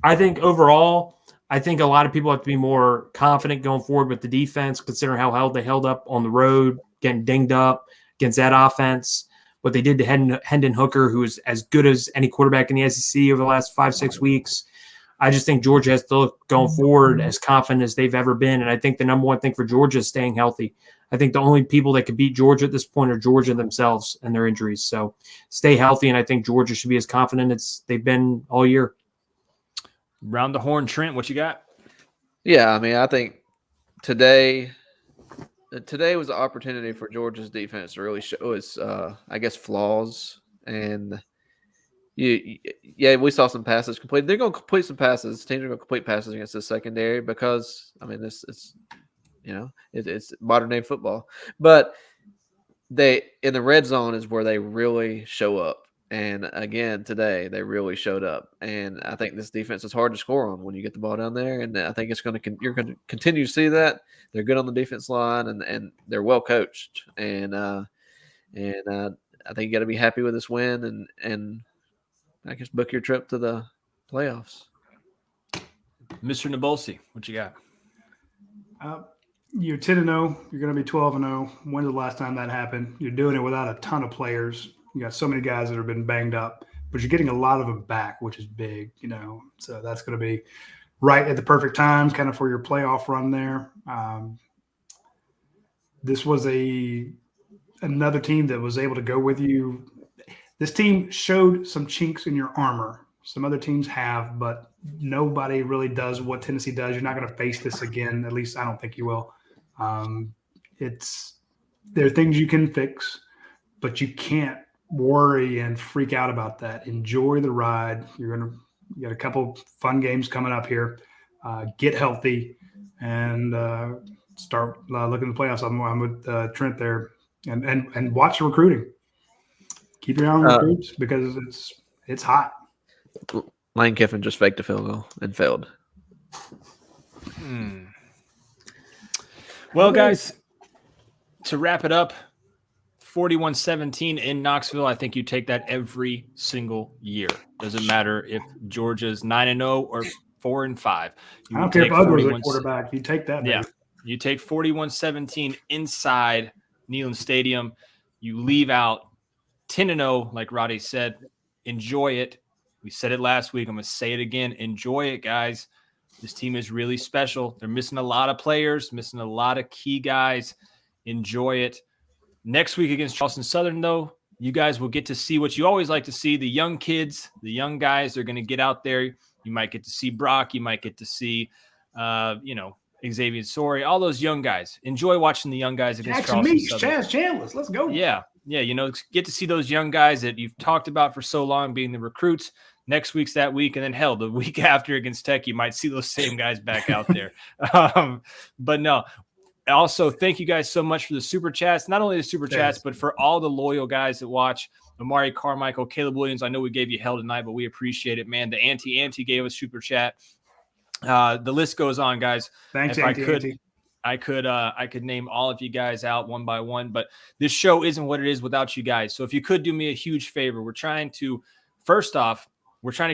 I think overall, I think a lot of people have to be more confident going forward with the defense, considering how they held up on the road, getting dinged up against that offense. What they did to Hendon Hooker, who is as good as any quarterback in the SEC over the last 5-6 weeks. I just think Georgia has to look going forward as confident as they've ever been. And I think the number one thing for Georgia is staying healthy. I think the only people that could beat Georgia at this point are Georgia themselves and their injuries. So stay healthy, and I think Georgia should be as confident as they've been all year. Round the horn, Trent, what you got? Yeah, I mean, I think today was an opportunity for Georgia's defense to really show its, I guess, flaws. And we saw some passes completed. They're going to complete some passes. Teams are going to complete passes against the secondary because, I mean, it's modern day football. But they in the red zone is where they really show up. And again, today they really showed up. And I think this defense is hard to score on when you get the ball down there. And I think you're going to continue to see that. They're good on the defense line, and they're well coached. And I think you got to be happy with this win, and I guess book your trip to the playoffs. Mr. Nabolsi, what you got? You're 10-0. You're going to be 12-0. When's the last time that happened? You're doing it without a ton of players. You got so many guys that have been banged up, but you're getting a lot of them back, which is big, So that's going to be right at the perfect time, kind of for your playoff run there. This was another team that was able to go with you. this team showed some chinks in your armor. Some other teams have, but nobody really does what Tennessee does. You're not going to face this again. At least I don't think you will. There are things you can fix, but you can't worry and freak out about that. Enjoy the ride. You got a couple fun games coming up here. Get healthy and start looking at the playoffs. I'm with Trent there, and watch the recruiting. Keep your eye on recruits because it's hot. Lane Kiffin just faked a field goal and failed. Well, guys, to wrap it up, 41-17 in Knoxville. I think you take that every single year. Doesn't matter if Georgia's 9-0 or 4-5. I don't care if Ugly's a quarterback. You take that. Yeah, you take 41-17 inside Neyland Stadium. You leave out 10-0, like Roddy said. Enjoy it. We said it last week. I'm going to say it again. Enjoy it, guys. This team is really special. They're missing a lot of players, missing a lot of key guys. Enjoy it. Next week against Charleston Southern, though, you guys will get to see what you always like to see. The young kids, the young guys are going to get out there. You might get to see Brock. You might get to see, Xavier Sorey, all those young guys. Enjoy watching the young guys against Charleston Southern. Chaz Chandless. Let's go. Yeah, get to see those young guys that you've talked about for so long being the recruits. Next week's that week, and then hell, the week after against Tech, you might see those same guys back out there. But no. Also, thank you guys so much for the super chats. Not only the super chats, but for all the loyal guys that watch. Amari Carmichael, Caleb Williams. I know we gave you hell tonight, but we appreciate it, man. The Auntie gave us super chat. The list goes on, guys. Thanks, if Auntie. I could name all of you guys out one by one, but this show isn't what it is without you guys. So if you could do me a huge favor, we're trying to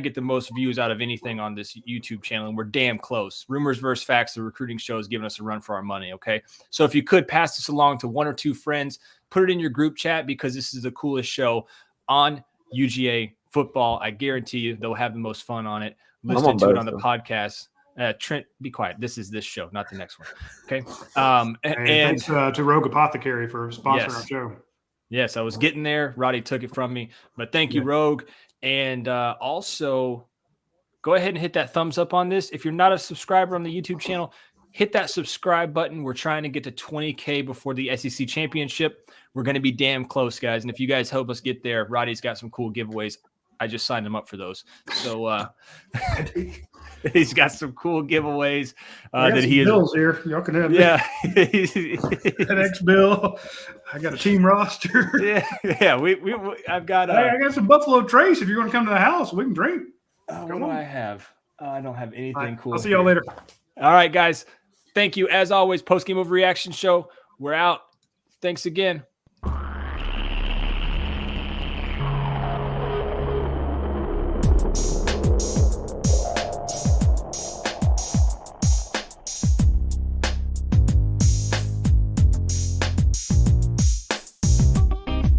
get the most views out of anything on this YouTube channel, and we're damn close. Rumors versus Facts, the recruiting show, is giving us a run for our money, okay? So if you could pass this along to one or two friends, put it in your group chat because this is the coolest show on UGA football. I guarantee you they'll have the most fun on it. Listen to it on the podcast. Trent, be quiet. This is this show, not the next one, okay? And thanks to Rogue Apothecary for sponsoring our show. Yes, I was getting there. Roddy took it from me, but thank you, Rogue. And also, go ahead and hit that thumbs up on this. If you're not a subscriber on the YouTube channel, hit that subscribe button. We're trying to get to 20K before the SEC championship. We're going to be damn close, guys. And if you guys help us get there, Roddy's got some cool giveaways. I just signed him up for those. So he's got some cool giveaways that he is. Bills here. Y'all can have FedEx bill. I got a team roster. Yeah. I've got. I got some Buffalo Trace. If you want to come to the house, we can drink. What do I have? I don't have anything cool. I'll see y'all later. All right, guys. Thank you as always. Postgame Overreaction show. We're out. Thanks again.